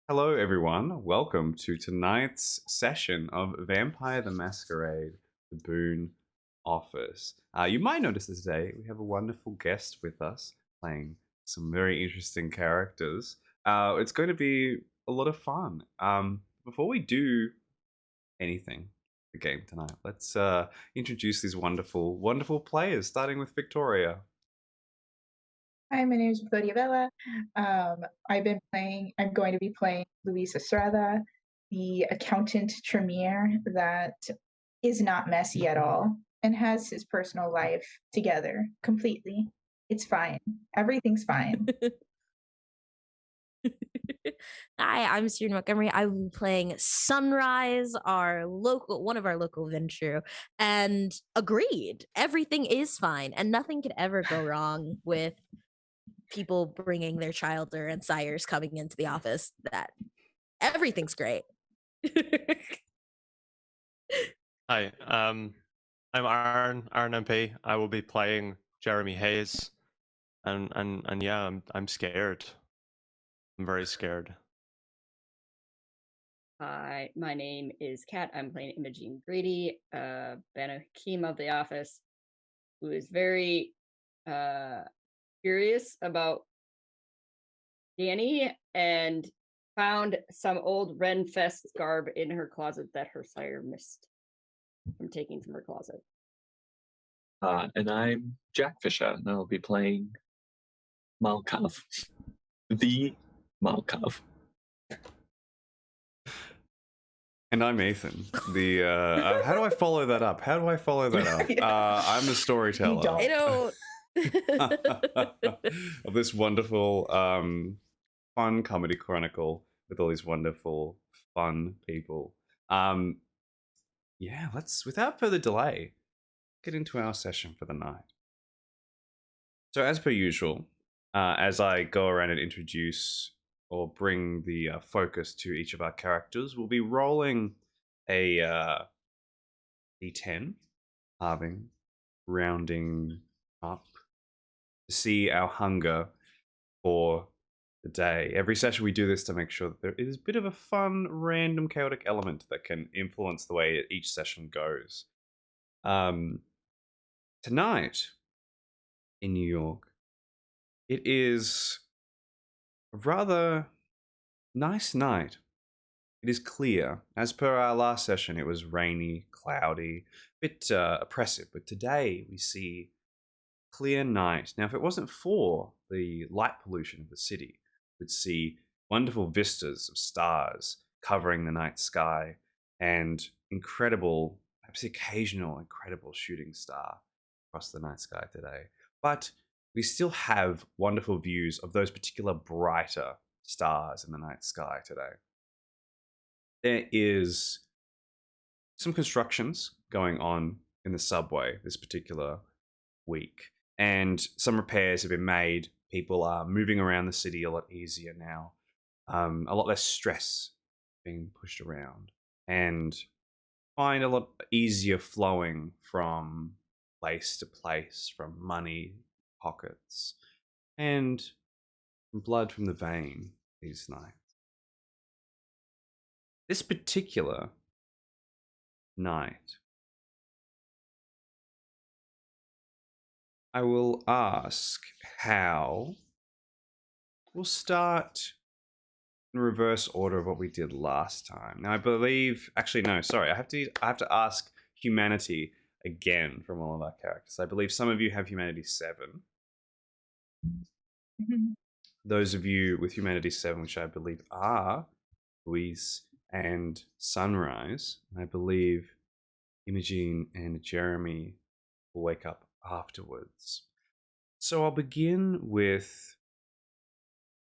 Hello, everyone. Welcome to tonight's session of Vampire the Masquerade, the Boon Office. You might notice that today we have a wonderful guest with us playing some very interesting characters. It's going to be a lot of fun. Before we do anything, the game tonight, let's introduce these wonderful, wonderful players, starting with Victoria. Hi, my name is Victoria Vela. I'm going to be playing Luis Estrada, the accountant Tremere that is not messy at all and has his personal life together completely. It's fine. Everything's fine. Hi, I'm Student Montgomery. I'm playing Sunrise, one of our local Ventrue, and agreed, everything is fine, and nothing could ever go wrong with people bringing their child or and sires coming into the office. That everything's great. Hi, I'm Aaron MP. I will be playing Jeremy Hayes, and yeah, I'm scared. I'm very scared. Hi, my name is Kat. I'm playing Imogene Grady, been a Keem of the office, who is very curious about Danny and found some old Renfest garb in her closet that her sire missed from taking from her closet. And I'm Jack Fisher, and I'll be playing Malkav. The Malkav. And I'm Ethan. How do I follow that up? I'm the You storyteller don't. I don't. of this wonderful, fun comedy chronicle with all these wonderful, fun people. Yeah, let's, without further delay, get into our session for the night. So, as per usual, as I go around and introduce or bring the focus to each of our characters, we'll be rolling a d10, halving, rounding up to see our hunger for the day. Every session we do this to make sure that there is a bit of a fun, random, chaotic element that can influence the way each session goes. Tonight in New York, it is a rather nice night. It is clear. As per our last session, it was rainy, cloudy, a bit oppressive. But today we see clear night. Now, if it wasn't for the light pollution of the city, we'd see wonderful vistas of stars covering the night sky and incredible, perhaps occasional incredible shooting star across the night sky today. But we still have wonderful views of those particular brighter stars in the night sky today. There is some constructions going on in the subway this particular week, and some repairs have been made. People are moving around the city a lot easier now, a lot less stress being pushed around, and find a lot easier flowing from place to place, from money pockets, and blood from the vein these nights. This particular night, I will ask how. We'll start in reverse order of what we did last time. Now, I believe, actually, no, sorry, I have to ask humanity again from all of our characters. I believe some of you have humanity 7. Mhm. Those of you with humanity 7, which I believe are Louise and Sunrise, I believe Imogene and Jeremy will wake up afterwards. So I'll begin with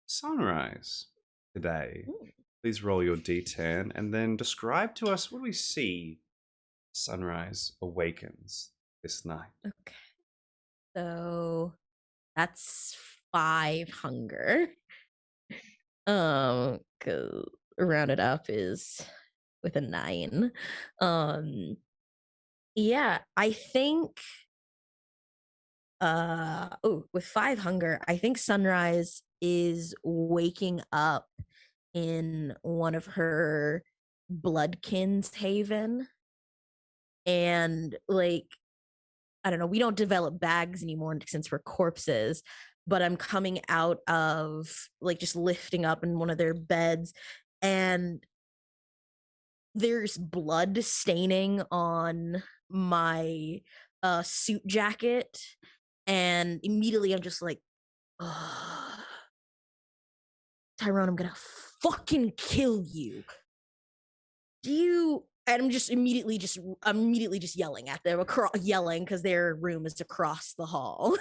Sunrise today. Please roll your d10 and then describe to us, what do we see Sunrise awakens this night? Okay. So that's 5 hunger. Cause rounded up is with a 9. Yeah, I think with 5 hunger, I think Sunrise is waking up in one of her bloodkin's haven. And like, I don't know, we don't develop bags anymore since we're corpses, but I'm coming out of like just lifting up in one of their beds, and there's blood staining on my suit jacket, and immediately I'm just like, ugh, Tyrone, I'm gonna fucking kill you. Do you? And I'm just immediately just yelling at them, yelling because their room is across the hall.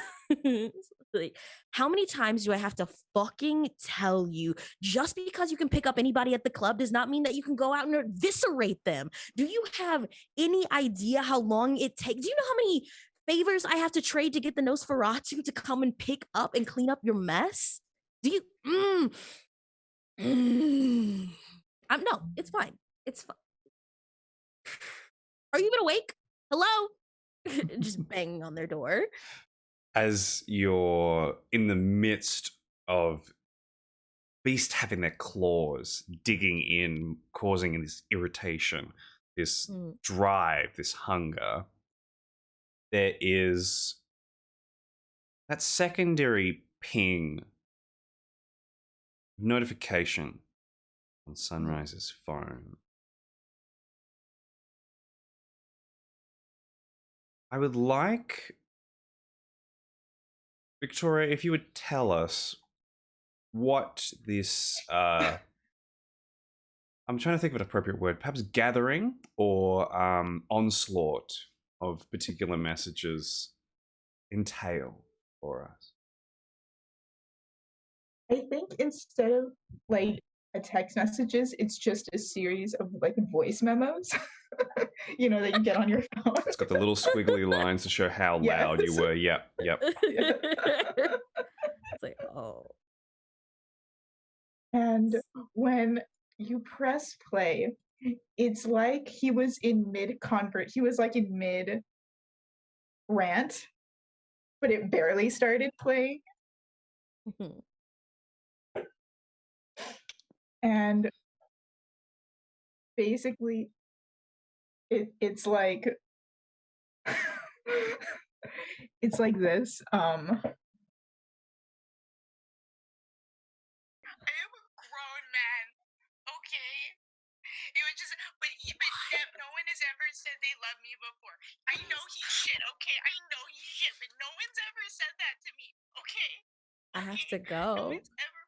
Like, how many times do I have to fucking tell you? Just because you can pick up anybody at the club does not mean that you can go out and eviscerate them. Do you have any idea how long it takes? Do you know how many favors I have to trade to get the Nosferatu to come and pick up and clean up your mess? Do you? No, it's fine. It's fine. Are you even awake? Hello? Just banging on their door. As you're in the midst of beasts having their claws digging in, causing this irritation, this drive, this hunger, there is that secondary ping notification on Sunrise's phone. I would like, Victoria, if you would tell us what this, I'm trying to think of an appropriate word, perhaps gathering or onslaught of particular messages entail for us. I think instead of like a text messages, it's just a series of like voice memos, you know, that you get on your phone. It's got the little squiggly lines to show how loud you were. Yep. It's like, oh. And when you press play, it's like he was in he was like in mid rant, but it barely started playing. And basically it's like it's like this. I am a grown man, okay? It was just, but no one has ever said they love me before. I know he's shit, okay? I know he's shit, but no one's ever said that to me, okay? I have to No go. one's ever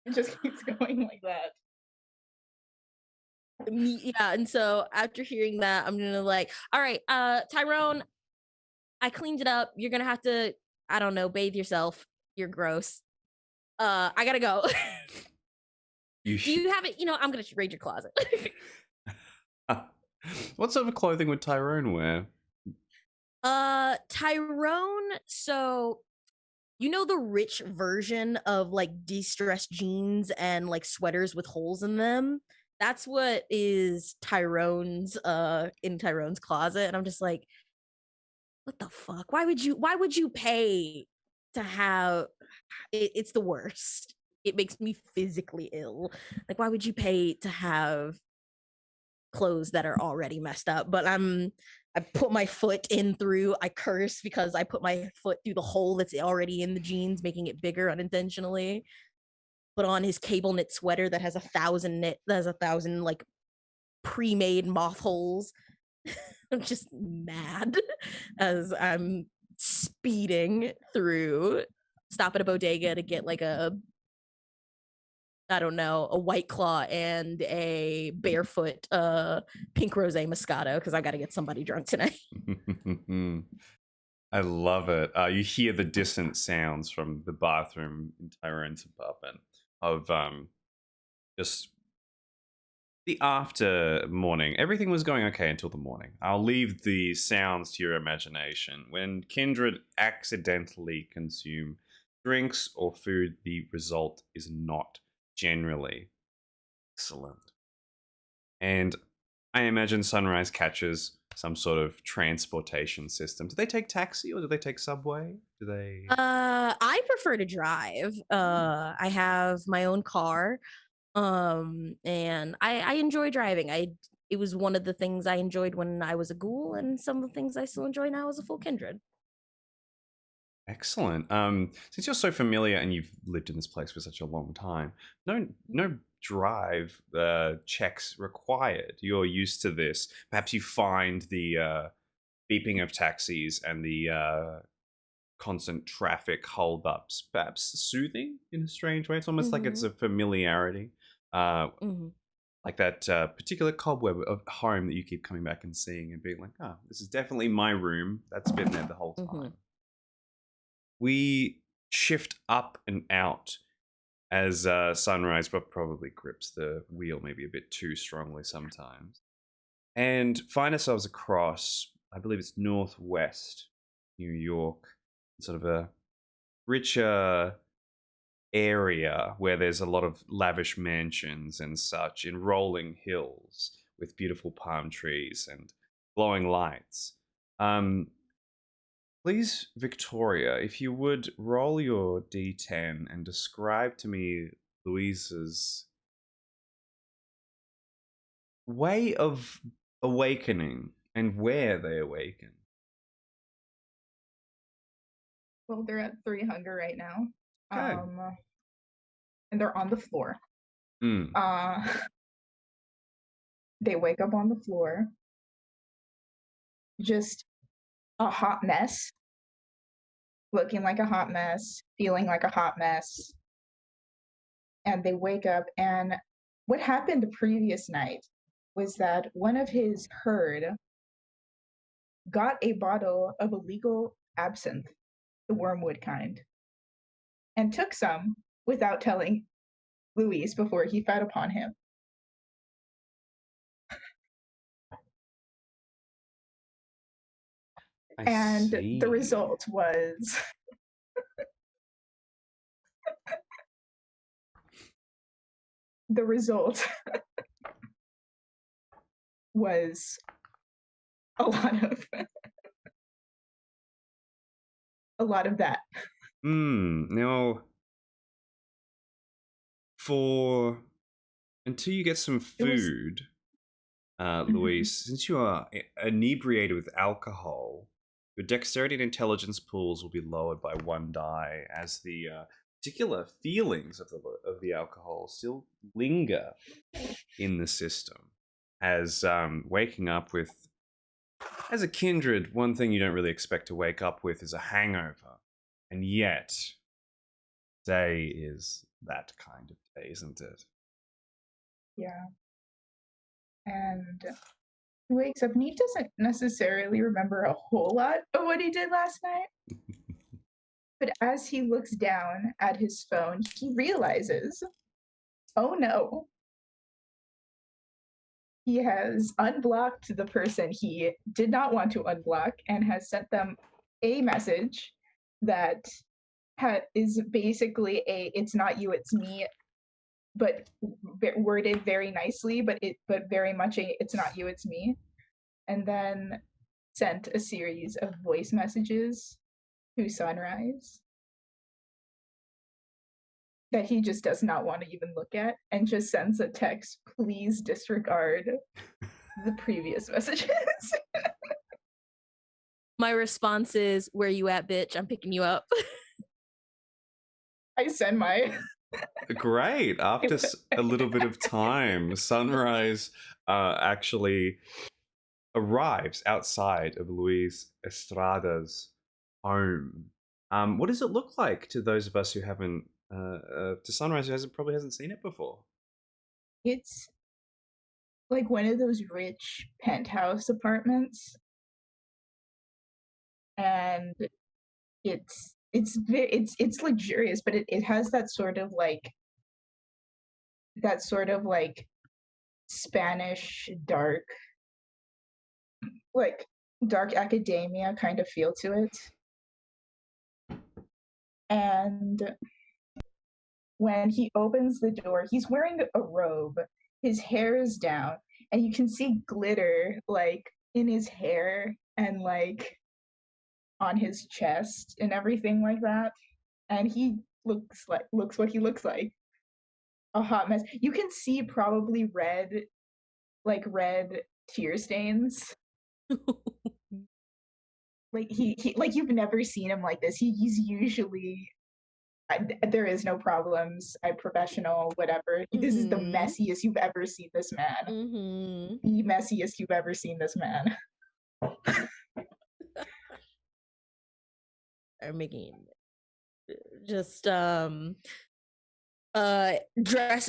it just keeps going like that. Yeah, and so after hearing that, I'm gonna like, all right, Tyrone, I cleaned it up. You're gonna have to, I don't know, bathe yourself. You're gross. I gotta go. Do you have it? You know, I'm gonna raid your closet. What sort of clothing would Tyrone wear? Tyrone, so you know the rich version of like de-stressed jeans and like sweaters with holes in them? That's what is Tyrone's in Tyrone's closet. And I'm just like, what the fuck? Why would you pay to have it's the worst. It makes me physically ill. Like, why would you pay to have clothes that are already messed up? But I put my foot in through, I curse because I put my foot through the hole that's already in the jeans, making it bigger unintentionally. Put on his cable knit sweater that has 1,000 like pre-made moth holes. I'm just mad as I'm speeding through, stop at a bodega to get like a White Claw and a barefoot pink rosé Moscato because I got to get somebody drunk tonight. I love it. You hear the distant sounds from the bathroom in Tyrone's apartment of just the after morning. Everything was going okay until the morning. I'll leave the sounds to your imagination. When kindred accidentally consume drinks or food, the result is not generally excellent. And I imagine Sunrise catches some sort of transportation system. Do they take taxi or do they take subway? Do they? I prefer to drive. I have my own car. And I enjoy driving. It was one of the things I enjoyed when I was a ghoul, and some of the things I still enjoy now as a full kindred. Excellent. Since you're so familiar and you've lived in this place for such a long time, no drive checks required. You're used to this. Perhaps you find the beeping of taxis and the constant traffic holdups perhaps soothing in a strange way. It's almost like it's a familiarity. Like that particular cobweb of home that you keep coming back and seeing and being like, oh, this is definitely my room. That's been there the whole time. We shift up and out as sunrise probably grips the wheel maybe a bit too strongly sometimes, and find ourselves across, I believe it's northwest New York, sort of a richer area where there's a lot of lavish mansions and such in rolling hills with beautiful palm trees and glowing lights. Please, Victoria, if you would roll your d10 and describe to me Louisa's way of awakening and where they awaken. Well, they're at 3 hunger right now. Okay. And they're on the floor. Mm. They wake up on the floor. Just a hot mess. Looking like a hot mess. Feeling like a hot mess. And they wake up, and what happened the previous night was that one of his herd got a bottle of illegal absinthe, the wormwood kind, and took some without telling Luis before he fed upon him. And the result was the result was a lot of that. Now, until you get some food, Luis, since you are inebriated with alcohol, your dexterity and intelligence pools will be lowered by 1 die as the particular feelings of the alcohol still linger in the system. As waking up with, as a kindred, one thing you don't really expect to wake up with is a hangover, and yet day is that kind of day, isn't it? Yeah. And he wakes up and he doesn't necessarily remember a whole lot of what he did last night. But as he looks down at his phone, he realizes, oh no, he has unblocked the person he did not want to unblock and has sent them a message that is basically it's not you, it's me, but worded very nicely, but very much it's not you, it's me. And then sent a series of voice messages to Sunrise that he just does not want to even look at, and just sends a text, please disregard the previous messages. My response is, where you at, bitch? I'm picking you up. I send my... Great. After a little bit of time, Sunrise actually arrives outside of Luis Estrada's home. What does it look like to those of us who haven't, to Sunrise who probably hasn't seen it before? It's like one of those rich penthouse apartments, and it's luxurious, but it has that sort of like Spanish dark academia kind of feel to it. And when he opens the door, he's wearing a robe, his hair is down, and you can see glitter like in his hair and like on his chest and everything like that. And he looks what he looks like. A hot mess. You can see probably red tear stains. Like he like you've never seen him like this. He's usually there is no problems. I'm professional, whatever. This is the messiest you've ever seen this man. The messiest you've ever seen this man. I'm making just dress.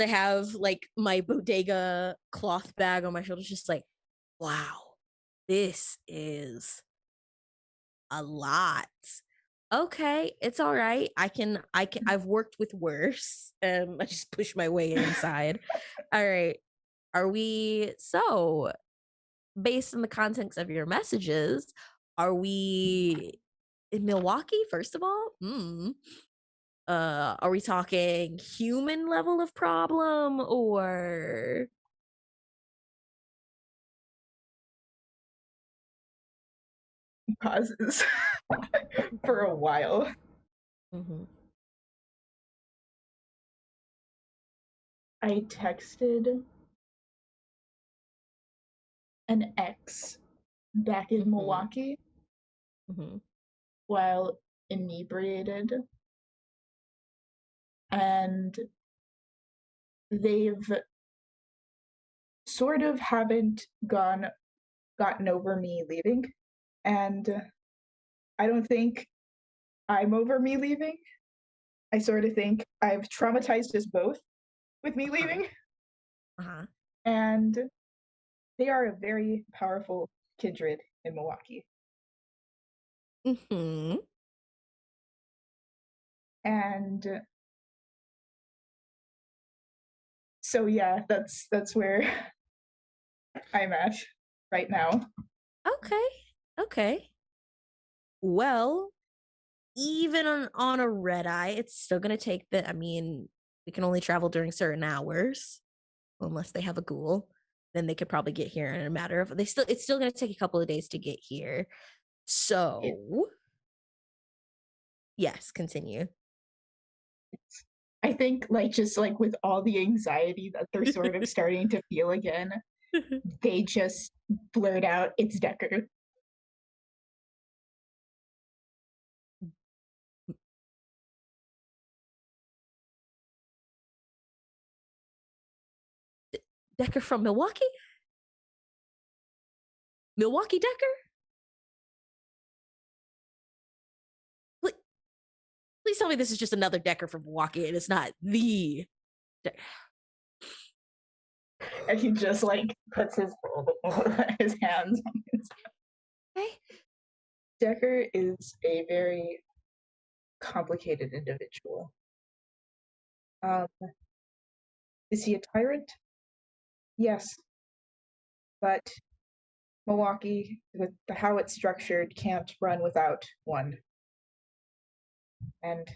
I have like my bodega cloth bag on my shoulders, just like, wow, this is a lot. Okay, it's all right. I've worked with worse. I just push my way inside. All right. Are we so based on the context of your messages, are we in Milwaukee, first of all? Are we talking human level of problem or Pauses for a while. I texted an ex back in Milwaukee while inebriated, and they've sort of haven't gotten over me leaving, and I don't think I'm over me leaving. I sort of think I've traumatized us both with me leaving. And they are a very powerful kindred in Milwaukee. And so yeah, that's where I'm at right now. Okay. Well, even on a red eye, it's still gonna take we can only travel during certain hours unless they have a ghoul. Then they could probably get here in a matter of it's still gonna take a couple of days to get here. So yes, continue. I think just with all the anxiety that they're sort of starting to feel again, they just blurt out, "It's Decker." Decker from Milwaukee? Milwaukee Decker? Please tell me this is just another Decker from Milwaukee and it's not the And he just puts his hands on his Decker is a very complicated individual. Is he a tyrant? Yes. But Milwaukee, with how it's structured, can't run without one. And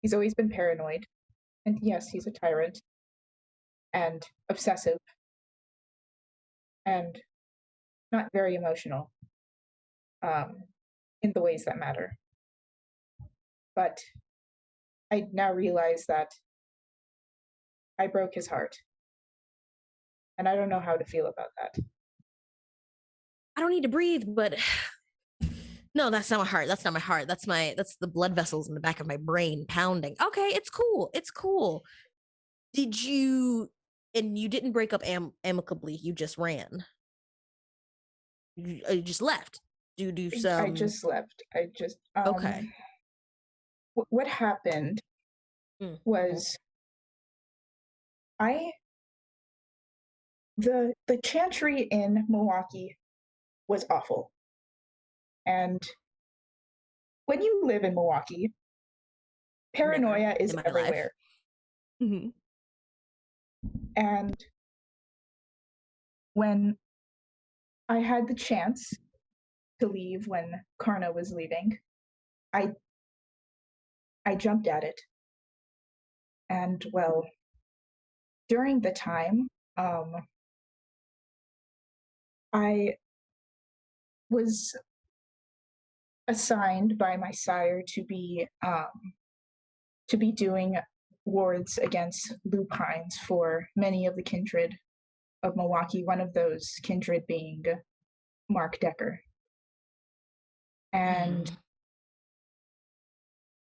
he's always been paranoid. And yes, he's a tyrant. And obsessive. And not very emotional. In the ways that matter. But I now realize that I broke his heart. And I don't know how to feel about that. I don't need to breathe, but no, that's not my heart. That's not my heart. That's the blood vessels in the back of my brain pounding. Okay, it's cool. It's cool. And you didn't break up amicably. You just ran. You just left. I just left. Okay. What happened was the chantry in Milwaukee was awful. And when you live in Milwaukee, paranoia is everywhere. And when I had the chance to leave when Karna was leaving, I jumped at it. And well, during the time, I was assigned by my sire to be doing wards against lupines for many of the kindred of Milwaukee, one of those kindred being Mark Decker. And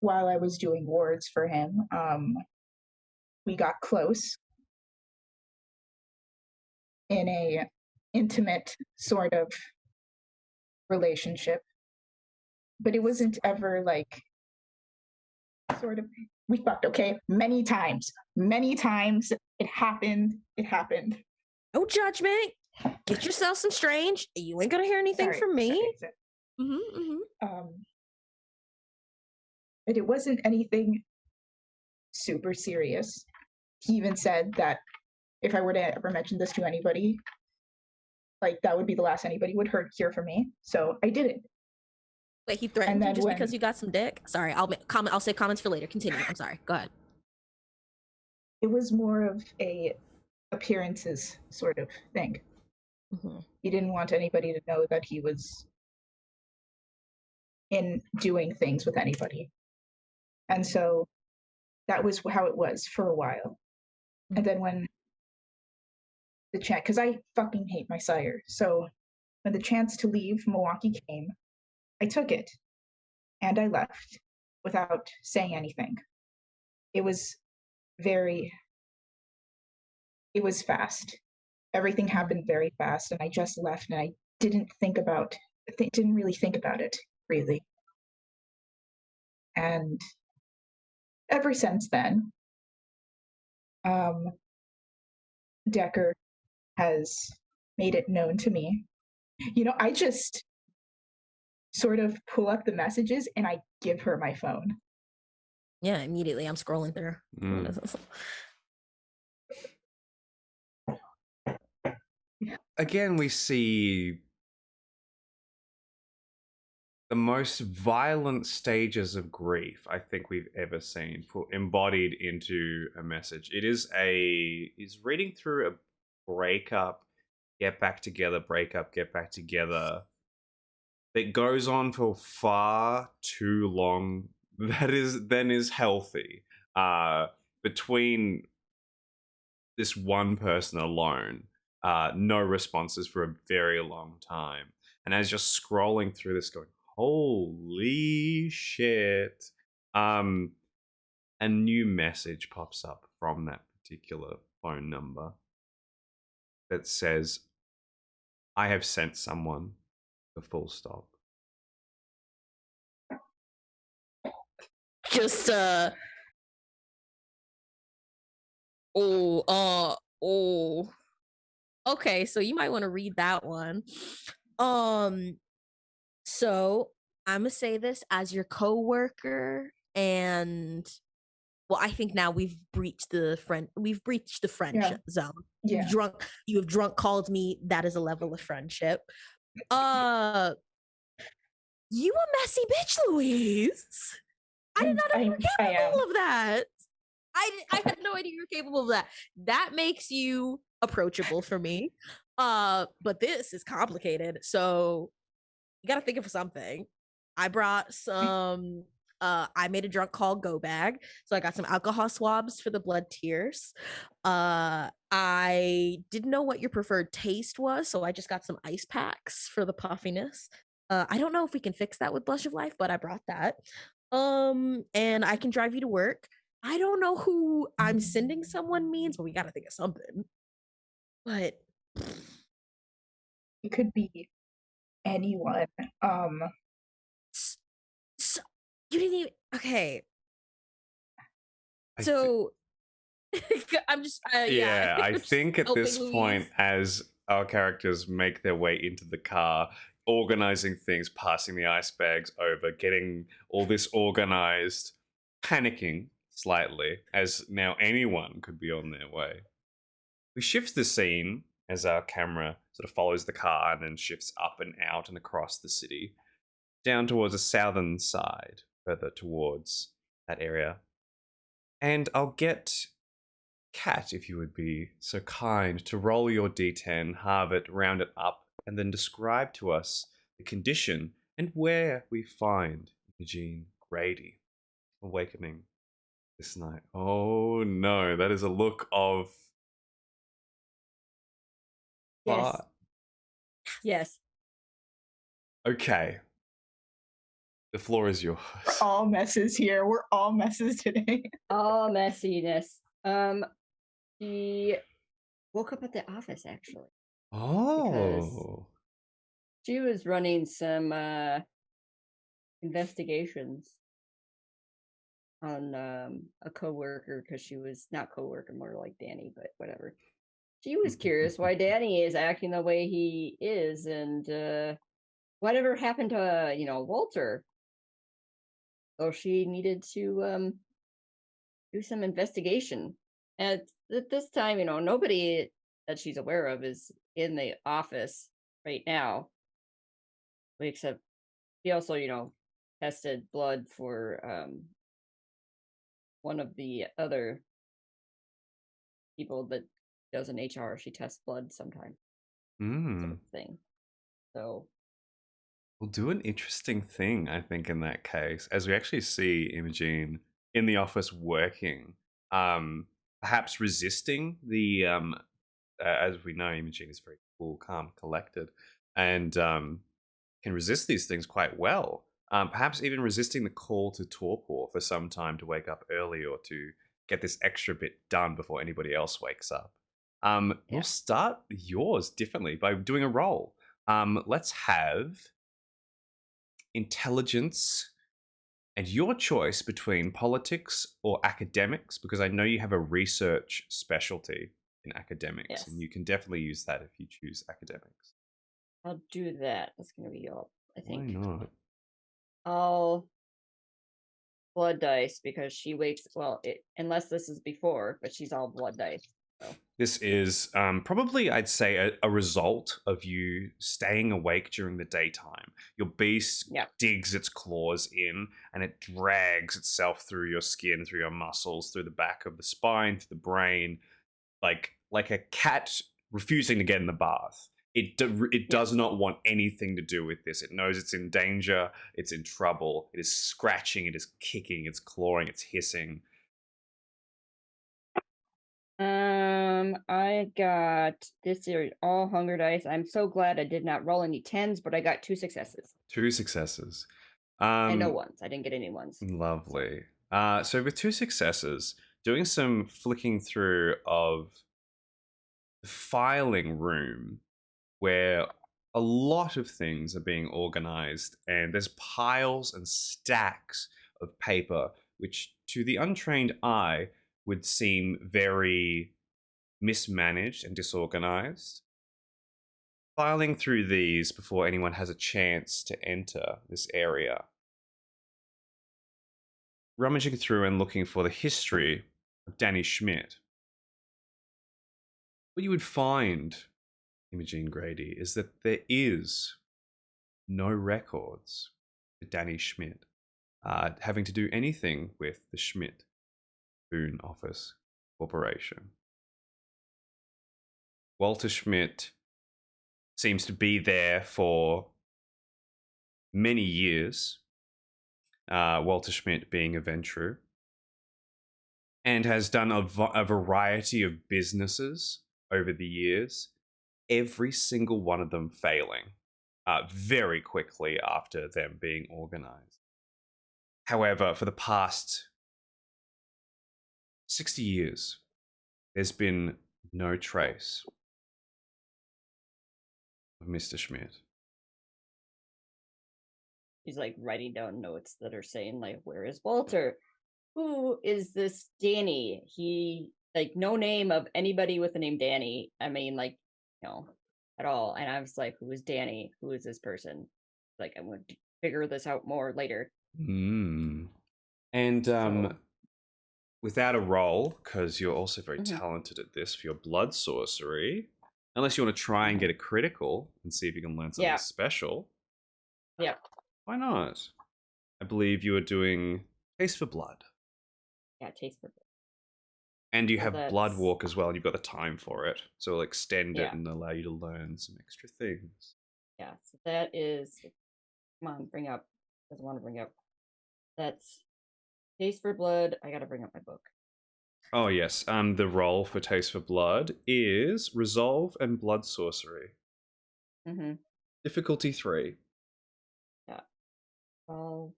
while I was doing wards for him, we got close in a intimate sort of relationship. But it wasn't ever like sort of, we fucked, okay? Many times. It happened. No judgment. Get yourself some strange. You ain't gonna hear anything Sorry. from me. Okay, so, but it wasn't anything super serious. He even said that if I were to ever mention this to anybody, like that would be the last anybody would hear from me. So I didn't. Wait, he threatened you just because you got some dick? Sorry, I'll save comments for later. Continue. I'm sorry. Go ahead. It was more of a appearances sort of thing. He didn't want anybody to know that he was in doing things with anybody. And so that was how it was for a while. And then when the chance, because I fucking hate my sire. So when the chance to leave Milwaukee came, I took it and I left without saying anything. It was fast. Everything happened very fast, and I just left, and I didn't really think about it, really. And ever since then, Decker has made it known to me. I just sort of pull up the messages and I give her my phone. Yeah, immediately I'm scrolling through. Again, we see the most violent stages of grief I think we've ever seen embodied into a message. Is reading through a breakup, get back together, breakup, get back together. That goes on for far too long. That is healthy. Between this one person alone, no responses for a very long time. And as you're scrolling through this going, holy shit, a new message pops up from that particular phone number that says, I have sent someone, the full stop. Just okay, so you might want to read that one. So I'm gonna say this as your coworker, and well, I think now we've breached the friendship zone. Yeah. You have drunk called me. That is a level of friendship. You a messy bitch, Louise. I did not know you were capable of that. I had no idea you were capable of that. That makes you approachable for me. But this is complicated. So you gotta think of something. I brought some I made a drunk call go bag. So I got some alcohol swabs for the blood tears. I didn't know what your preferred taste was, so I just got some ice packs for the puffiness. I don't know if we can fix that with Blush of Life, but I brought that. And I can drive you to work. I don't know who I'm sending someone means, but we gotta think of something. But it could be anyone. So you didn't even okay. So I'm just yeah. I think at this point, as our characters make their way into the car, organizing things, passing the ice bags over, getting all this organized, panicking slightly, as now anyone could be on their way. We shift the scene as our camera sort of follows the car and then shifts up and out and across the city, down towards the southern side, further towards that area. And I'll get Kat, if you would be so kind, to roll your D10, halve it, round it up, and then describe to us the condition, and where we find Eugene Grady awakening this night. Oh no, that is a look of Yes. fuck. Yes. Okay. The floor is yours. We're all messes here. We're all messes today. All messiness. She woke up at the office actually. Oh. She was running some investigations on a coworker because she was not coworker, more like Danny, but whatever. She was curious why Danny is acting the way he is, and whatever happened to Walter. So she needed to do some investigation. And at this time, nobody that she's aware of is in the office right now, except she also, tested blood for one of the other people that does in HR. She tests blood sometimes, sort of thing. So we'll do an interesting thing, I think, in that case, as we actually see Imogene in the office working, perhaps resisting the, as we know, Imogene is very cool, calm, collected, and can resist these things quite well. Perhaps even resisting the call to torpor for some time to wake up early or to get this extra bit done before anybody else wakes up. We'll start yours differently by doing a roll. Let's have intelligence and your choice between politics or academics, because I know you have a research specialty in academics, and you can definitely use that if you choose academics. I'll do that. That's going to be all, I think. Why not? I'll blood dice because she wakes, unless this is before, but she's all blood dice. So. This is probably, I'd say, a result of you staying awake during the daytime. Your beast digs its claws in and it drags itself through your skin, through your muscles, through the back of the spine, through the brain, like a cat refusing to get in the bath. It does not want anything to do with this. It knows it's in danger. It's in trouble. It is scratching. It is kicking. It's clawing. It's hissing. I got this series all hunger dice. I'm so glad I did not roll any 10s, but I got 2 successes. 2 successes. And no ones. I didn't get any ones. Lovely. So with 2 successes, doing some flicking through of the filing room where a lot of things are being organized, and there's piles and stacks of paper, which to the untrained eye would seem very mismanaged and disorganized. Filing through these before anyone has a chance to enter this area. Rummaging through and looking for the history of Danny Schmidt. What you would find, Imogene Grady, is that there is no records for Danny Schmidt having to do anything with the Schmidt Boon Office Corporation. Walter Schmidt seems to be there for many years, Walter Schmidt being a Ventru, and has done a variety of businesses over the years, every single one of them failing very quickly after them being organized. However, for the past 60 years, there's been no trace of Mr. Schmidt. He's like writing down notes that are saying like, where is Walter? Who is this Danny? He no name of anybody with the name Danny. I mean, at all. And I was like, who is Danny? Who is this person? Like, I'm going to figure this out more later. And without a roll, because you're also very talented at this for your blood sorcery, unless you want to try and get a critical and see if you can learn something special. Yeah. Why not? I believe you are doing Taste for Blood. Yeah, Taste for Blood. And you have Blood Walk as well. You've got the time for it. So it'll extend it and allow you to learn some extra things. Yeah, so that is. Come on, bring up. Doesn't want to bring up. That's Taste for Blood. I gotta bring up my book. Oh yes. The role for Taste for Blood is Resolve and Blood Sorcery. Mm-hmm. Difficulty 3. Yeah. 12,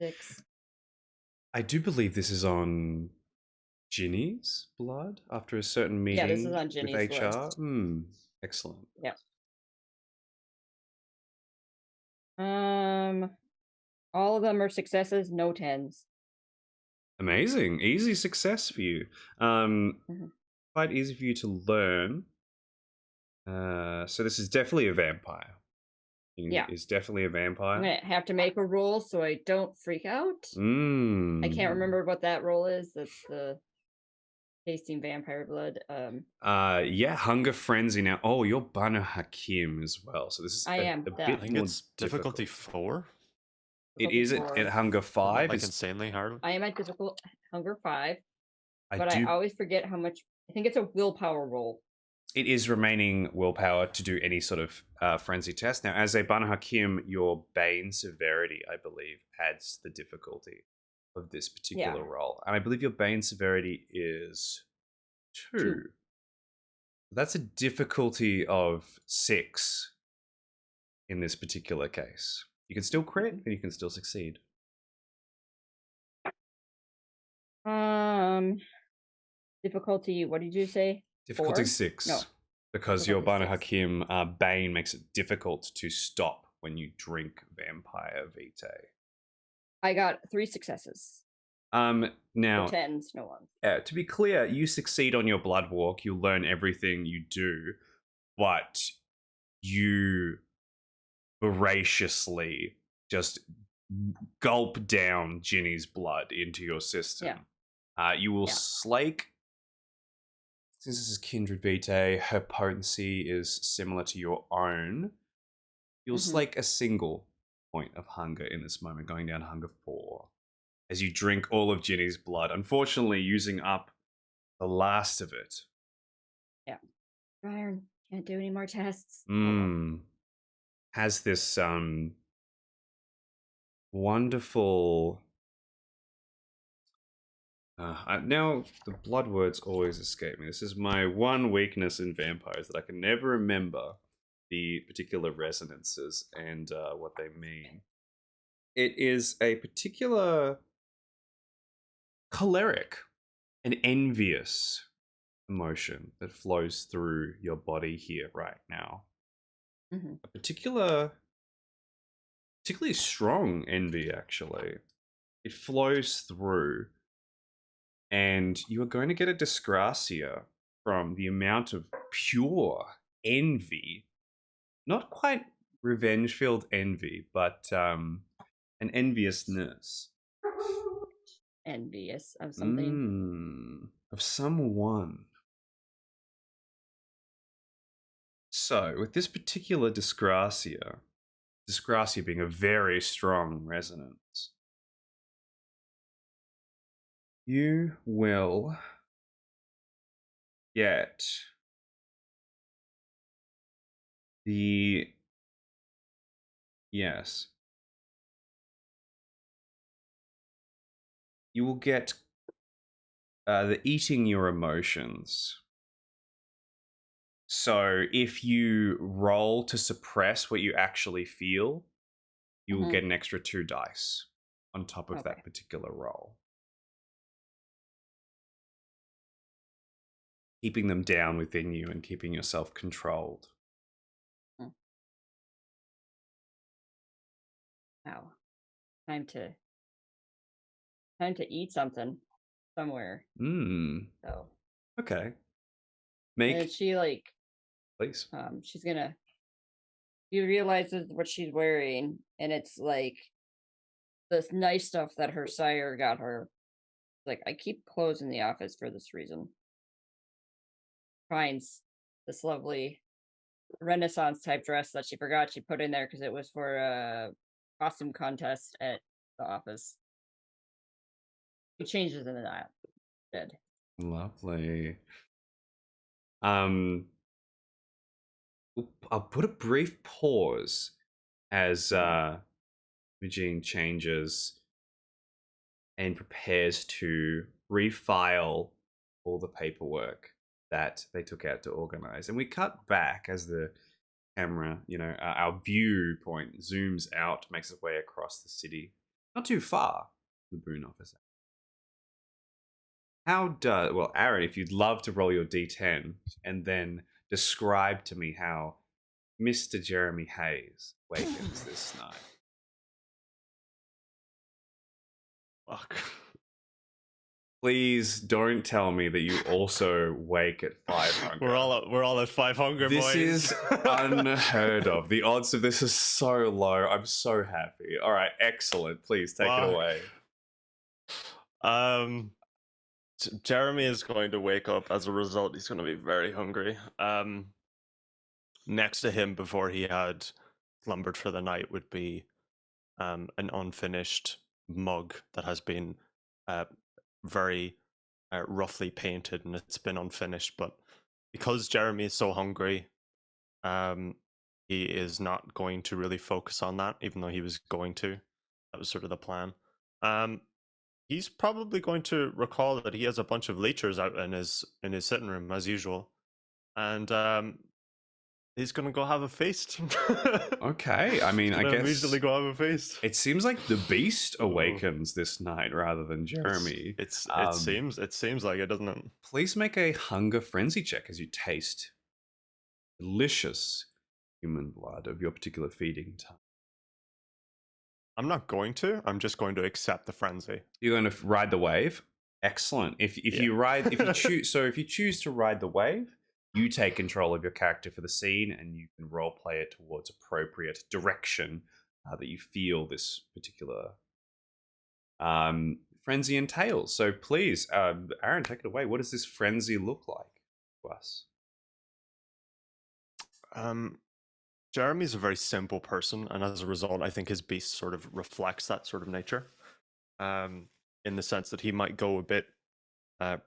6. I do believe this is on Ginny's blood after a certain meeting Yeah, this is on with Ginny's HR. list. Excellent. Yeah. All of them are successes, no 10s. Amazing. Easy success for you. Quite easy for you to learn. So this is definitely a vampire. Yeah. It's definitely a vampire. I'm gonna have to make a roll so I don't freak out. I can't remember what that roll is. That's the tasting vampire blood. Yeah, Hunger Frenzy now. Oh, you're Banu Hakim as well. So this is I am a that. I bit think more it's difficulty 4. It is Difficulty at 4. Hunger 5. Like It's, insanely hard. I am at difficult hunger 5, I but do. I always forget how much. I think it's a willpower roll. It is remaining willpower to do any sort of frenzy test. Now, as a Banu Hakim, your Bane severity, I believe, adds the difficulty of this particular roll. And I believe your Bane severity is 2. That's a difficulty of 6 in this particular case. You can still crit and you can still succeed. Difficulty. What did you say? Difficulty 4? 6. No. Because your Difficulty Banu 6. Hakim Bane makes it difficult to stop when you drink Vampire Vitae. I got 3 successes. Now, No 10s, no 1s. to be clear, you succeed on your blood walk. You learn everything you do, but you voraciously just gulp down Ginny's blood into your system. You will slake. Since this is Kindred Vitae, her potency is similar to your own. You'll slake a single point of hunger in this moment, going down to hunger 4. As you drink all of Ginny's blood, unfortunately using up the last of it. Yeah. Iron, can't do any more tests. Has this wonderful... now, the blood words always escape me. This is my one weakness in vampires, that I can never remember the particular resonances and what they mean. It is a particular choleric and envious emotion that flows through your body here right now. A particularly strong envy, actually. It flows through, and you are going to get a dysgracia from the amount of pure envy. Not quite revenge-filled envy, but an enviousness. Envious of something. Of someone. So, with this particular dysgracia being a very strong resonance, you will get the... Yes. You will get the eating your emotions. So if you roll to suppress what you actually feel, you will get an extra 2 dice on top of that particular roll. Keeping them down within you and keeping yourself controlled. Wow. Time to eat something somewhere. So. Okay. And she please. She's gonna. She realizes what she's wearing, and it's like this nice stuff that her sire got her. Like, I keep clothes in the office for this reason. Finds this lovely Renaissance type dress that she forgot she put in there because it was for a costume contest at the office. He changes into that instead. Lovely. I'll put a brief pause as Eugene changes and prepares to refile all the paperwork that they took out to organize. And we cut back as the camera, our viewpoint zooms out, makes its way across the city. Not too far, the Boon office. Well, Aaron, if you'd love to roll your d10 and then describe to me how Mr. Jeremy Hayes wakens this night. Fuck. Please don't tell me that you also wake at 5 hunger. We're all at 5 hunger, This boys. is unheard of. The odds of this is so low. I'm so happy. All right, excellent. Please take it away. Jeremy is going to wake up. As a result, he's going to be very hungry. Next to him, before he had slumbered for the night, would be an unfinished mug that has been very roughly painted, and it's been unfinished. But because Jeremy is so hungry, he is not going to really focus on that, even though he was going to. That was sort of the plan. He's probably going to recall that he has a bunch of leechers out in his sitting room as usual, and he's gonna go have a feast. Okay, I mean, I guess immediately go have a feast. It seems like the beast awakens this night rather than Jeremy. It seems like it, doesn't it? Please make a hunger frenzy check as you taste delicious human blood of your particular feeding time. I'm not going to. I'm just going to accept the frenzy. You're going to ride the wave. Excellent. If you choose to ride the wave, you take control of your character for the scene, and you can role play it towards appropriate direction that you feel this particular frenzy entails. So please, Aaron, take it away. What does this frenzy look like to us? Jeremy's a very simple person, and as a result, I think his beast sort of reflects that sort of nature. In the sense that he might go a bit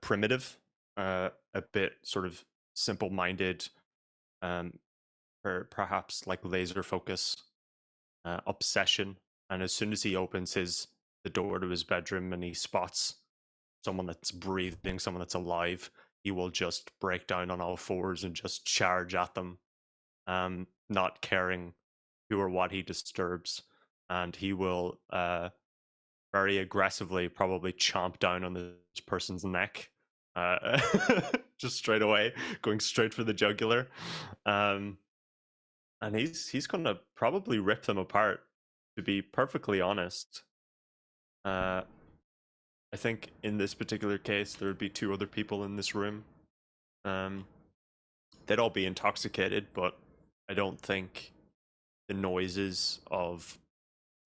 primitive, a bit sort of simple-minded, or perhaps like laser focus, obsession. And as soon as he opens the door to his bedroom and he spots someone that's breathing, someone that's alive, he will just break down on all fours and just charge at them, not caring who or what he disturbs. And he will very aggressively probably chomp down on this person's neck, just straight away, going straight for the jugular. And he's gonna probably rip them apart, to be perfectly honest. I think in this particular case there would be 2 other people in this room. They'd all be intoxicated, but I don't think the noises of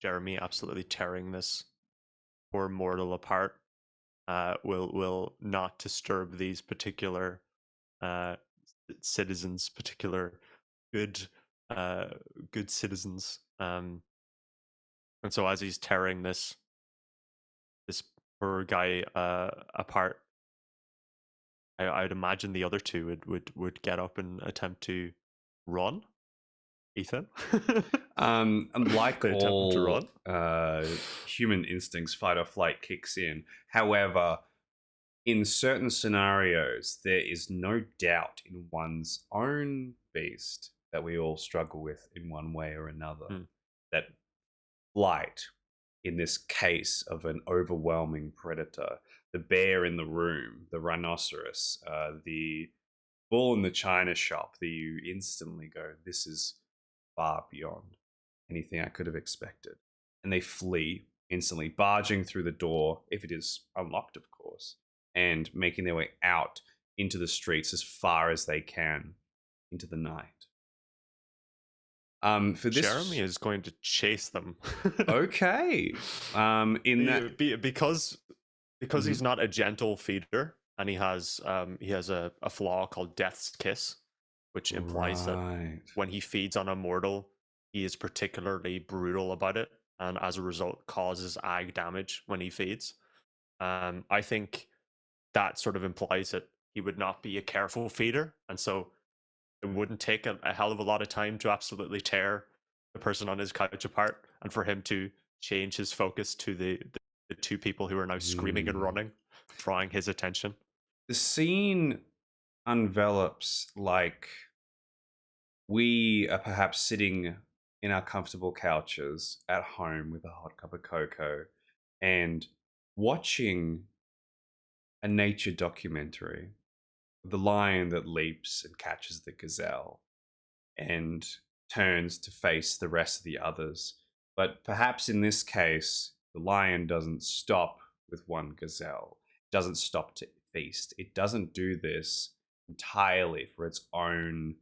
Jeremy absolutely tearing this poor mortal apart will not disturb these particular citizens, particular good citizens. And so as he's tearing this poor guy apart, I'd imagine the other 2 would get up and attempt to run. Ethan? Like all human instincts, fight or flight kicks in. However, in certain scenarios, there is no doubt in one's own beast that we all struggle with in one way or another. That flight, in this case of an overwhelming predator, the bear in the room, the rhinoceros, the bull in the china shop, that you instantly go, this is far beyond anything I could have expected. And they flee instantly, barging through the door, if it is unlocked, of course, and making their way out into the streets as far as they can into the night. For this, Jeremy is going to chase them. Okay. Because he's not a gentle feeder, and he has a flaw called Death's Kiss, which implies that when he feeds on a mortal, he is particularly brutal about it, and as a result causes ag damage when he feeds. I think that sort of implies that he would not be a careful feeder, and so it wouldn't take a hell of a lot of time to absolutely tear the person on his couch apart, and for him to change his focus to the two people who are now screaming and running, drawing his attention. The scene envelops like we are perhaps sitting in our comfortable couches at home with a hot cup of cocoa and watching a nature documentary. The lion that leaps and catches the gazelle and turns to face the rest of the others. But perhaps in this case, the lion doesn't stop with one gazelle, it doesn't stop to feast. It doesn't do this entirely for its own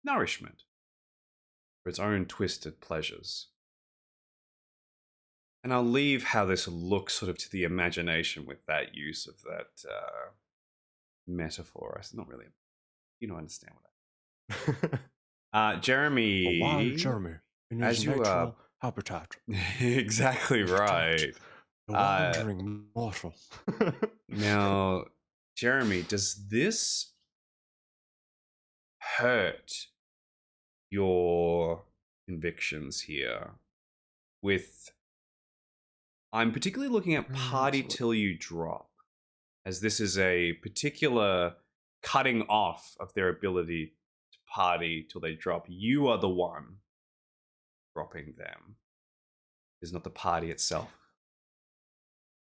nourishment, for its own twisted pleasures. And I'll leave how this looks sort of to the imagination with that use of that metaphor. It's not really, you don't understand what Jeremy. A wild Jeremy in his as you natural habitat. Exactly right. The wandering mortal. Now, Jeremy, does this hurt your convictions here? I'm particularly looking at party till you drop, as this is a particular cutting off of their ability to party till they drop. You are the one dropping them. It's not the party itself.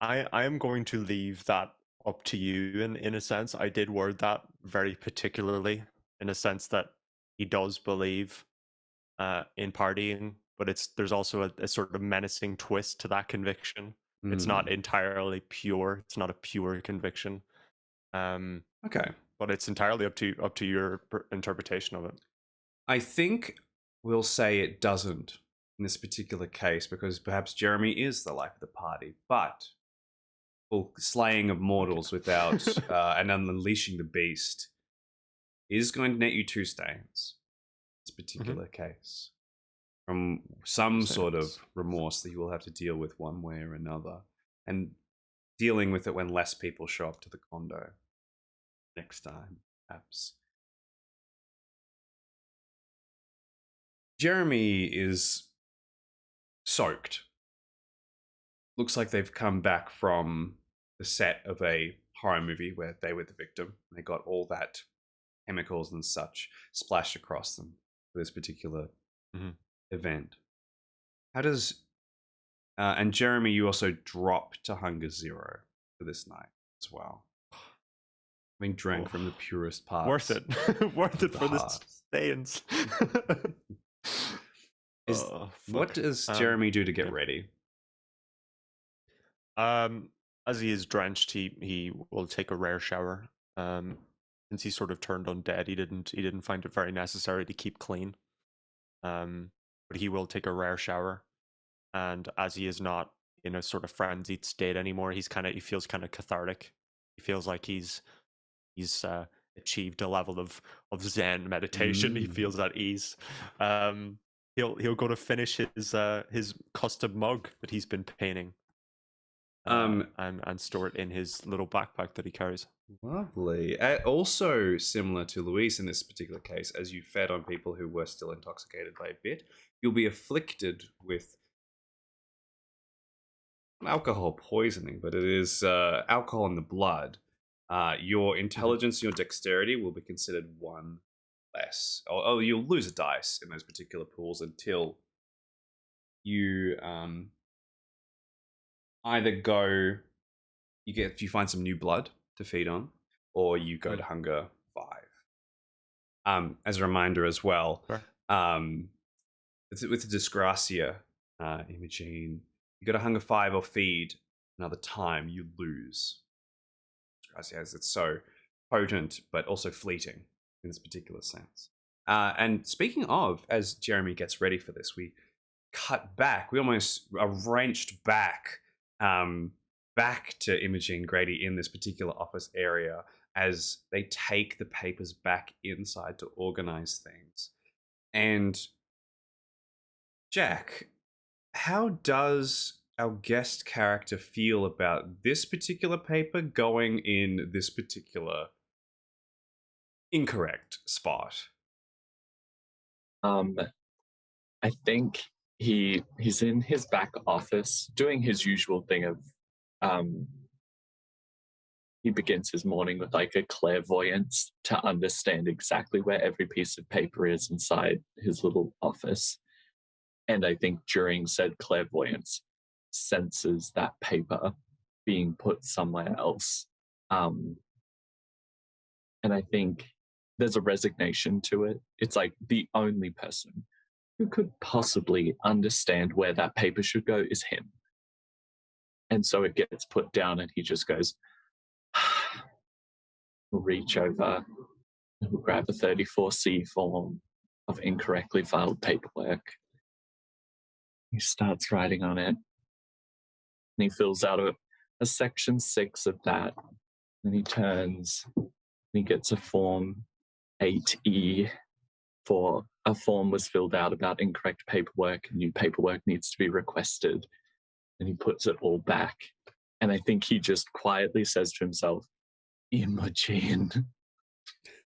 I am going to leave that up to you in a sense. I did word that very particularly in a sense that he does believe in partying, but there's also a sort of menacing twist to that conviction. It's not entirely pure. It's not a pure conviction. Okay, but it's entirely up to your interpretation of it. I think we'll say it doesn't in this particular case because perhaps Jeremy is the life of the party, but slaying of mortals without and unleashing the beast is going to net you 2 stains. This particular case, from some sort of remorse that you will have to deal with one way or another, and dealing with it when less people show up to the condo next time, perhaps. Jeremy is soaked. Looks like they've come back from the set of a horror movie where they were the victim. They got all that chemicals and such splashed across them for this particular event. How does and Jeremy, you also drop to hunger 0 for this night as well. Having drank from the purest parts. Worth it. Worth it for the stains. What does Jeremy do to get ready? As he is drenched, he will take a rare shower. Since he sort of turned undead, he didn't find it very necessary to keep clean. But he will take a rare shower, and as he is not in a sort of frenzied state anymore, he feels kind of cathartic. He feels like he's achieved a level of Zen meditation. He feels at ease. He'll go to finish his custom mug that he's been painting. And store it in his little backpack that he carries. Lovely. Also similar to Luis in this particular case, as you fed on people who were still intoxicated by a bit, you'll be afflicted with alcohol poisoning, but it is alcohol in the blood. Your intelligence and your dexterity will be considered 1 less. Or you'll lose a dice in those particular pools until you either you find some new blood to feed on, or you go to hunger 5. As a reminder as well, sure. With the dysgracia, Imogene, you go to hunger 5 or feed another time, you lose. Dysgracia, as it's so potent, but also fleeting in this particular sense. And speaking of, as Jeremy gets ready for this, we cut back. We almost are wrenched back to Imogen Grady in this particular office area as they take the papers back inside to organize things. And Jack, how does our guest character feel about this particular paper going in this particular incorrect spot? I think he's in his back office doing his usual thing of he begins his morning with like a clairvoyance to understand exactly where every piece of paper is inside his little office. And I think during said clairvoyance, senses that paper being put somewhere else. And I think there's a resignation to it. It's like the only person who could possibly understand where that paper should go is him. And so it gets put down and he just goes, he'll reach over, he'll grab a 34C form of incorrectly filed paperwork. He starts writing on it. And he fills out a section 6 of that. Then he turns and he gets a form 8E for a form was filled out about incorrect paperwork. New paperwork needs to be requested. And he puts it all back. And I think he just quietly says to himself, Imogen.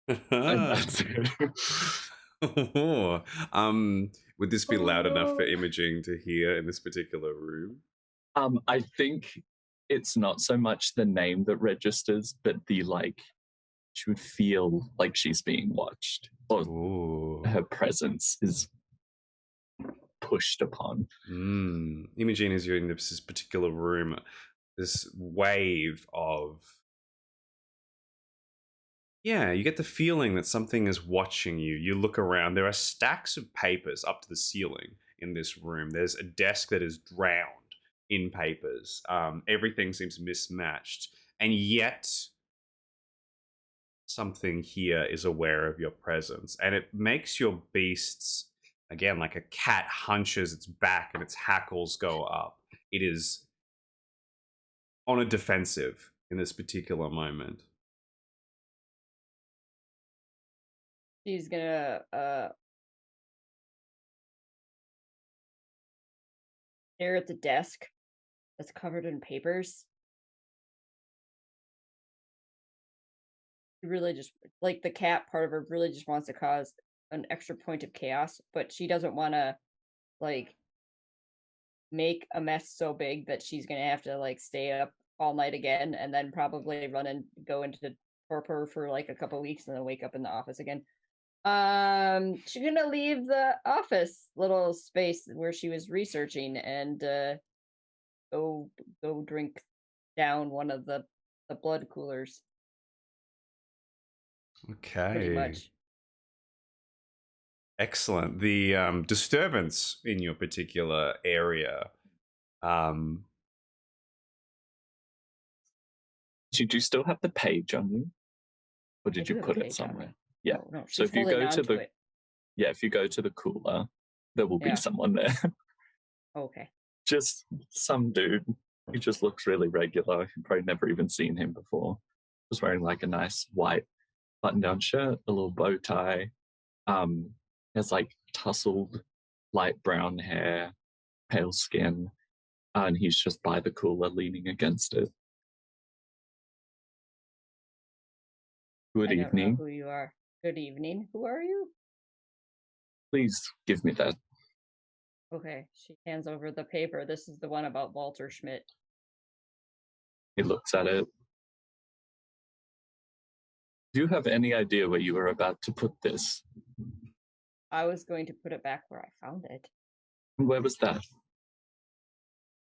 And that's it. Would this be loud enough for Imaging to hear in this particular room? I think it's not so much the name that registers, but the like, she would feel like she's being watched, or Ooh. her presence is pushed upon. Imogene is in this particular room, this wave of, yeah, you get the feeling that something is watching you. You look around, there are stacks of papers up to the ceiling in this room. There's a desk that is drowned in papers. Everything seems mismatched, and yet something here is aware of your presence, and it makes your beasts, again, like a cat hunches its back and its hackles go up. It is on a defensive in this particular moment. She's gonna stare at the desk that's covered in papers. She really just, like, the cat part of her really just wants to cause an extra point of chaos, but she doesn't want to, like, make a mess so big that she's gonna have to, like, stay up all night again and then probably run and go into torpor for like a couple weeks and then wake up in the office again. She's gonna leave the office little space where she was researching and go drink down one of the blood coolers. Pretty Okay. much. Excellent. The disturbance in your particular area. Did you still have the page on you? Or did you put it somewhere? Yeah. No, So if you go to the if you go to the cooler, there will be Yeah. someone there. Okay. Just some dude. He just looks really regular. You've probably never even seen him before. Just wearing like a nice white button-down shirt, a little bow tie. Has like tousled light brown hair, pale skin, and he's just by the cooler leaning against it. Good I don't evening. know who you are. Good evening. Who are you? Please give me that. Okay. She hands over the paper. This is the one about Walter Schmidt. He looks at it. Do you have any idea where you were about to put this? I was going to put it back where I found it. Where was that?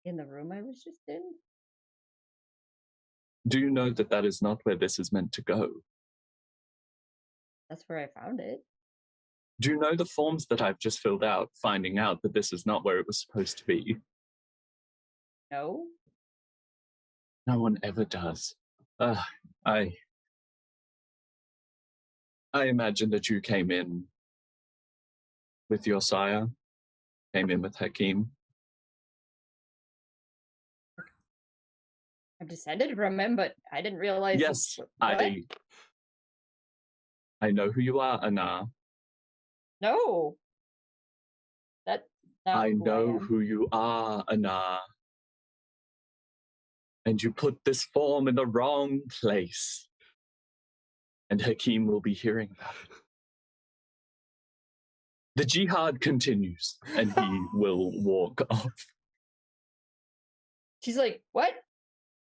In the room I was just in. Do you know that that is not where this is meant to go? That's where I found it. Do you know the forms that I've just filled out, finding out that this is not where it was supposed to be? No. No one ever does. I imagine that you came in with your sire, came in with Hakim. I'm descended from him, but I didn't realize. Yes, What? I know who you are, Anna. No. That's not I who know I am. who you are, Anna. And you put this form in the wrong place. And Hakim will be hearing about it. The jihad continues, and he will walk off. She's like, what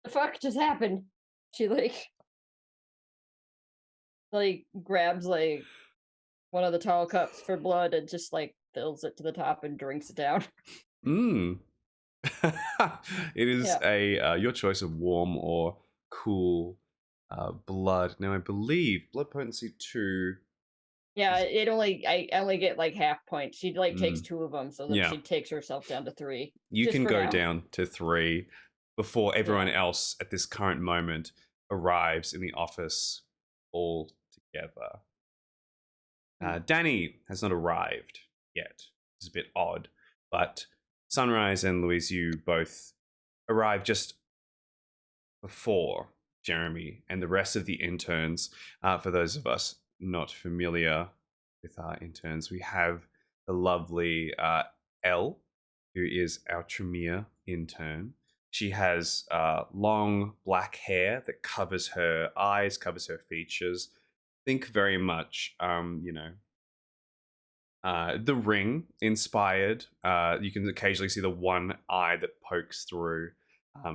the fuck just happened? She grabs like one of the tall cups for blood and just like fills it to the top and drinks it down. It is Yeah. your choice of warm or cool blood. Now I believe blood potency 2. Yeah, I only get like half points. She like takes Mm. 2 of them, so then Yeah. she takes herself down to 3. You just can for go now. down to 3 before everyone Yeah. else at this current moment arrives in the office all together. Danny has not arrived yet. It's a bit odd, but Sunrise and Louise, you both arrive just before Jeremy and the rest of the interns. For those of us not familiar with our interns, we have the lovely Elle, who is our Tremere intern. She has long black hair that covers her eyes, covers her features. Think very much, The Ring inspired. You can occasionally see the one eye that pokes through.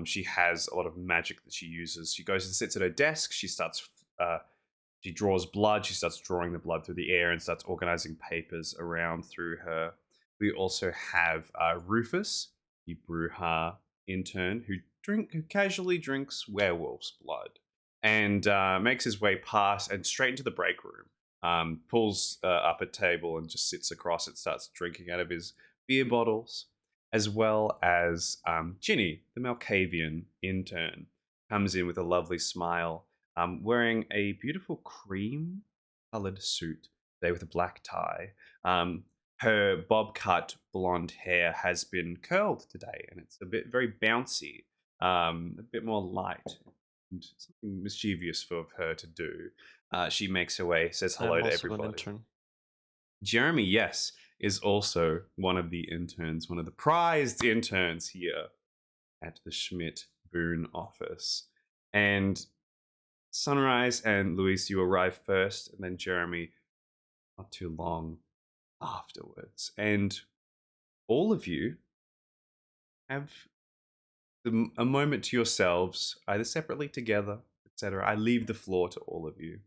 She has a lot of magic that she uses. She goes and sits at her desk. She draws blood. She starts drawing the blood through the air and starts organizing papers around through her. We also have Rufus, the Bruja intern, who casually drinks werewolf's blood and makes his way past and straight into the break room. Pulls up a table and just sits across it, starts drinking out of his beer bottles, as well as Ginny, the Malkavian intern, comes in with a lovely smile, wearing a beautiful cream-colored suit today with a black tie. Her bob-cut blonde hair has been curled today, and it's very bouncy, a bit more light, and something mischievous for her to do. She makes her way, says hello to everybody. An intern. Jeremy, yes, is also one of the interns, one of the prized interns here at the Schmidt Boon office. And Sunrise and Luis, you arrive first, and then Jeremy not too long afterwards. And all of you have a moment to yourselves, either separately, together, etc. I leave the floor to all of you.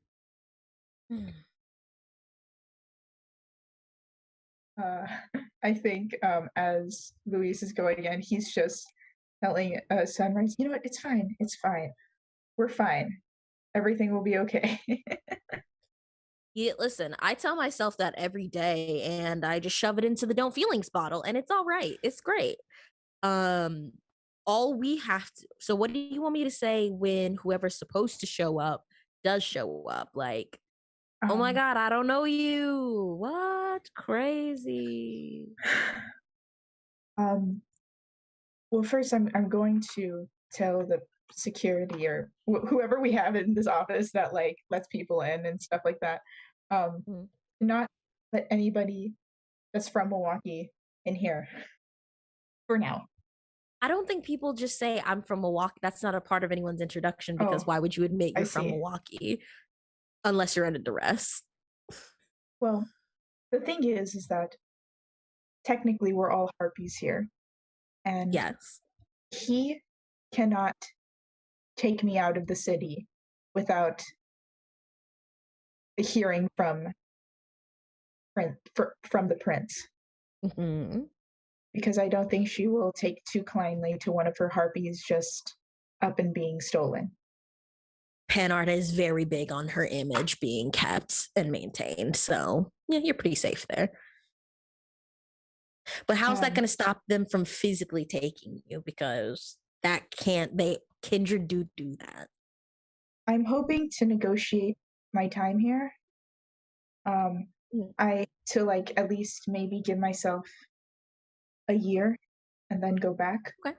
I think as Luis is going in, he's just telling Sunrise, you know what, it's fine. It's fine. We're fine. Everything will be okay. Yeah, listen, I tell myself that every day and I just shove it into the don't feelings bottle and it's all right. It's great. All we have to, so what do you want me to say when whoever's supposed to show up does show up? Like, oh my God, I don't know you. What? Crazy. Well, first I'm going to tell the security or whoever we have in this office that like lets people in and stuff like that. Not let anybody that's from Milwaukee in here for now. I don't think people just say I'm from Milwaukee. That's not a part of anyone's introduction because why would you admit you're from Milwaukee unless you're under duress? Well, the thing is that technically we're all harpies here. And yes, he cannot take me out of the city without hearing from the prince. Because I don't think she will take too kindly to one of her harpies just up and being stolen. Panart is very big on her image being kept and maintained. So yeah, you're pretty safe there. But how's that going to stop them from physically taking you? Because Kindred do that. I'm hoping to negotiate my time here. To like at least maybe give myself a year and then go back. Okay.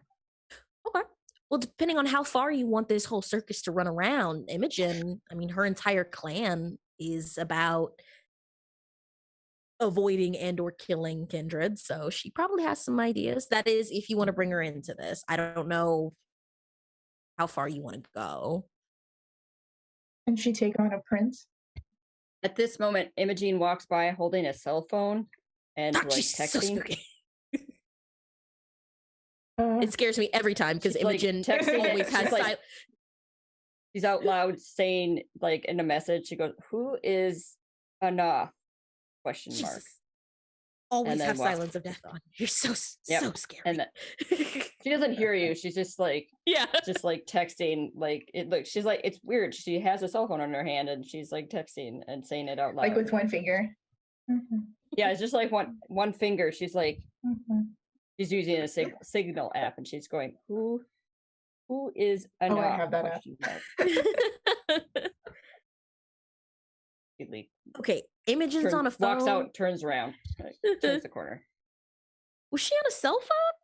Well, depending on how far you want this whole circus to run around, Imogen, I mean, her entire clan is about avoiding and or killing Kindred, so she probably has some ideas. That is, if you want to bring her into this. I don't know how far you want to go. Can she take on a prince? At this moment, Imogen walks by holding a cell phone and Fuck, like she's so texting. spooky. It scares me every time because She's, like, Imogen texting always it. has She's, like, she's out loud saying, like, in a message, she goes, "Who is enough?" Question mark. Jesus. Always And then have what? silence of death on. You're so Yep. scary. And she doesn't hear you. She's just like yeah. texting. Like it looks. She's like, it's weird. She has a cell phone in her hand and she's like texting and saying it out loud. Like with one finger. Yeah, it's just like one finger. She's like, Mhm. she's using a signal app and she's going, who is enough? Oh, I have that app. Question mark. Okay, Imogen's on a phone. Walks out, turns around, like, turns the corner. Was she on a cell phone?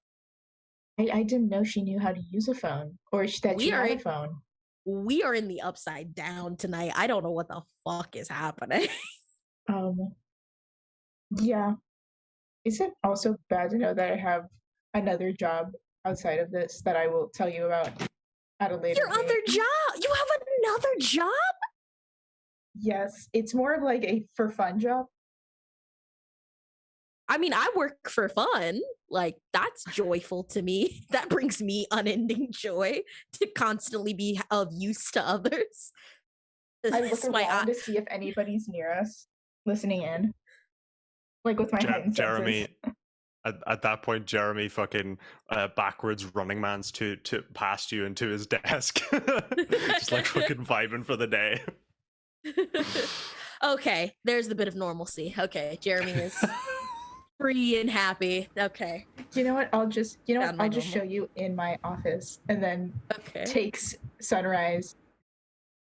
I didn't know she knew how to use a phone or that she had a phone. We are in the upside down tonight. I don't know what the fuck is happening. Yeah. Is it also bad to know that I have another job outside of this that I will tell you about at a later Your date? other job? You have another job? Yes, it's more of like a for fun job. I mean, I work for fun. Like, that's joyful to me. That brings me unending joy to constantly be of use to others. I look around to see if anybody's near us listening in. Like with my heightened Jeremy, senses. at that point, Jeremy fucking backwards running man's to past you into his desk. Just like fucking vibing for the day. Okay, there's the bit of normalcy. Okay, Jeremy is free and happy. Okay. You know what? I'll just show you in my office, and then takes Sunrise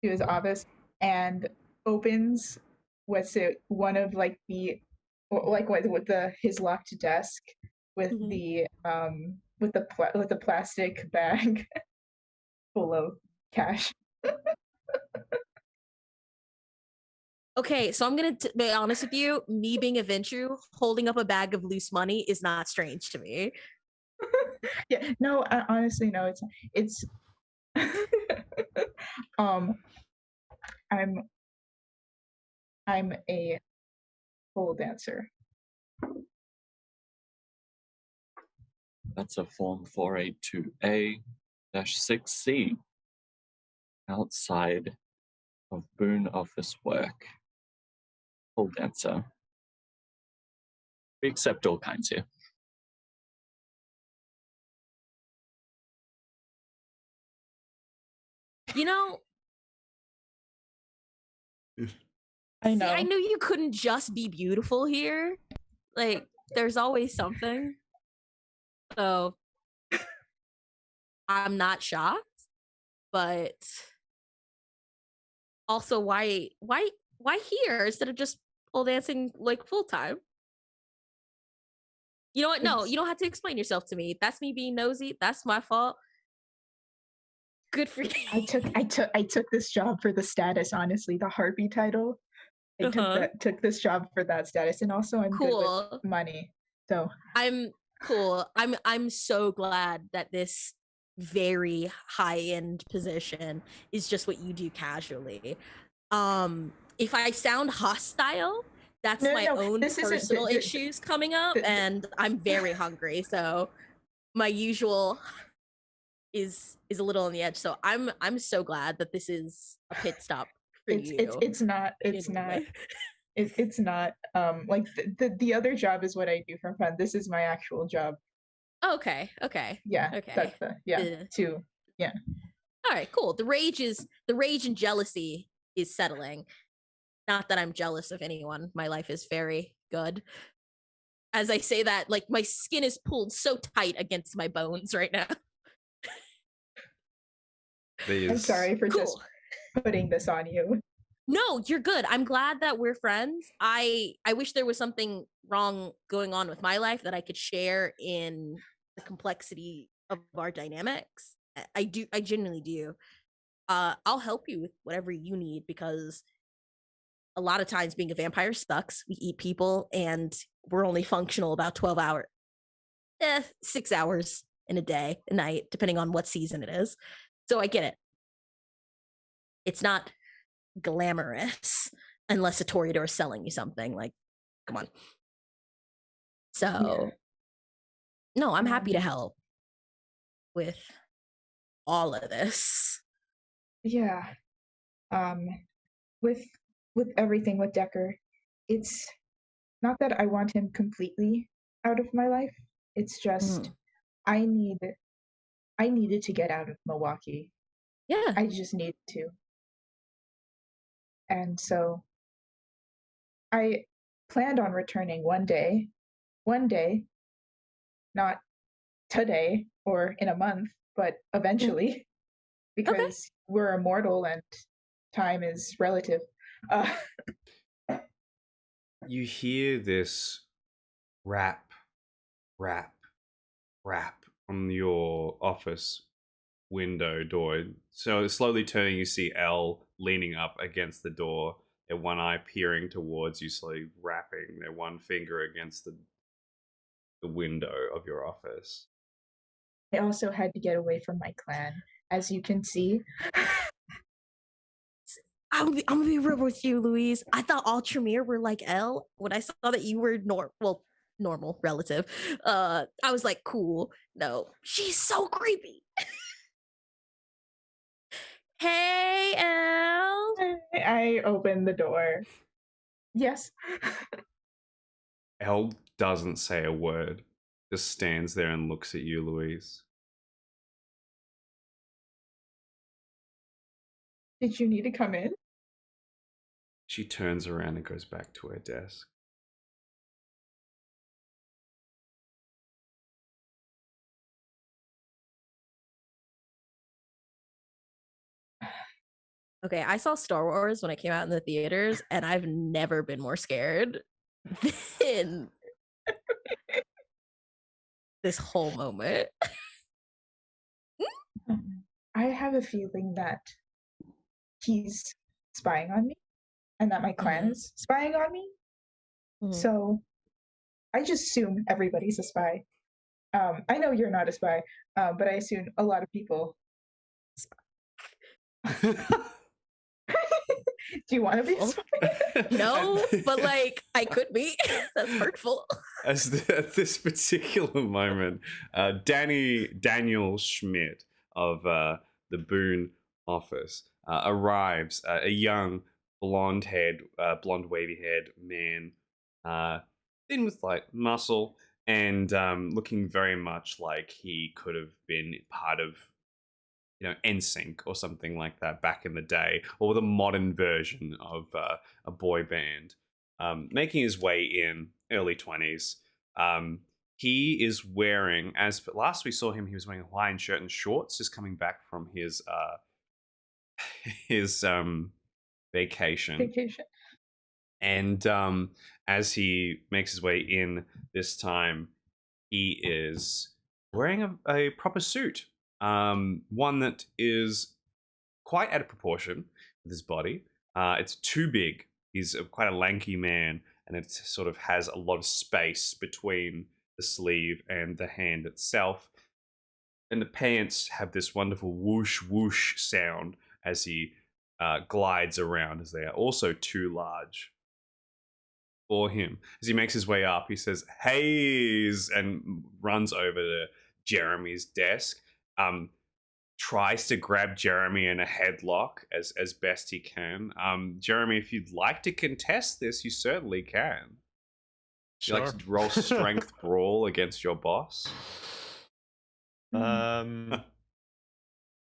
to his office and opens one of like the his locked desk with the plastic bag full of cash. Okay, so I'm gonna be honest with you. Me being a Ventru, holding up a bag of loose money is not strange to me. Yeah, no, honestly, no. It's I'm a pole dancer. That's a Form 482A-6C outside of Boon office work. Pole dancer. We accept all kinds here. You know, I know. See, I knew you couldn't just be beautiful here. Like, there's always something. So I'm not shocked, but also why here instead of just pole dancing like full time? You know what? No, you don't have to explain yourself to me. That's me being nosy. That's my fault. Good for you. I took this job for the status, honestly, the Harpy title. I took this job for that status, and also I'm good with money. So I'm cool. I'm so glad that this very high-end position is just what you do casually. If I sound hostile, that's my own personal issues coming up, and I'm very hungry, so my usual is a little on the edge. So I'm so glad that this is a pit stop for you. It's not like the other job is what I do for fun. This is my actual job. Okay. Yeah. Okay. That's too. Yeah. All right, cool. The rage and jealousy is settling. Not that I'm jealous of anyone. My life is very good. As I say that, like my skin is pulled so tight against my bones right now. I'm sorry for just putting this on you. No, you're good. I'm glad that we're friends. I wish there was something wrong going on with my life that I could share in the complexity of our dynamics. I genuinely do. I'll help you with whatever you need, because a lot of times being a vampire sucks. We eat people and we're only functional about 12 hours. 6 hours in a day, a night, depending on what season it is. So I get it. It's not glamorous unless a Toreador is selling you something. Like, come on. So, no, I'm happy to help with all of this. Yeah. With everything with Decker, it's not that I want him completely out of my life. It's just I needed to get out of Milwaukee. Yeah. I just needed to. And so I planned on returning one day, not today or in a month, but eventually, because we're immortal and time is relative. You hear this rap, rap, rap on your office window door. So slowly turning, you see Elle leaning up against the door, their one eye peering towards you, slowly rapping their one finger against the window of your office. I also had to get away from my clan, as you can see. I'm gonna be real with you, Louise. I thought all Tremere were like Elle. When I saw that you were normal relative, I was like, cool. No, she's so creepy. Hey, Elle. I opened the door. Yes. Elle doesn't say a word, just stands there and looks at you, Louise. Did you need to come in? She turns around and goes back to her desk. Okay, I saw Star Wars when it came out in the theaters, and I've never been more scared than this whole moment. I have a feeling that he's spying on me and that my clan is spying on me. So I just assume everybody's a spy. I know you're not a spy, but I assume a lot of people. Do you want to be a spy? No, but like I could be. That's hurtful. At this particular moment, Daniel Schmidt of the Boon office arrives. A young, blonde wavy-haired man, thin with like muscle, and looking very much like he could have been part of, NSYNC or something like that back in the day, or the modern version of a boy band. Making his way in, early 20s. He is wearing, as last we saw him, he was wearing a Hawaiian shirt and shorts, just coming back from his his vacation. And as he makes his way in this time, he is wearing a proper suit. One that is quite out of proportion with his body. It's too big. He's quite a lanky man, and it sort of has a lot of space between the sleeve and the hand itself. And the pants have this wonderful whoosh whoosh sound as he glides around, as they are also too large for him. As he makes his way up, he says, "Haze," and runs over to Jeremy's desk. Tries to grab Jeremy in a headlock as best he can. Jeremy, if you'd like to contest this, you certainly can. Sure. You like to roll strength brawl against your boss?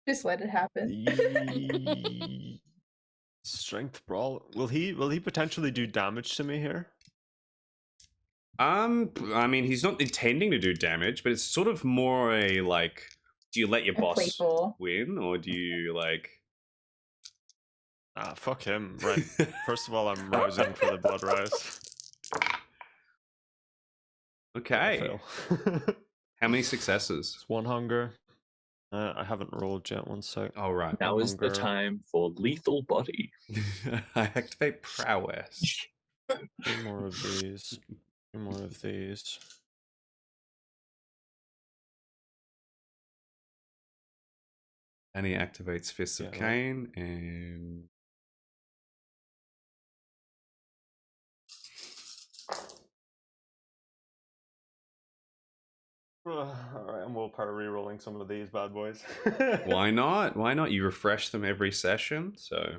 Just let it happen. Strength brawl. Will he potentially do damage to me here? I mean, he's not intending to do damage, but it's sort of more a like, do you let your boss playful win, or do you like? Fuck him. Right. First of all, I'm rousing for the blood rise. Okay. How many successes? It's one hunger. I haven't rolled yet. One sec. All right. Now is the time for lethal body. I activate prowess. 2 more of these. 2 more of these. And he activates Fists of Cain, and All right, I'm willpower re-rolling some of these bad boys. Why not? Why not? You refresh them every session, so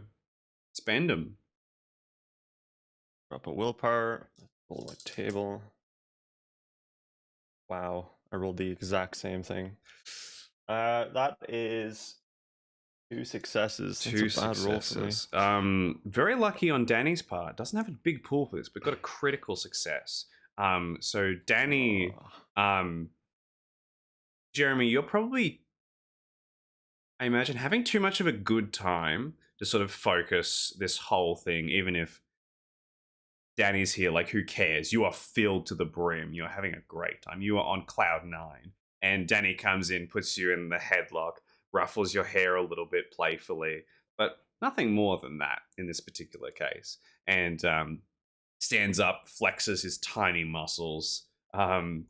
spend them. Drop a willpower. Roll my table. Wow, I rolled the exact same thing. That is 2 successes. That's Two a bad roll for me. successes. Very lucky on Danny's part. Doesn't have a big pool for this, but got a critical success. So Danny, Oh. Jeremy, you're probably, I imagine, having too much of a good time to sort of focus this whole thing, even if Danny's here, like, who cares? You are filled to the brim. You're having a great time. You are on cloud 9. And Danny comes in, puts you in the headlock, ruffles your hair a little bit playfully, but nothing more than that in this particular case. And stands up, flexes his tiny muscles,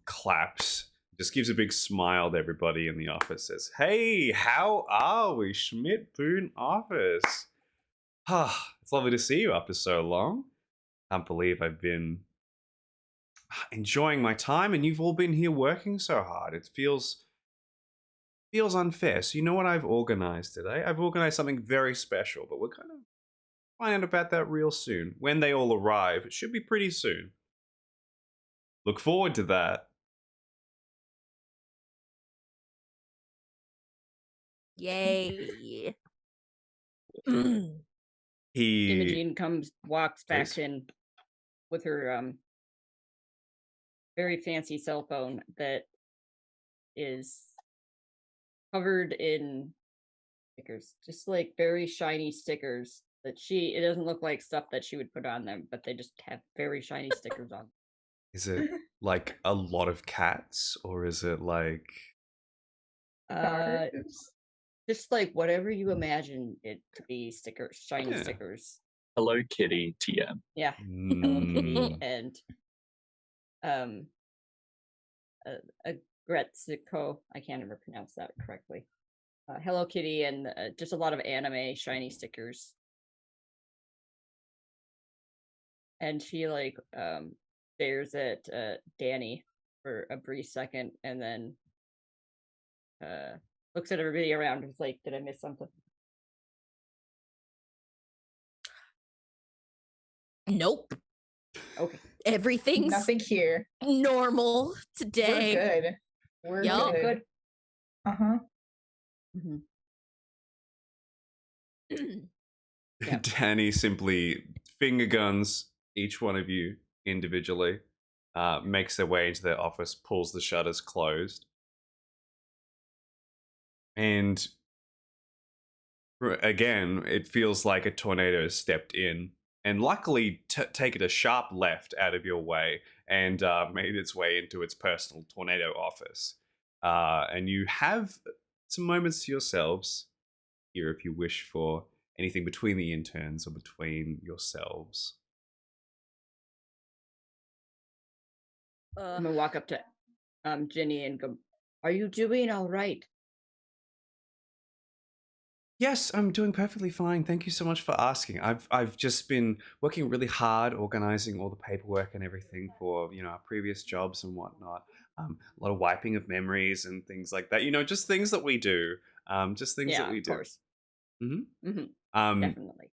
claps, just gives a big smile to everybody in the office, says, "Hey, how are we, Schmidt Boon office? It's lovely to see you after so long. Can't believe I've been enjoying my time and you've all been here working so hard. It feels unfair. So you know what I've organized today? I've organized something very special, but we're going to find out about that real soon. When they all arrive, it should be pretty soon. Look forward to that." Yay. He Imogen walks back Please. in with her very fancy cell phone that is covered in stickers, just like very shiny stickers that it doesn't look like stuff that she would put on them, but they just have very shiny stickers on. Is it like a lot of cats, or is it like Stars. Just like whatever you imagine it to be, stickers, shiny Yeah. stickers. Hello Kitty TM. Yeah. Hello Kitty and a Gretzico. I can't ever pronounce that correctly. Hello Kitty and just a lot of anime shiny stickers. And she like stares at Danny for a brief second and then looks at everybody around and is like, did I miss something? Nope. Okay. Everything's Nothing here. normal today. We're good. We're Yup. good. Uh-huh. Yeah. Danny simply finger guns each one of you individually, makes their way into their office, pulls the shutters closed, and again, it feels like a tornado has stepped in and luckily taken a sharp left out of your way and made its way into its personal tornado office. And you have some moments to yourselves here if you wish for anything between the interns or between yourselves. I'm gonna walk up to Ginny and go, "Are you doing all right?" Yes, I'm doing perfectly fine. Thank you so much for asking. I've just been working really hard organizing all the paperwork and everything for, our previous jobs and whatnot. A lot of wiping of memories and things like that. Just things that we do. Just things Yeah, that we of do. course. Mm-hmm. Definitely.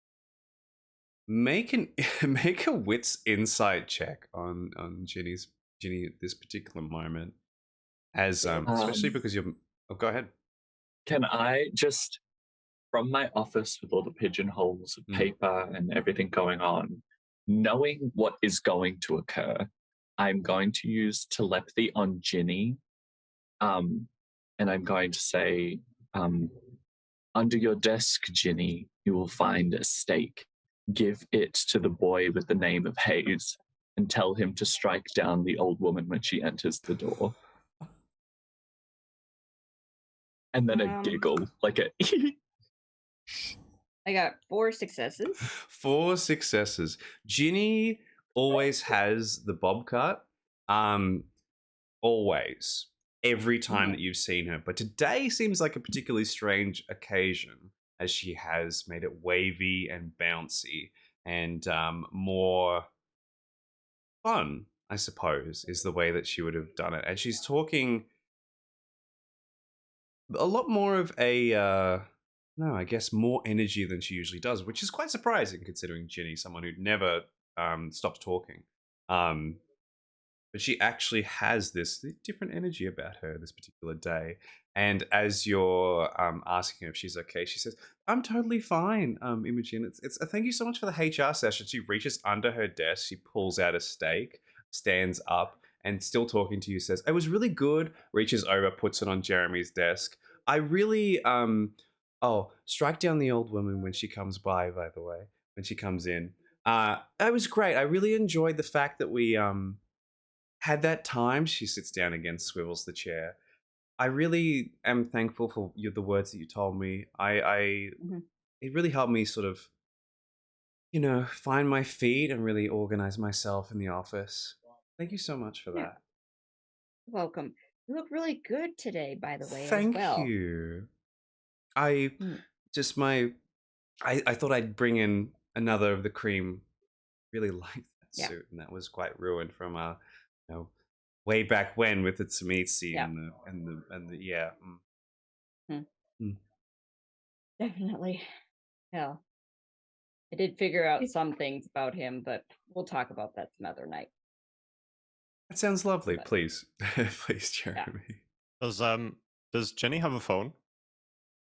Make a wits insight check on Ginny at this particular moment, as especially because you're. Oh, go ahead. Can I just, from my office with all the pigeonholes of paper and everything going on, knowing what is going to occur, I'm going to use telepathy on Ginny, and I'm going to say, under your desk, Ginny, you will find a stake. Give it to the boy with the name of Hayes and tell him to strike down the old woman when she enters the door. And then a giggle, like a I got 4 successes. 4 successes. Ginny always has the bob cut. Always. Every time that you've seen her. But today seems like a particularly strange occasion, as she has made it wavy and bouncy and more fun, I suppose, is the way that she would have done it. And she's talking a lot more of a no, I guess more energy than she usually does, which is quite surprising considering Ginny, someone who never stops talking. But she actually has this different energy about her this particular day. And as you're asking her if she's okay, she says, "I'm totally fine, Imogen. It's thank you so much for the HR session." She reaches under her desk, she pulls out a steak, stands up, and still talking to you says, "It was really good." Reaches over, puts it on Jeremy's desk. I really oh, strike down the old woman when she comes by the way, when she comes in. It was great. I really enjoyed the fact that we had that time. She sits down again, swivels the chair. I really am thankful for the words that you told me. Mhm. It really helped me sort of, find my feet and really organize myself in the office. Thank you so much for Yeah. that. Welcome. You look really good today, by the way, as Thank well. you. I Mm. just I thought I'd bring in another of the cream. Really liked that Yeah. suit, and that was quite ruined from way back when with the Tsumitsu Yeah. and the yeah. Hmm. Mm. Definitely. Yeah. I did figure out some things about him, but we'll talk about that some other night. That sounds lovely. But Please, please, Jeremy. Does Jenny have a phone?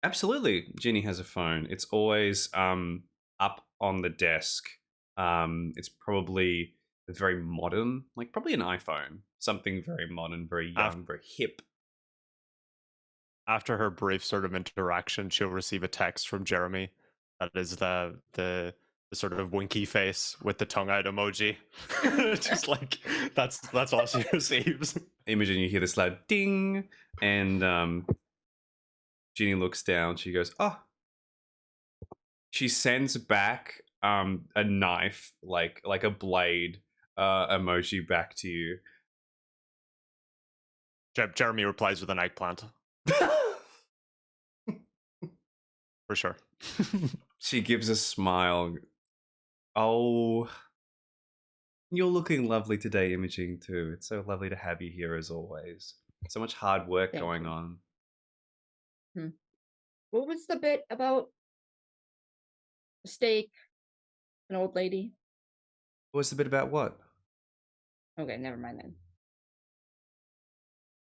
Absolutely, Ginny has a phone. It's always up on the desk. It's probably very modern, like probably an iPhone, something very modern, very young, very hip. After her brief sort of interaction, she'll receive a text from Jeremy that is the sort of winky face with the tongue out emoji. Just like that's all she receives. Imogen, you hear this loud ding, and Ginny looks down. She goes, "Oh." She sends back a knife, like a blade emoji back to you. Jeremy replies with an eggplant for sure. She gives a smile. "Oh, you're looking lovely today, Imaging, too. It's so lovely to have you here as always. So much hard work Thank going you. on." What was the bit about the steak, an old lady? What's the bit about what? Okay, never mind then.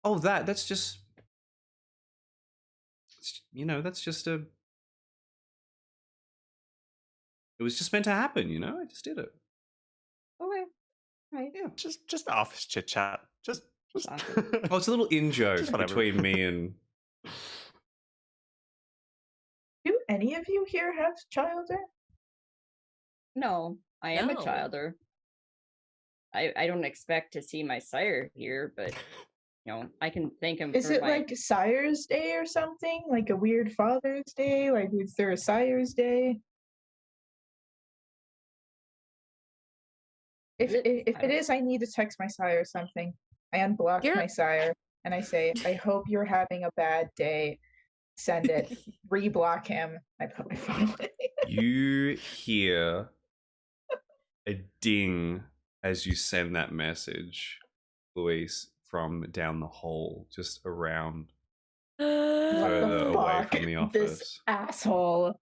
Oh, that's just, that's just a, it was just meant to happen, I just did it. Okay. Right. Yeah. Just office chit chat. Just Office. Oh, it's a little in-joke Just whatever. between me and... Do any of you here have childer? No, I am a No. childer. I don't expect to see my sire here, but I can thank him Is for it my like Sire's Day or something? Like a weird Father's Day? Like, is there a Sire's Day? If it is, I need to text my sire something. I unblock You're- my sire and I say, "I hope you're having a bad day." Send it. Reblock him. I put my phone away. You hear a ding as you send that message, Luis, from down the hall, just around What further the away fuck? from the This office. asshole.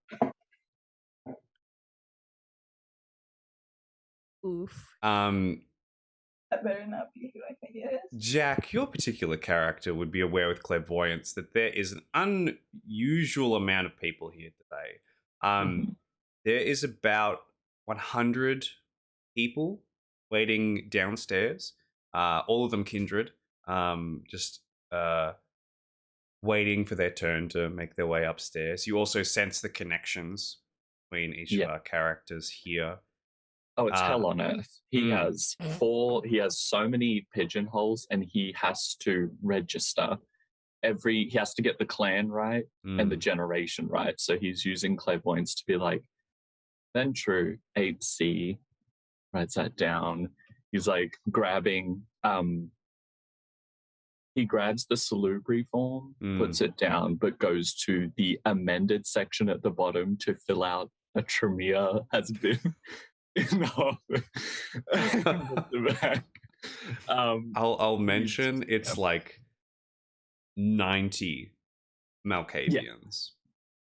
Oof. That better not be who I think it is. Jack, your particular character would be aware with clairvoyance that there is an unusual amount of people here today. There is about 100 people waiting downstairs, all of them kindred, just waiting for their turn to make their way upstairs. You also sense the connections between each of Yeah. our characters here. Oh, it's hell on earth. He mm. has so many pigeonholes, and he has to register he has to get the clan right and the generation right. So he's using clairvoyance to be like, then true, 8C, writes that down. He's like grabbing, he grabs the salubri form, puts it down, but goes to the amended section at the bottom to fill out a Tremere has been in the back. I'll mention it's like 90 Malkavians.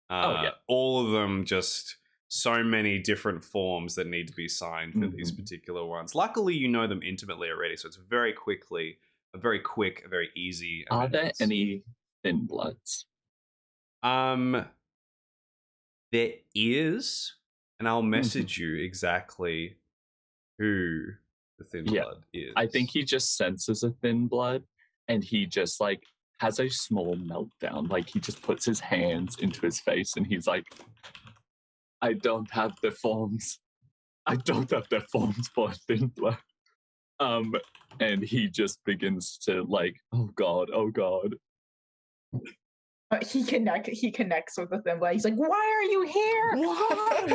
Oh, yeah. All of them just so many different forms that need to be signed for these Mhm. particular ones. Luckily, you know them intimately already, so it's a very easy Are there amendments. any thin bloods? There is, and I'll message you exactly who the thin Yeah. blood is. I think he just senses a thin blood and he just like has a small meltdown. Like he just puts his hands into his face and he's like, I don't have the forms. I don't have the forms for a thin blood. And he just begins to like, oh god. He connects with the symbol. He's like, "Why are you here?" Why?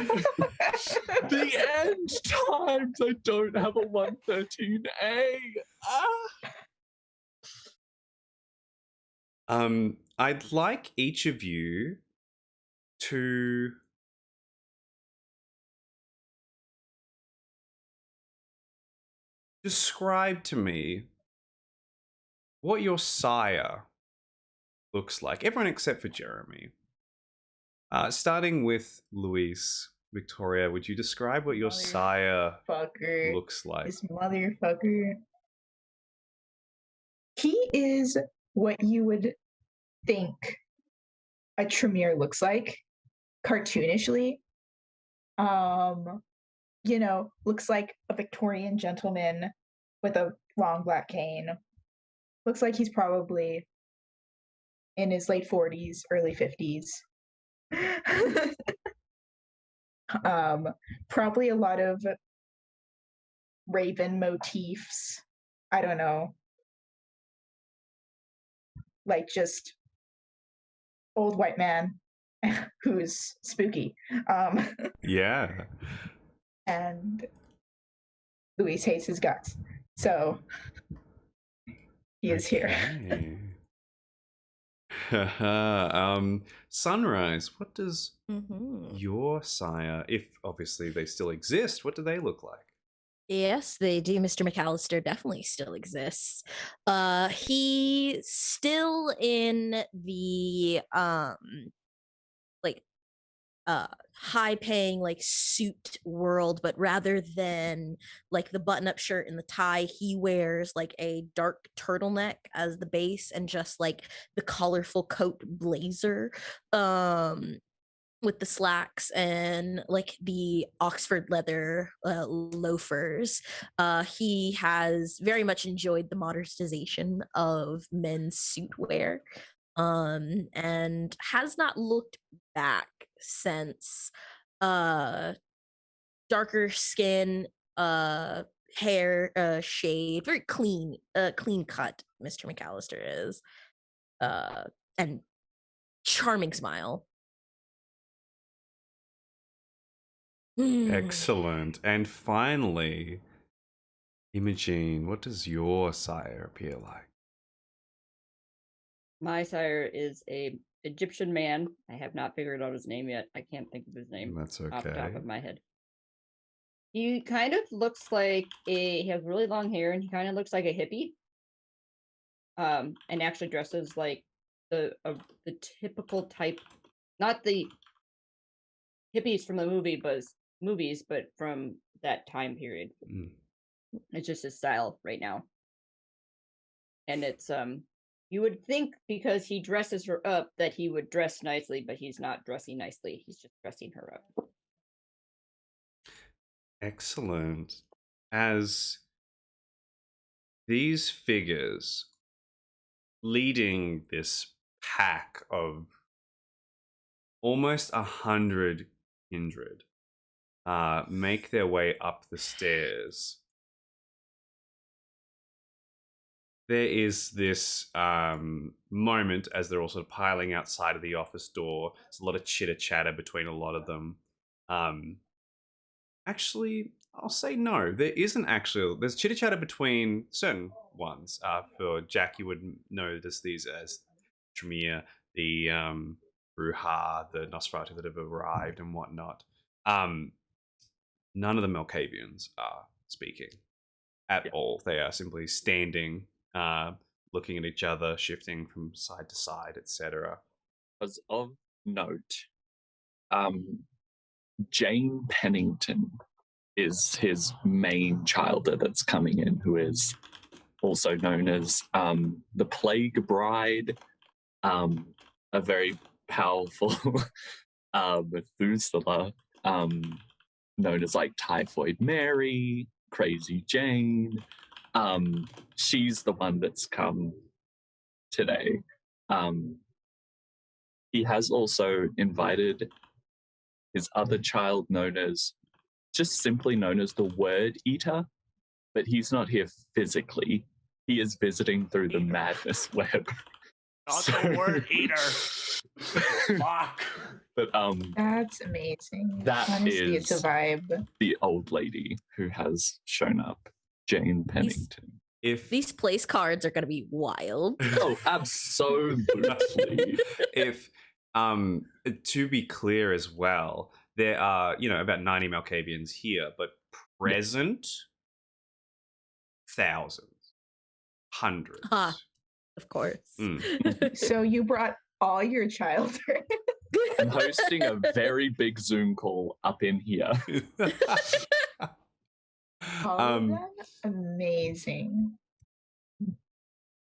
The end times. I don't have a 113A. I'd like each of you to describe to me what your sire looks like. Everyone except for Jeremy. Starting with Luis. Victoria, would you describe what your sire Fucker. looks like? This motherfucker. He is what you would think a Tremere looks like, cartoonishly. Looks like a Victorian gentleman with a long black cane. Looks like he's probably in his late 40s, early 50s. Probably a lot of raven motifs. I don't know. Like just old white man who's spooky. Yeah. And Luis hates his guts. So he is here. Sunrise, what does Mhm. your sire, if obviously they still exist, what do they look like? Yes, they do. Mr. McAllister definitely still exists. He still in the like high paying like suit world, but rather than like the button up shirt and the tie, he wears like a dark turtleneck as the base and just like the colorful coat blazer. With the slacks and like the Oxford leather loafers. He has very much enjoyed the modernization of men's suit wear, and has not looked back since darker skin, hair shade, very clean cut Mr. McAllister is, and charming smile. Excellent. And finally, Imogene, what does your sire appear like? My sire is a Egyptian man. I have not figured out his name yet. I can't think of his name That's off the top okay. of my head. He kind of looks like he has really long hair and he kind of looks like a hippie. And actually dresses like the typical type, not the hippies from the movies, but from that time period. Mm. It's just his style right now. And it's you would think because he dresses her up that he would dress nicely, but he's not dressing nicely. He's just dressing her up. Excellent. As these figures leading this pack of almost 100 kindred make their way up the stairs, there is this moment as they're all sort of piling outside of the office door. There's a lot of chitter chatter between a lot of them. Actually, I'll say no. There isn't actually. There's chitter chatter between certain ones. For Jack, you would notice these as Tremere, the Ruha, the Nosferatu that have arrived and whatnot. None of the Malkavians are speaking at all. They are simply standing, looking at each other, shifting from side to side, etc. was of note. Jane Pennington is his main childer that's coming in, who is also known as the Plague Bride, a very powerful Methuselah, known as like Typhoid Mary, Crazy Jane. She's the one that's come today. He has also invited his other child, just simply known as the Word Eater, but he's not here physically. He is visiting through the Madness Web. Not the Word Eater. Fuck. But That's amazing. That Honestly, it's a is- vibe. the old lady who has shown up, Jane Pennington. If These place cards are gonna be wild. Oh, absolutely. if to be clear as well, there are about 90 Malkavians here, but present thousands, hundreds. Huh. Of course. So you brought all your children. I'm hosting a very big Zoom call up in here. All of them? Amazing.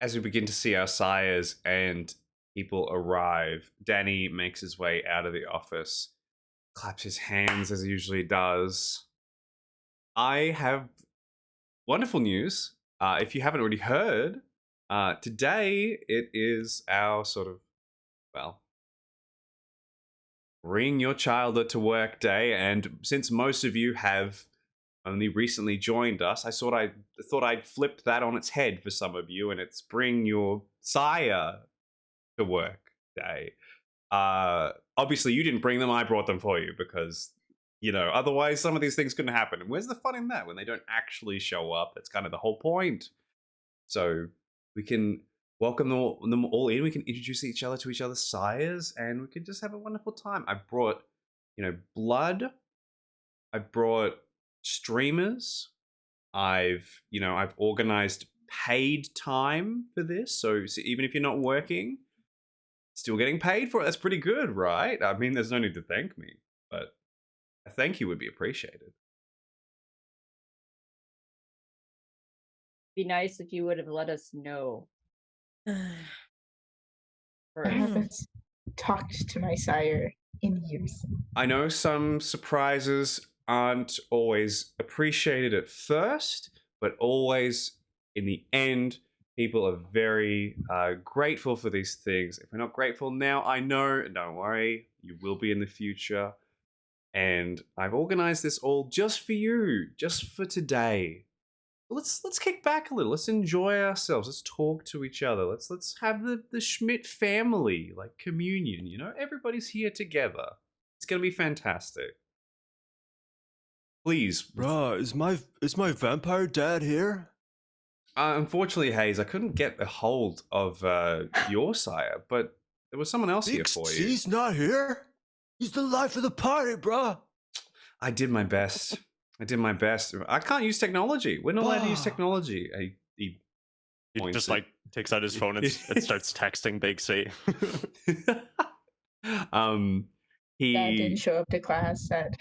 As we begin to see our sires and people arrive, Danny makes his way out of the office, claps his hands as he usually does. I have wonderful news. If you haven't already heard, today it is our sort of, bring your child to work day. And since most of you have only recently joined us, I thought I'd flip that on its head for some of you, and it's bring your sire to work day. Obviously, you didn't bring them; I brought them for you because otherwise some of these things couldn't happen. And where's the fun in that when they don't actually show up? That's kind of the whole point. So we can welcome them all in. We can introduce each other to each other's sires, and we can just have a wonderful time. I've brought, blood. I've brought streamers. I've organized paid time for this. So even if you're not working, still getting paid for it. That's pretty good, right? I mean, there's no need to thank me, but a thank you would be appreciated. Be nice if you would have let us know. I First. haven't talked to my sire in years. I know some surprises aren't always appreciated at first, but always in the end, people are very grateful for these things. If we're not grateful now, I know, don't worry, you will be in the future. And I've organized this all just for you, just for today. Let's kick back a little. Let's enjoy ourselves. Let's talk to each other. Let's have the Schmidt family, like communion. Everybody's here together. It's gonna be fantastic. Please, Bruh, is my vampire dad here? Unfortunately, Hayes, I couldn't get a hold of your sire, but there was someone else here for you. He's not here. He's the life of the party, bruh. I did my best. I can't use technology. We're not allowed to use technology. He just like takes out his phone and starts texting Big C. He Dad didn't show up to class. That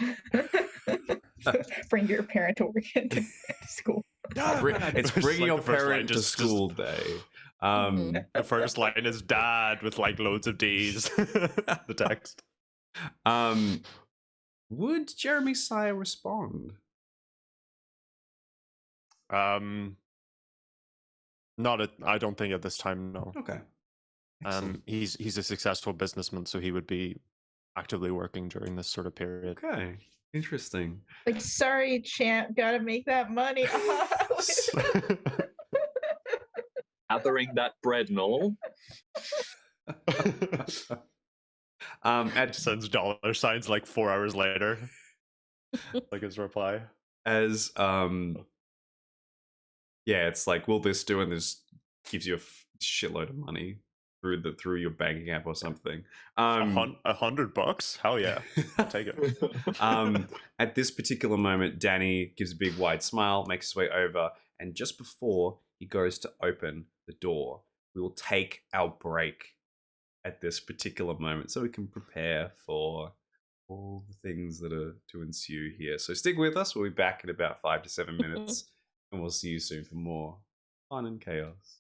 bring your parent to work into school. It's bringing your the first line, parent to school day. The first line is dad with like loads of D's. The text. Would Jeremy Sire respond? I don't think at this time, no. Okay. Excellent. He's a successful businessman, so he would be actively working during this sort of period. Okay. Interesting. Like, sorry, champ, gotta make that money. Gathering that bread and all. Sends dollar signs like 4 hours later. Like his reply. As it's like, will this do? And this gives you a shitload of money through your banking app or something. $100? Hell yeah. I'll take it. At this particular moment, Danny gives a big wide smile, makes his way over, and just before he goes to open the door, we will take our break at this particular moment so we can prepare for all the things that are to ensue here. So stick with us. We'll be back in about 5 to 7 minutes, and we'll see you soon for more fun and chaos.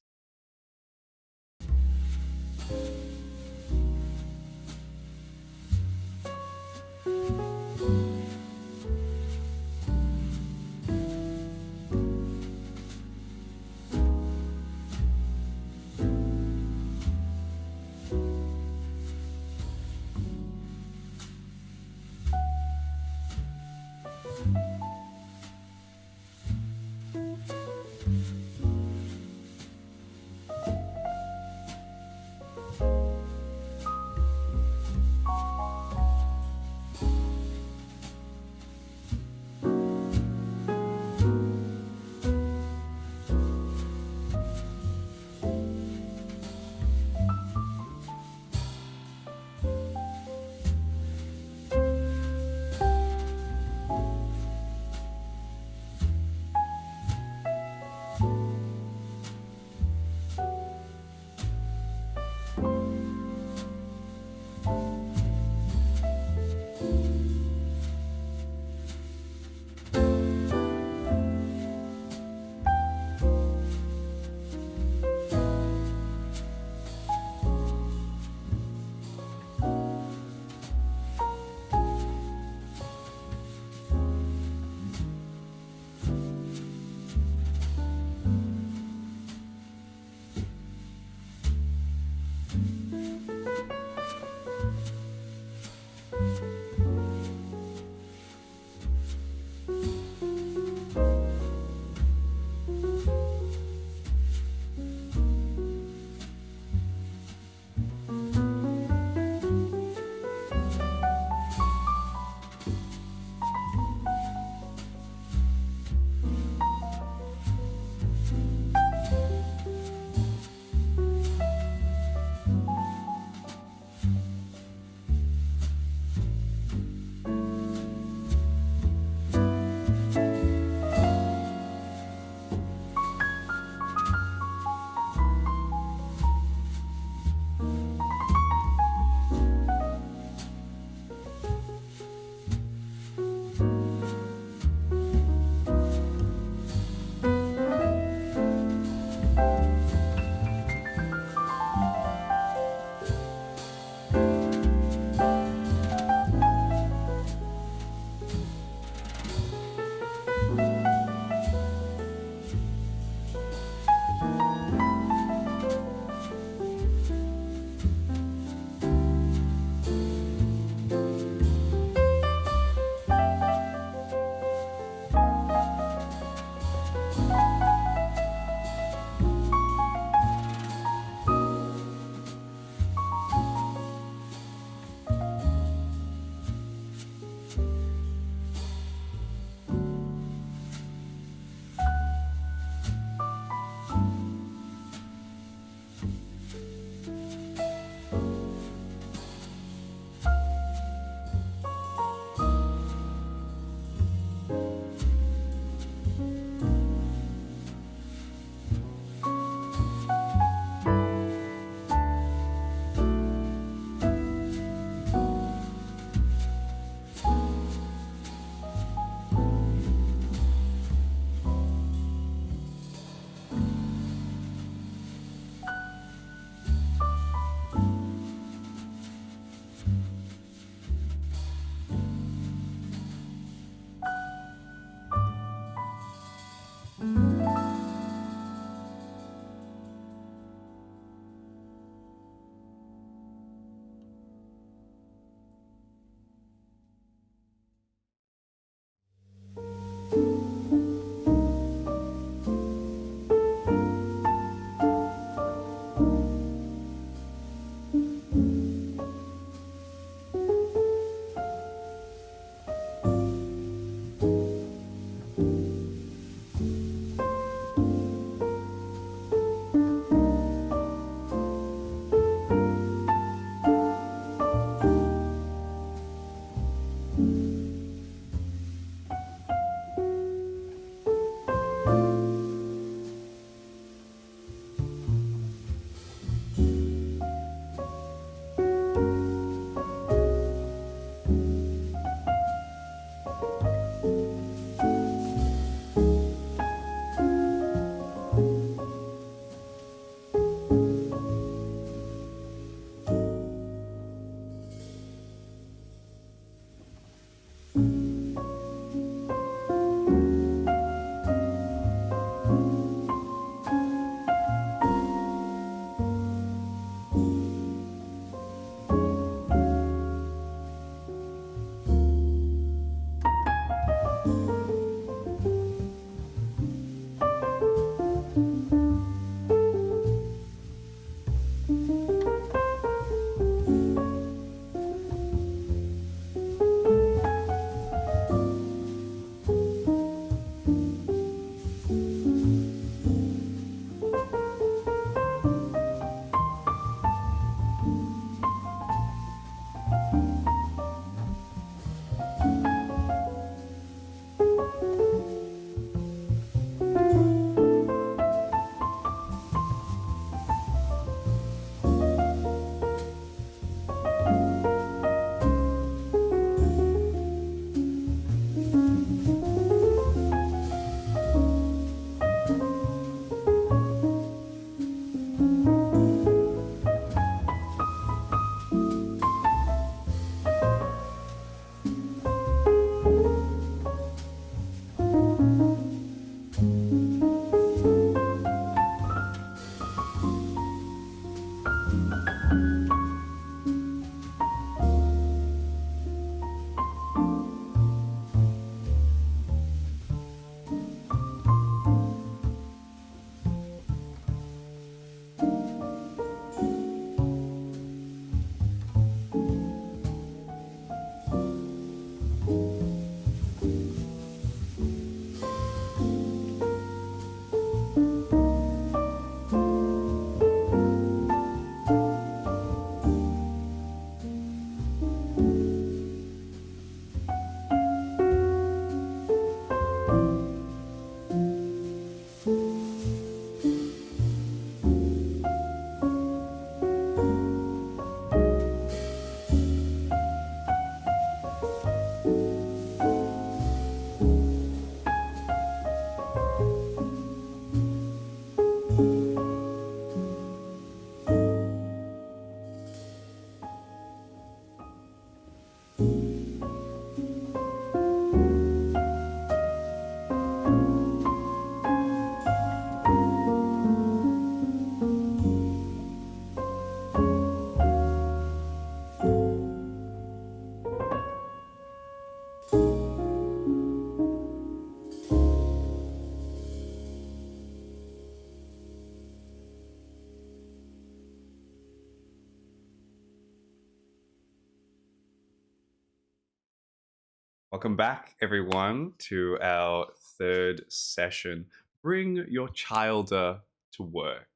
Welcome back, everyone, to our third session. Bring your childer to work.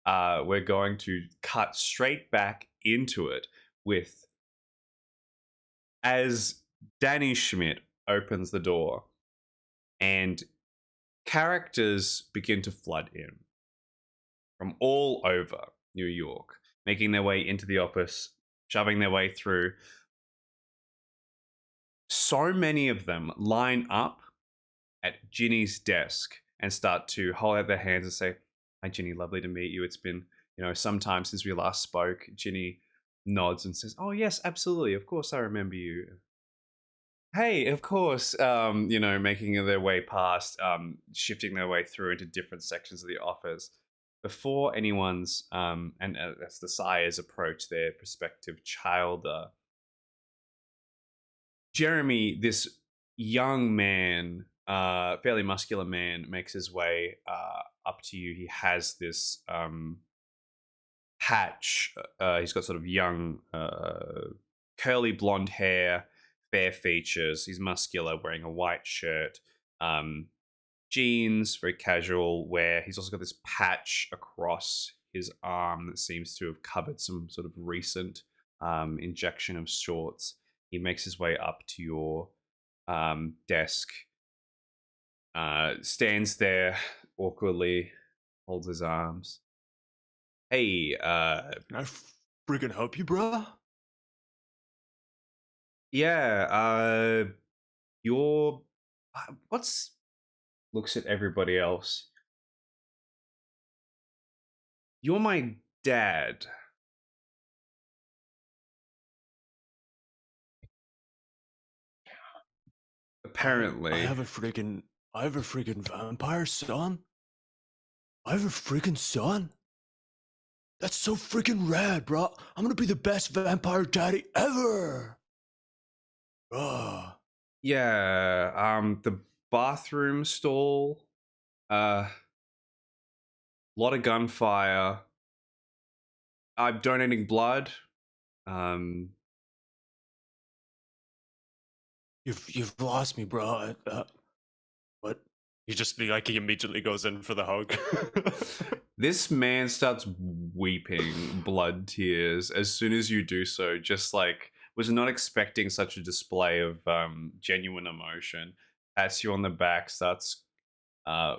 We're going to cut straight back into it with as Danny Schmidt opens the door and characters begin to flood in from all over New York, making their way into the office, shoving their way through. So many of them line up at Ginny's desk and start to hold out their hands and say, "Hi, Ginny, lovely to meet you. It's been, some time since we last spoke." Ginny nods and says, "Oh, yes, absolutely. Of course, I remember you." Hey, of course, making their way past, shifting their way through into different sections of the office. Before anyone's, and as the sires approach their prospective childer, Jeremy, this young man, fairly muscular man, makes his way up to you. He has this patch. He's got sort of young, curly blonde hair, fair features. He's muscular, wearing a white shirt, jeans, very casual wear. He's also got this patch across his arm that seems to have covered some sort of recent injection of sorts. He makes his way up to your desk, stands there awkwardly, holds his arms. "Hey, Can I freaking help you, bro? yeah, you're what's looks at everybody else. You're my dad. Apparently. I have a freaking vampire son. I have a freaking son. That's so freaking rad, bro. I'm gonna be the best vampire daddy ever. Bro. Yeah, the bathroom stall, lot of gunfire. I'm donating blood. You've lost me, bro. What? He immediately goes in for the hug. This man starts weeping blood tears as soon as you do so, just like was not expecting such a display of genuine emotion. Pats you on the back, starts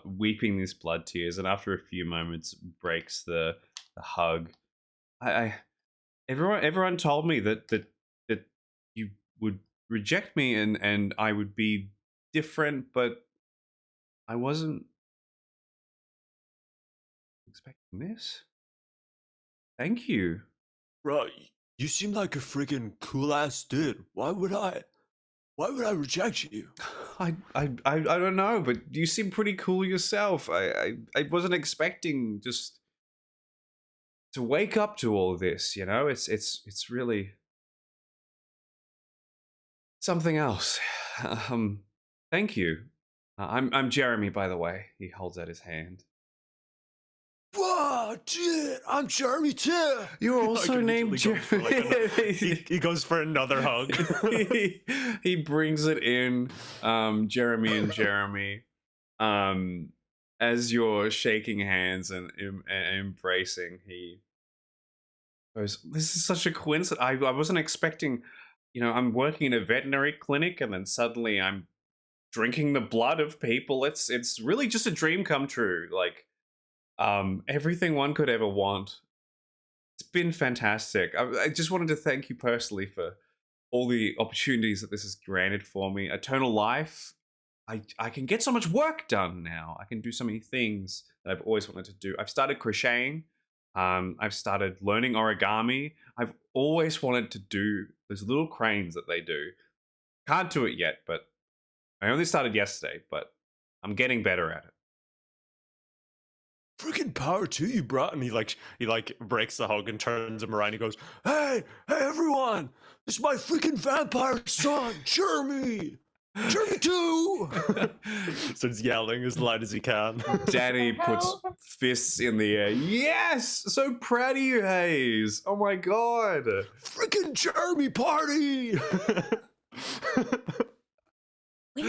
weeping these blood tears, and after a few moments breaks the hug. Everyone told me that you would reject me and I would be different, but I wasn't expecting this. Thank you. Bro, you seem like a freaking cool ass dude. Why would I reject you? I don't know, but you seem pretty cool yourself. I wasn't expecting just to wake up to all of this, you know? It's really something else. Thank you. I'm Jeremy, by the way. He holds out his hand. Whoa, dude, I'm Jeremy too. You're also named Jeremy. He goes for another hug. he brings it in, Jeremy and Jeremy. As you're shaking hands and embracing, he goes, "This is such a coincidence. I wasn't expecting, I'm working in a veterinary clinic and then suddenly I'm drinking the blood of people. It's really just a dream come true. Like, everything one could ever want. It's been fantastic. I just wanted to thank you personally for all the opportunities that this has granted for me. Eternal life. I can get so much work done now. I can do so many things that I've always wanted to do. I've started crocheting. I've started learning origami. I've always wanted to do those little cranes that they do. Can't do it yet, but I only started yesterday, but I'm getting better at it. Freaking power to you, bro. And he breaks the hug and turns him around. He goes, hey everyone, this is my freaking vampire son, Jeremy 2. Starts yelling as loud as he can. Danny puts fists in the air. Yes, so proud of you, Hayes. Oh my god, freaking Jeremy party.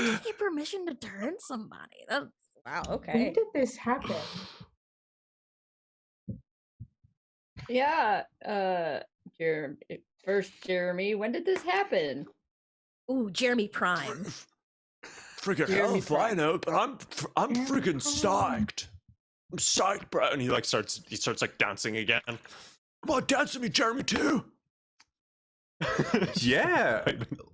taking permission to turn somebody? That's, wow. When Okay. did this happen? Yeah. First, Jeremy, when did this happen? Ooh, Jeremy Prime. Freaking hell Jeremy if I Prime. know, but I'm Jeremy freaking Prime. psyched. I'm psyched, bro. And he starts like dancing again. Come on, dance with me, Jeremy too. Yeah.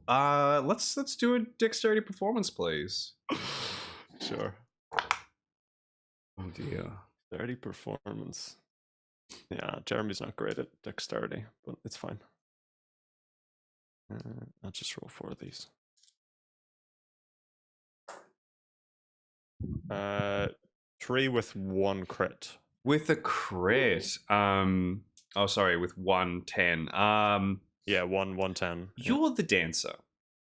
Let's do a dexterity performance, please. Sure. Oh dear. 30 performance. Yeah, Jeremy's not great at dexterity, but it's fine. I'll just roll 4 of these. 3 with 1 crit. With a crit. With 110. Yeah, 110. You're the dancer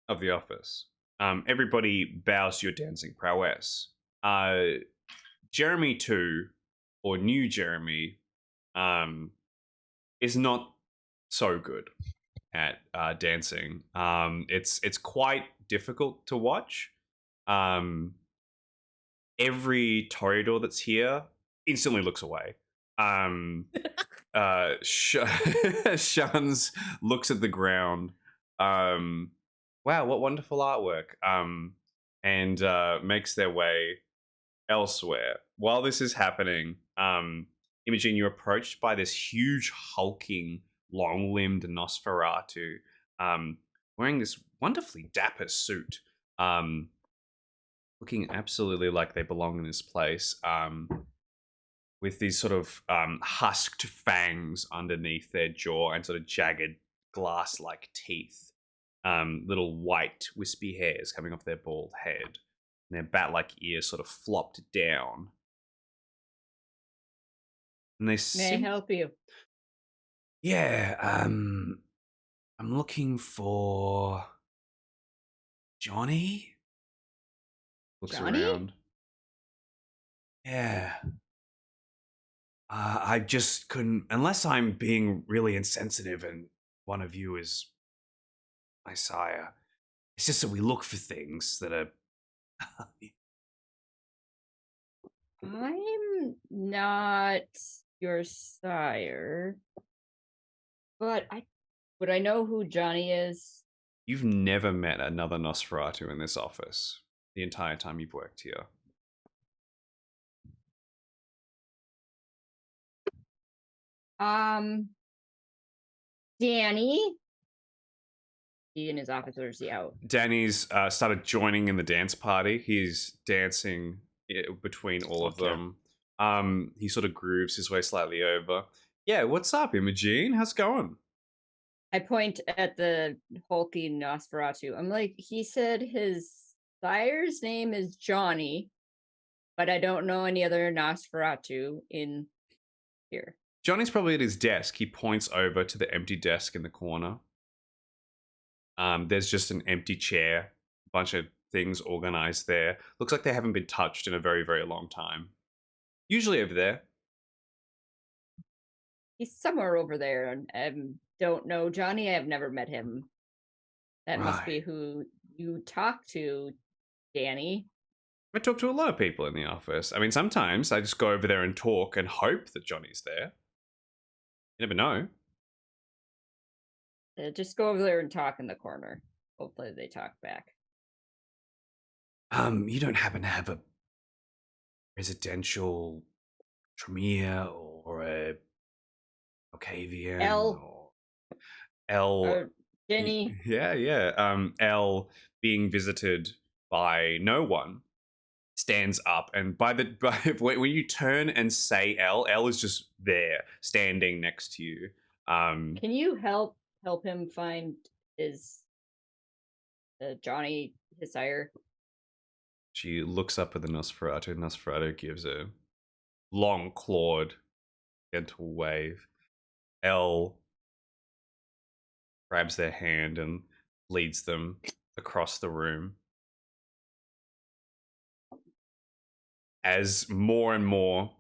of the office. Everybody bows to your dancing prowess. Jeremy 2, or new Jeremy, is not so good at dancing. It's quite difficult to watch. Every toreador that's here instantly looks away. Shuns, looks at the ground. Wow, what wonderful artwork. And makes their way elsewhere. While this is happening, Imogen, you're approached by this huge, hulking, long-limbed Nosferatu, wearing this wonderfully dapper suit, looking absolutely like they belong in this place, with these sort of husked fangs underneath their jaw and sort of jagged glass-like teeth, little white wispy hairs coming off their bald head, and their bat-like ears sort of flopped down. And they May I help you? Yeah, I'm looking for Johnny. Looks Johnny? around. Yeah. I just couldn't, unless I'm being really insensitive and one of you is my sire. It's just that we look for things that are. I'm not your sire, but would I know who Johnny is? You've never met another Nosferatu in this office the entire time you've worked here. Danny. He in his office, or is he out? Danny's started joining in the dance party. He's dancing between all of them. He sort of grooves his way slightly over. Yeah, what's up, Imogen? How's it going? I point at the hulky Nosferatu. I'm like, he said his sire's name is Johnny, but I don't know any other Nosferatu in here. Johnny's probably at his desk. He points over to the empty desk in the corner. There's just an empty chair, a bunch of things organized there. Looks like they haven't been touched in a very, very long time. Usually over there. He's somewhere over there, and I don't know Johnny. I have never met him. That must be Right. who you talk to, Danny. I talk to a lot of people in the office. I mean, sometimes I just go over there and talk and hope that Johnny's there. You never know. Just go over there and talk in the corner. Hopefully they talk back. You don't happen to have a residential Tremere or a Octavian L. or L. Or Jenny. Yeah. L being visited by no one stands up, and when you turn and say L is just there, standing next to you. Can you help him find his Johnny, his sire? She looks up at the Nosferatu. Nosferatu gives a long clawed, gentle wave. L grabs their hand and leads them across the room. As more and more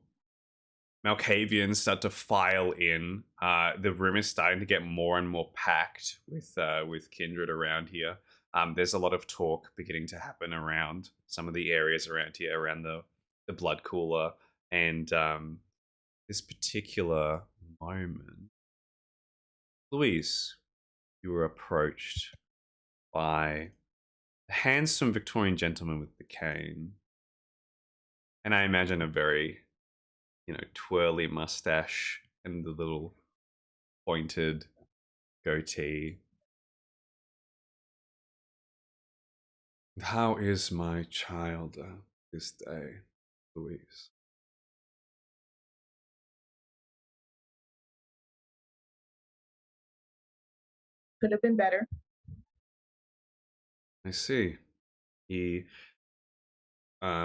Malkavians start to file in, the room is starting to get more and more packed with kindred around here. There's a lot of talk beginning to happen around some of the areas around here, around the blood cooler, and this particular moment, Louise, you were approached by a handsome Victorian gentleman with the cane, and I imagine a very, twirly mustache and the little pointed goatee. How is my child this day, Louise? Could have been better. I see. He, I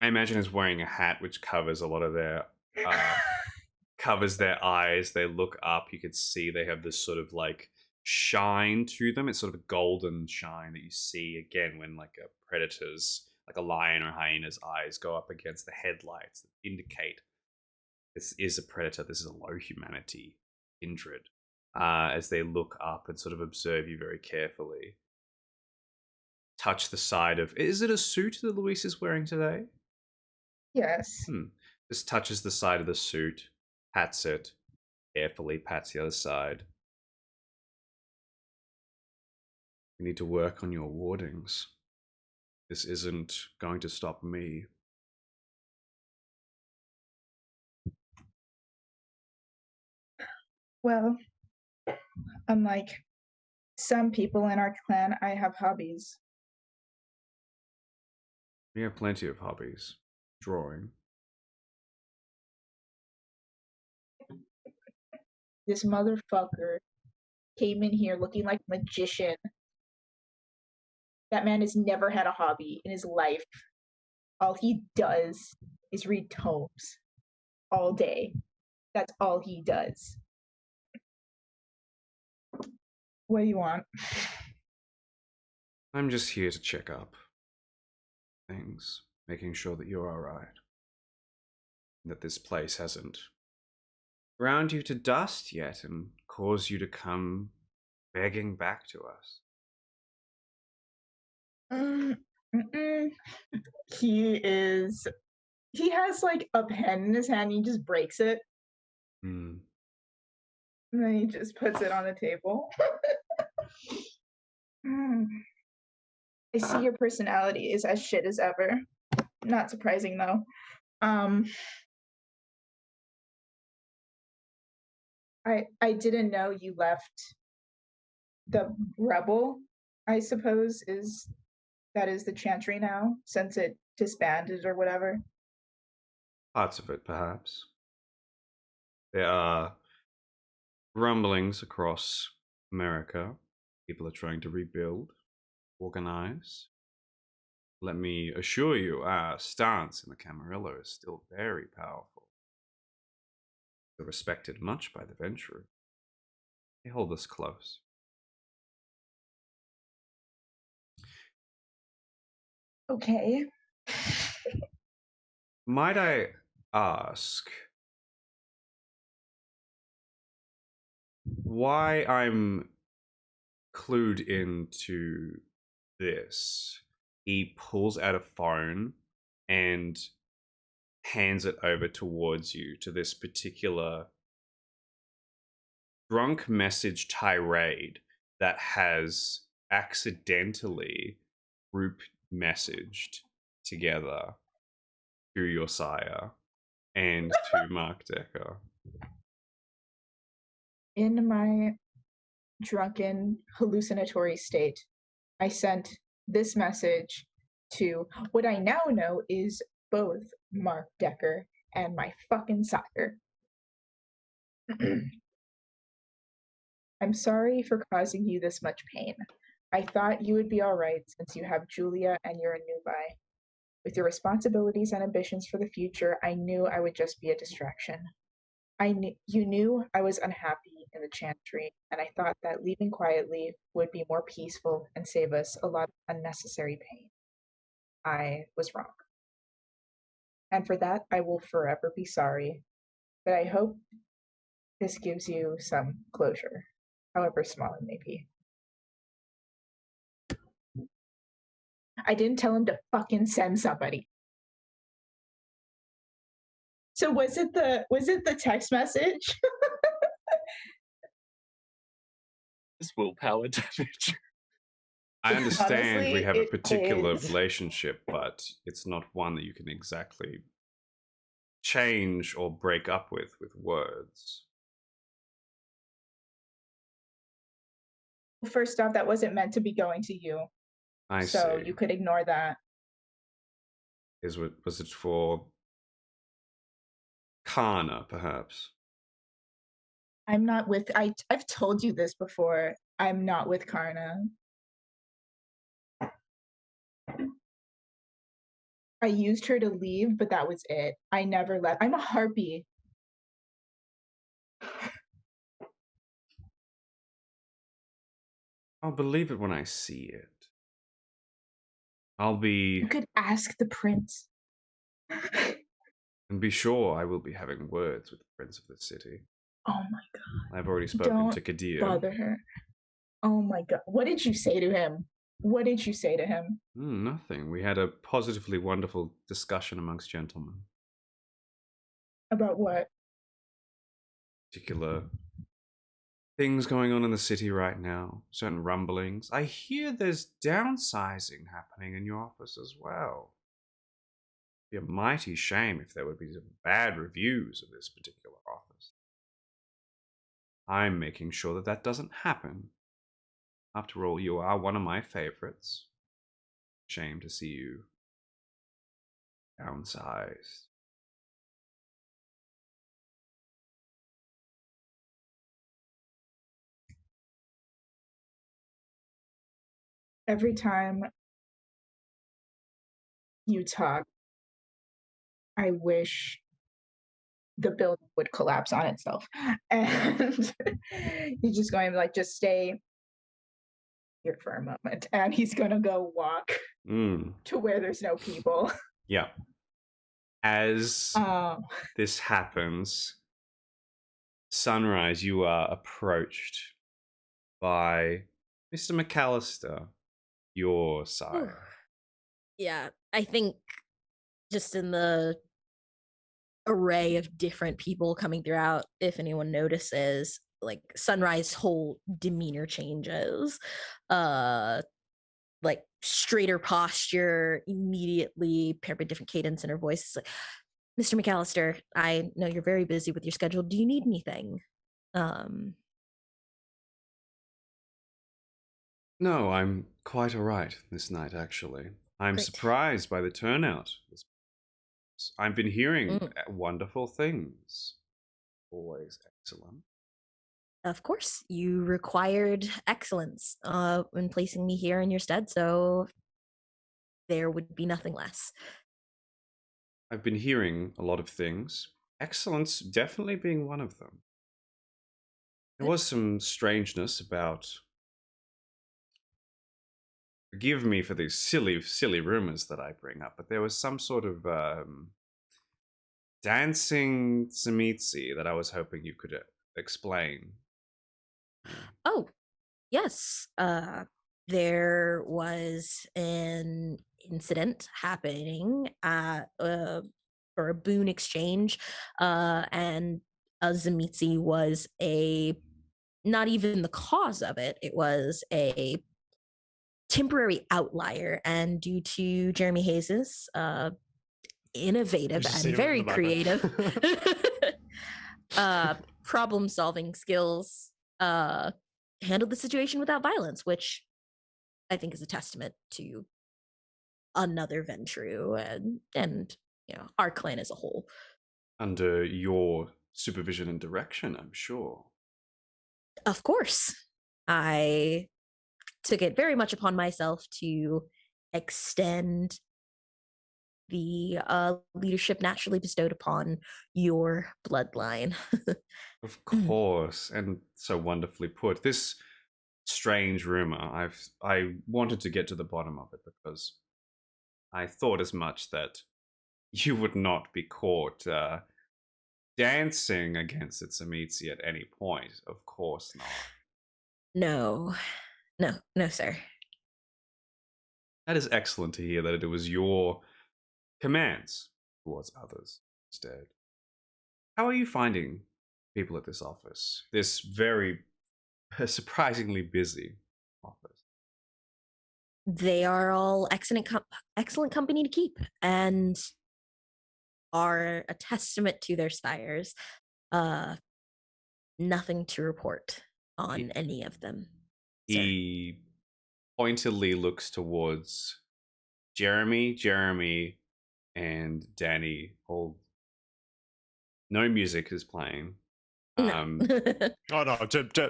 imagine, is wearing a hat which covers a lot of their, covers their eyes. They look up. You could see they have this sort of like shine to them. It's sort of a golden shine that you see again when like a predator's, like a lion or hyena's eyes go up against the headlights that indicate this is a predator. This is a low humanity kindred. As they look up and sort of observe you very carefully. Touch the side of. Is it a suit that Luis is wearing today? Yes. Just touches the side of the suit, pats it, carefully pats the other side. You need to work on your wardings. This isn't going to stop me. Well, unlike some people in our clan, I have hobbies. We have plenty of hobbies. Drawing. This motherfucker came in here looking like a magician. That man has never had a hobby in his life. All he does is read tomes all day. That's all he does. What do you want? I'm just here to check up things, making sure that you're alright. That this place hasn't ground you to dust yet and caused you to come begging back to us. He has like a pen in his hand and he just breaks it. And then he just puts it on the table. I see your personality is as shit as ever. Not surprising though. I didn't know you left the rebel, I suppose, is the chantry now, since it disbanded or whatever. Parts of it, perhaps. There are rumblings across America. People are trying to rebuild, organize. Let me assure you, our stance in the Camarilla is still very powerful. They're respected much by the Venture. They hold us close. Okay. Might I ask why I'm clued into this? He pulls out a phone and hands it over towards you to this particular drunk message tirade that has accidentally group messaged together to your sire and to Mark Decker. In my drunken hallucinatory state, I sent this message to what I now know is both Mark Decker and my fucking sire. I'm sorry for causing you this much pain. I thought you would be alright since you have Julia and you're a newbie. With your responsibilities and ambitions for the future, I knew I would just be a distraction. You knew I was unhappy in the chantry, and I thought that leaving quietly would be more peaceful and save us a lot of unnecessary pain. I was wrong. And for that, I will forever be sorry. But I hope this gives you some closure, however small it may be. I didn't tell him to fucking send somebody. So was it the text message? It's willpower damage. I understand we Honestly, have a it particular is. relationship, but it's not one that you can exactly change or break up with words. First off, that wasn't meant to be going to you, I so see. you could ignore that. Was it for Kana, perhaps? I'm not with. I've told you this before. I'm not with Karna. I used her to leave, but that was it. I never left. I'm a harpy. I'll believe it when I see it. I'll be You could ask the prince. and be sure I will be having words with the prince of the city. Oh my god. I've already spoken Don't to Kadir. bother her. Oh my god. What did you say to him? What did you say to him? Nothing. We had a positively wonderful discussion amongst gentlemen. About what? Particular things going on in the city right now, certain rumblings. I hear there's downsizing happening in your office as well. It'd be a mighty shame if there would be some bad reviews of this particular office. I'm making sure that that doesn't happen. After all, you are one of my favorites. Shame to see you downsized. Every time you talk, I wish the building would collapse on itself. And he's just going to like, just stay here for a moment. And he's going to go walk to where there's no people. Yeah. As Um, this happens, Sunrise, you are approached by Mr. McAllister, your sire. Yeah, I think just in the array of different people coming throughout, if anyone notices, like Sunrise whole demeanor changes. Like straighter posture immediately paired with different cadence in her voice. It's like, Mr. McAllister, I know you're very busy with your schedule. Do you need anything? No, I'm quite all right this night, actually. I'm Great. surprised by the turnout. I've been hearing wonderful things. Always excellent. Of course, you required excellence in placing me here in your stead, so there would be nothing less. I've been hearing a lot of things. Excellence definitely being one of them. There was some strangeness about. Forgive me for these silly rumors that I bring up, but there was some sort of dancing Tzimitzi that I was hoping you could explain. Oh, yes. There was an incident happening at for a Boon exchange, and Tzimitzi was not even the cause of it. It was a temporary outlier, and due to Jeremy Hayes's innovative and very creative problem solving skills, handled the situation without violence, which I think is a testament to another Ventru and our clan as a whole. Under your supervision and direction, I'm sure. Of course, I took it very much upon myself to extend the leadership naturally bestowed upon your bloodline. Of course, and so wonderfully put. This strange rumor, I wanted to get to the bottom of it because I thought as much that you would not be caught dancing against its Tzimitzi at any point. Of course not. No, sir. That is excellent to hear that it was your commands towards others instead. How are you finding people at this office? This very surprisingly busy office. They are all excellent company to keep, and are a testament to their sires. Nothing to report on any of them, sir. He pointedly looks towards Jeremy, and Danny. All no music is playing. No. Oh no,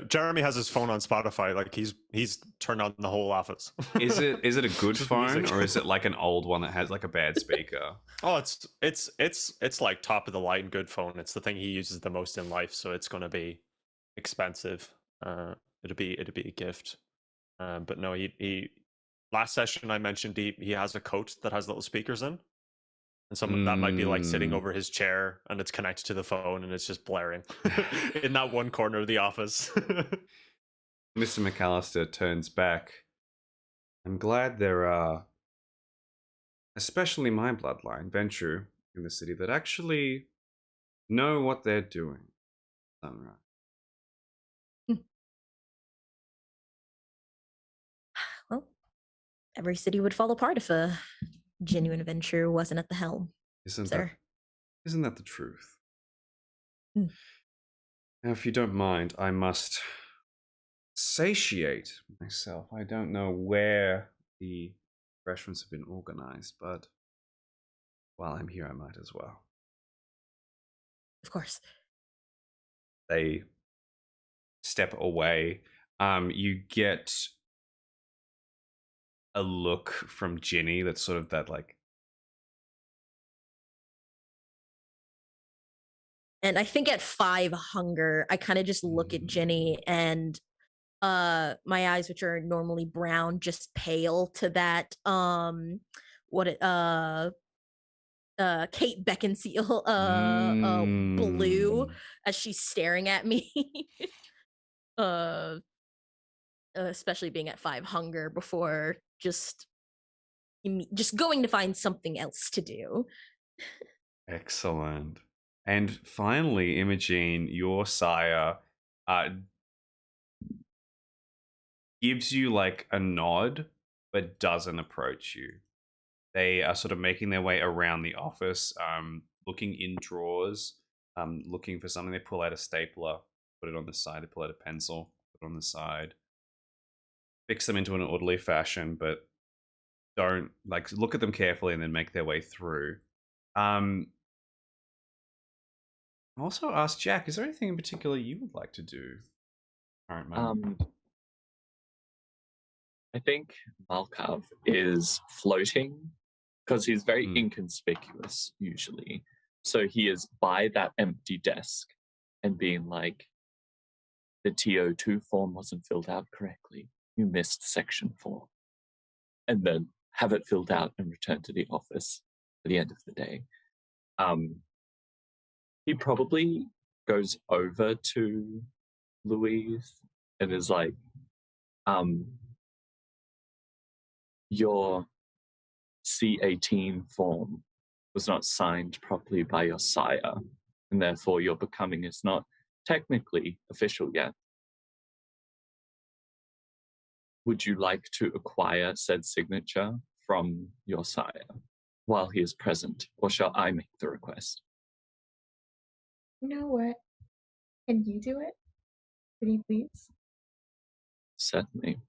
Jeremy has his phone on Spotify. Like he's turned on the whole office. Is it a good Just phone music. or is it like an old one that has like a bad speaker? Oh, it's like top of the line good phone. It's the thing he uses the most in life, so it's gonna be expensive. It'd be a gift. But no, he last session I mentioned he has a coat that has little speakers in. And some that might be like sitting over his chair and it's connected to the phone and it's just blaring in that one corner of the office. Mr. McAllister turns back. I'm glad there are, especially my bloodline, Venture, in the city that actually know what they're doing. Sunrise. Well, every city would fall apart if a genuine adventurer wasn't at the helm, Isn't sir. that the truth? Hmm. Now, if you don't mind, I must satiate myself. I don't know where the refreshments have been organized, but while I'm here, I might as well. Of course. They step away. You get a look from Ginny that's sort of that like. And I think at 5 hunger, I kind of just look at Jenny, and my eyes, which are normally brown, just pale to that Kate Beckinsale blue as she's staring at me. Especially being at 5 hunger before just going to find something else to do. Excellent. And finally, Imogene, your sire gives you like a nod, but doesn't approach you. They are sort of making their way around the office, looking in drawers, looking for something. They pull out a stapler, put it on the side. They pull out a pencil, put it on the side. Fix them into an orderly fashion, but don't like look at them carefully and then make their way through. Also ask Jack, is there anything in particular you would like to do? Current moment. I think Malkav is floating because he's very inconspicuous usually. So he is by that empty desk and being like, the TO2 form wasn't filled out correctly. You missed section 4. And then have it filled out and return to the office at the end of the day. He probably goes over to Louise and is like, your C18 form was not signed properly by your sire, and therefore your becoming is not technically official yet. Would you like to acquire said signature from your sire while he is present, or shall I make the request? You know what? Can you do it? Pretty please? Certainly.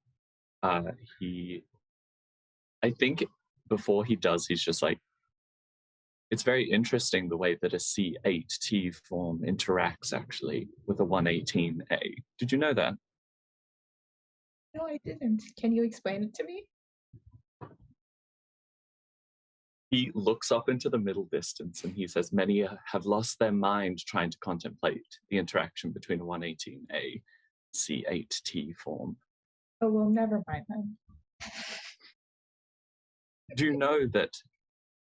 I think before he does, he's just like, it's very interesting the way that a C8T form interacts actually with a 118A. Did you know that? No, I didn't. Can you explain it to me? He looks up into the middle distance and he says, many have lost their mind trying to contemplate the interaction between a 118A C8T form. Oh, well, never mind then. Do you know that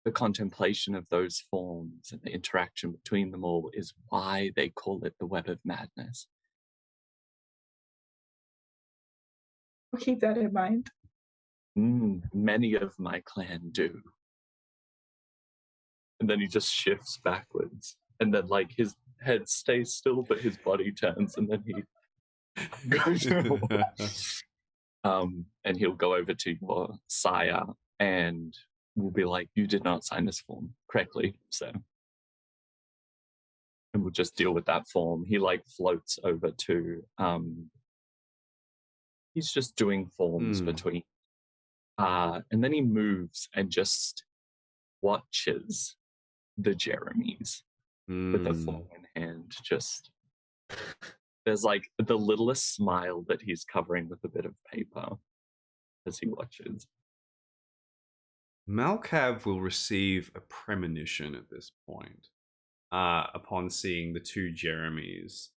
the contemplation of those forms and the interaction between them all is why they call it the Web of Madness? I'll keep that in mind. Many of my clan do. And then he just shifts backwards. And then, like, his head stays still, but his body turns, and then he goes and he'll go over to your sire and will be like, you did not sign this form correctly, so. And we'll just deal with that form. He, like, floats over to, he's just doing forms between. And then he moves and just watches the Jeremys with the form in hand. Just there's like the littlest smile that he's covering with a bit of paper as he watches. Malkav will receive a premonition at this point upon seeing the two Jeremys.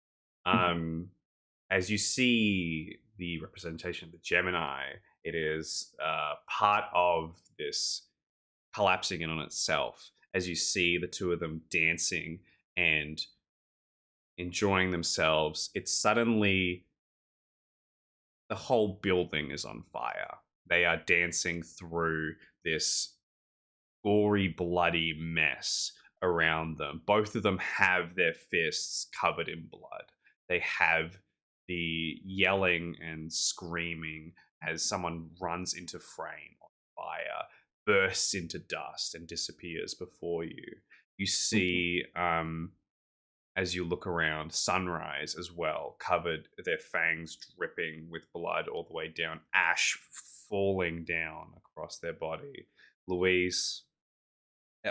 As you see the representation of the Gemini, it is part of this collapsing in on itself. As you see the two of them dancing and enjoying themselves, it's suddenly the whole building is on fire. They are dancing through this gory, bloody mess around them. Both of them have their fists covered in blood. They have the yelling and screaming as someone runs into frame on fire, bursts into dust, and disappears before you. You see, as you look around, Sunrise as well, covered, their fangs dripping with blood all the way down, ash falling down across their body. Louise,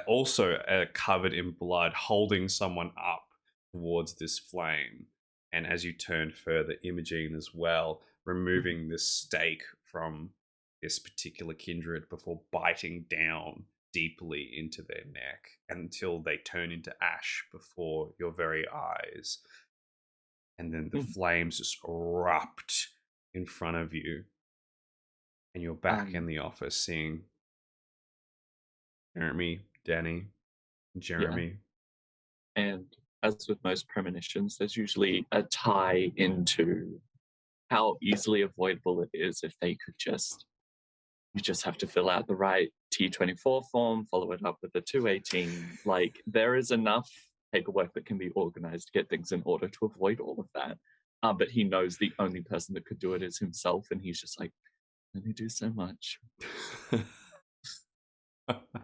also covered in blood, holding someone up towards this flame. And as you turn further, Imogene as well, removing this stake from this particular kindred before biting down deeply into their neck until they turn into ash before your very eyes. And then the flames just erupt in front of you. And you're back in the office seeing Jeremy, Danny, Jeremy. Yeah. And as with most premonitions, there's usually a tie into how easily avoidable it is if they could just, you just have to fill out the right T24 form, follow it up with the 218. Like, there is enough paperwork that can be organized to get things in order to avoid all of that. But he knows the only person that could do it is himself, and he's just like, let me do so much.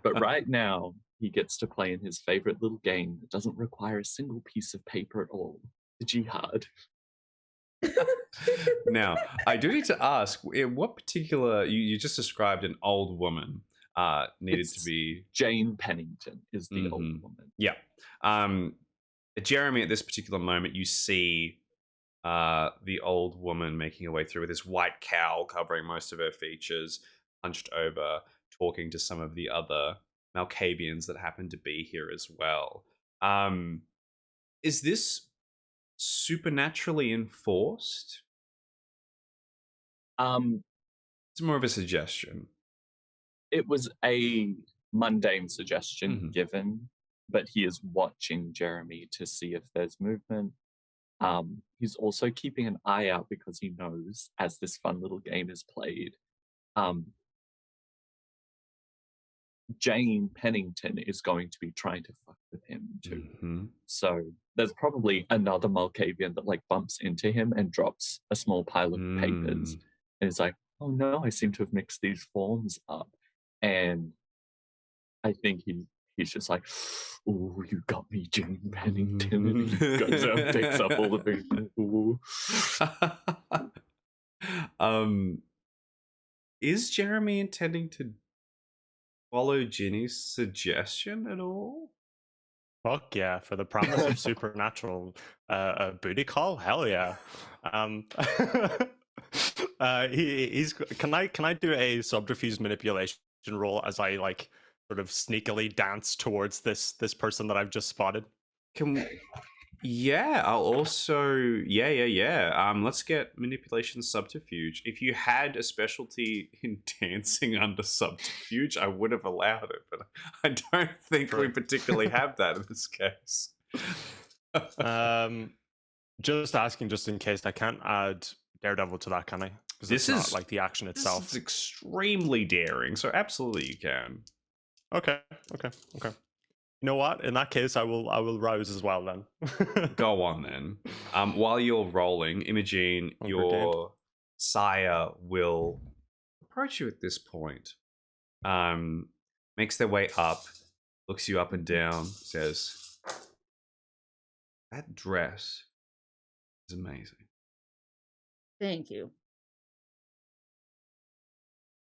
But right now, he gets to play in his favorite little game that doesn't require a single piece of paper at all, the Jihad. Now, I do need to ask, in what particular, you just described an old woman needed to be... Jane Pennington is the old woman. Yeah. Jeremy, at this particular moment, you see the old woman making her way through with this white cowl covering most of her features, hunched over, talking to some of the other Malkavians that happen to be here as well. Is this supernaturally enforced? It's more of a suggestion. It was a mundane suggestion given, but he is watching Jeremy to see if there's movement. He's also keeping an eye out because he knows, as this fun little game is played, Jane Pennington is going to be trying to fuck with him too. So there's probably another Malkavian that like bumps into him and drops a small pile of papers. And it's like, oh no, I seem to have mixed these forms up. And I think he's just like, oh, you got me, Jane Pennington. And he goes out and picks up all the papers. Is Jeremy intending to follow Ginny's suggestion at all? Fuck yeah, for the promise of supernatural booty call, hell yeah. Can I do a subterfuge manipulation roll as I like sort of sneakily dance towards this person that I've just spotted? Yeah, I'll also let's get manipulation subterfuge. If you had a specialty in dancing under subterfuge, I would have allowed it, but I don't think we particularly have that in this case. Just asking, just in case. I can't add Daredevil to that, can I? Because This it's not is like the action this itself. is extremely daring, so absolutely you can. Okay. You know what? In that case, I will rouse as well then. Go on then. While you're rolling, Imogene, Oh, your sire will approach you at this point. Makes their way up, looks you up and down, says, "That dress is amazing." Thank you.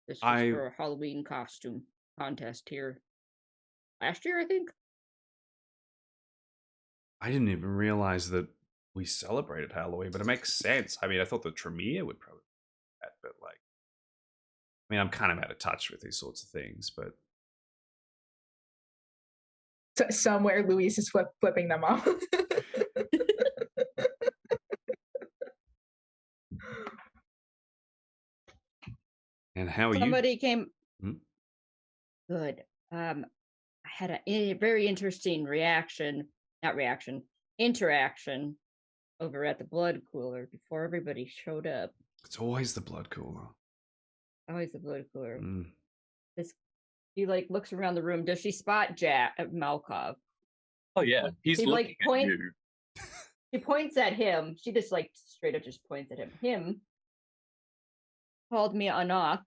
This was I- for a Halloween costume contest here last year, I think. I didn't even realize that we celebrated Halloween, but it makes sense. I mean, I thought the Tremere would probably do that, but like, I mean, I'm kind of out of touch with these sorts of things, but Somewhere Luis is flipping them off. and how are Somebody came. Hmm? Good. I had a very interesting interaction over at the blood cooler before everybody showed up. It's always the blood cooler. Always the blood cooler. Mm. She like looks around the room. Does she spot Jack at Malkov? Oh yeah, he's He, looking like, at you. She points at him. She just like straight up just points at him. Him called me Anak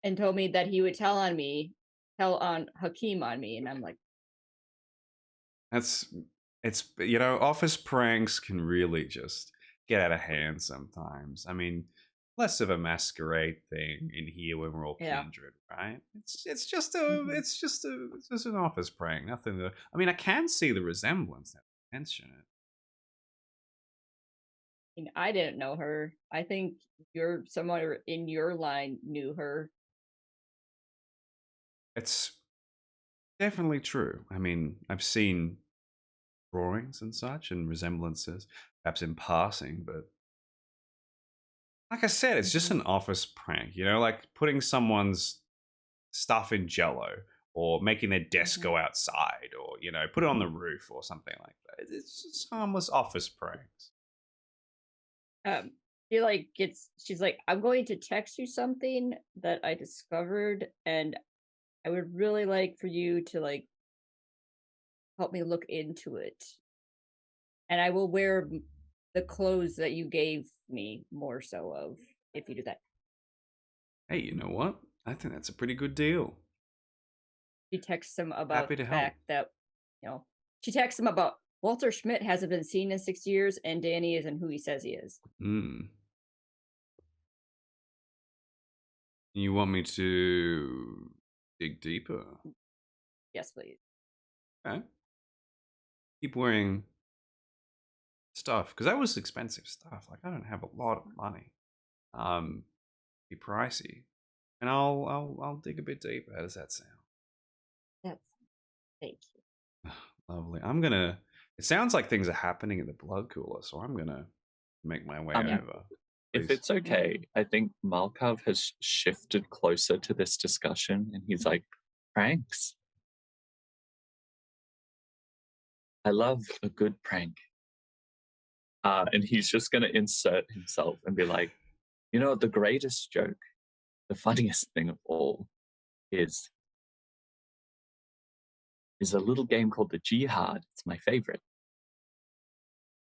and told me that he would tell on Hakeem on me, and I'm like, It's office pranks can really just get out of hand sometimes. I mean, less of a masquerade thing in here when we're all Yeah. kindred, right? It's just an office prank. Nothing to. I mean, I can see the resemblance. Now that you mention it. I didn't know her. I think someone in your line knew her. It's definitely true. I mean, I've seen drawings and such and resemblances, perhaps in passing, but like I said, it's just an office prank, like putting someone's stuff in Jello or making their desk go outside or, put it on the roof or something like that. It's just harmless office pranks. She's like, I'm going to text you something that I discovered, and I would really like for you to like help me look into it. And I will wear the clothes that you gave me more so of if you do that. Hey, you know what? I think that's a pretty good deal. She texts him about Happy to the help. fact that, she texts him about Walter Schmidt hasn't been seen in 6 years, and Danny isn't who he says he is. You want me to dig deeper? Yes, please. Okay. Keep wearing stuff, because that was expensive stuff. Like, I don't have a lot of money. Be pricey. And I'll dig a bit deeper. How does that sound? Thank you. Lovely. It sounds like things are happening in the blood cooler, so I'm gonna make my way over. If Please. it's okay, I think Malkov has shifted closer to this discussion, and he's like, pranks. I love a good prank. And he's just going to insert himself and be like, the greatest joke, the funniest thing of all is a little game called the Jihad. It's my favorite.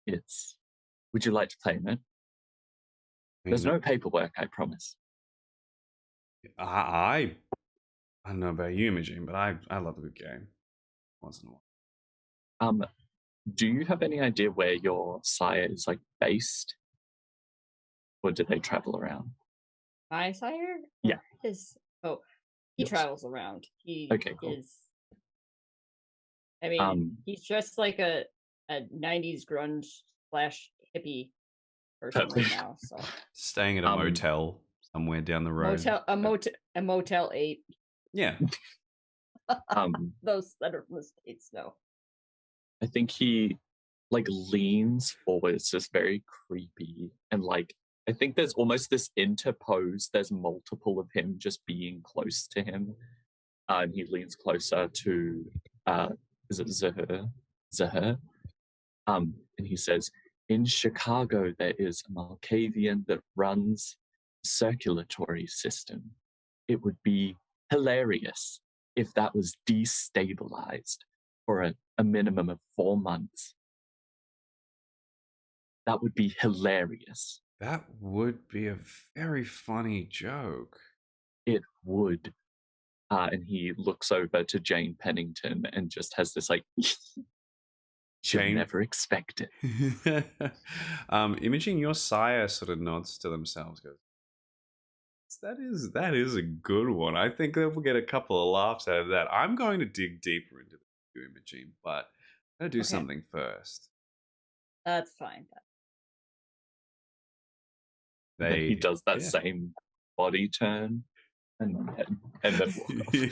Would you like to play in it? There's no paperwork, I promise. I don't know about you, Imogene, but I love a good game once in a while. Do you have any idea where your sire is like based? Or do they travel around? My sire? Yeah. He travels around. He cool. is. I mean, he's just like a 90s grunge / hippie person right now. So staying at a motel somewhere down the road. A Motel 8. Yeah. Those that are from the States, no. I think he like leans forward. It's just very creepy. And like, I think there's almost this interpose. There's multiple of him just being close to him. And he leans closer to, is it Zahir? And he says, In Chicago, there is a Malkavian that runs a circulatory system. It would be hilarious if that was destabilized for a minimum of 4 months. That would be hilarious. That would be a very funny joke. It would. And he looks over to Jane Pennington and just has this like, she'll Jane- never expect it. Imaging, your sire sort of nods to themselves, goes, that is a good one. I think that we'll get a couple of laughs out of that. I'm going to dig deeper into the Imaging, but I'm going to do something first. That's fine. He does that same body turn and then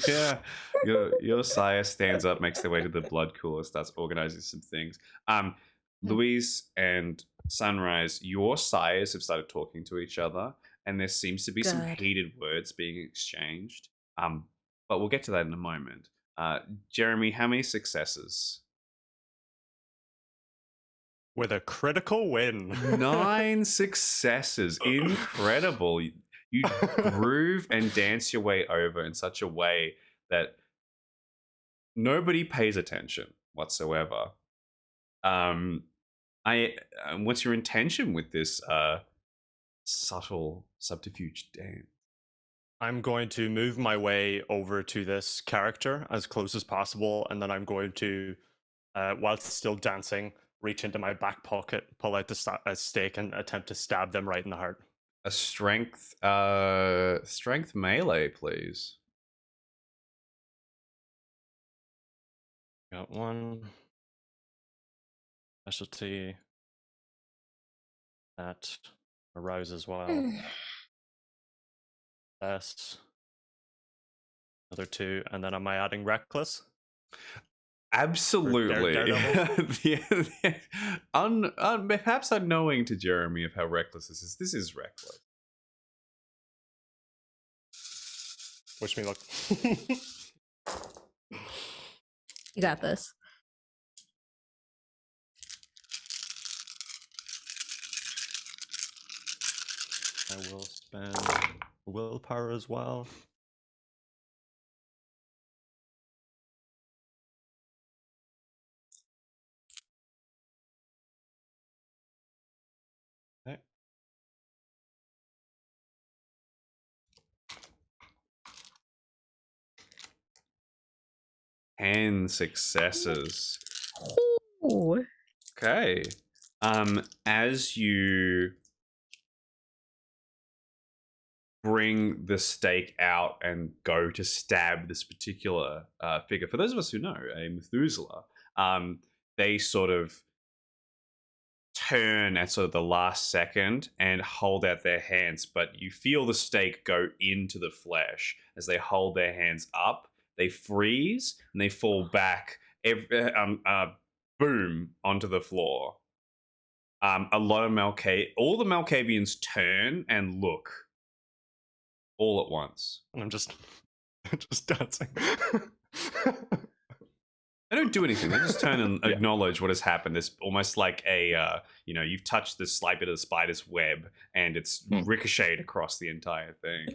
yeah. Your sire stands up, makes their way to the blood cooler, starts organizing some things. Louise and Sunrise, your sires have started talking to each other, and there seems to be some heated words being exchanged. But we'll get to that in a moment. Jeremy, how many successes? With a critical win. 9 successes. Incredible. You groove and dance your way over in such a way that nobody pays attention whatsoever. What's your intention with this subtle subterfuge dance? I'm going to move my way over to this character as close as possible, and then I'm going to, whilst still dancing, reach into my back pocket, pull out a stake, and attempt to stab them right in the heart. A strength melee, please. Got one. Specialty. That arouse as well. Best. Another 2, and then am I adding reckless? Absolutely. Perhaps unknowing to Jeremy of how reckless this is. This is reckless. Wish me luck. You got this. I will spend willpower as well. Okay. And successes. Ooh. Okay. As you bring the stake out and go to stab this particular figure, for those of us who know, a Methuselah, they sort of turn at sort of the last second and hold out their hands, but you feel the stake go into the flesh. As they hold their hands up, they freeze and they fall back, boom, onto the floor. A lot of all the Malkavians turn and look all at once. And I'm just dancing. They don't do anything. They just turn and acknowledge what has happened. It's almost like you've touched this slight bit of the spider's web and it's ricocheted across the entire thing.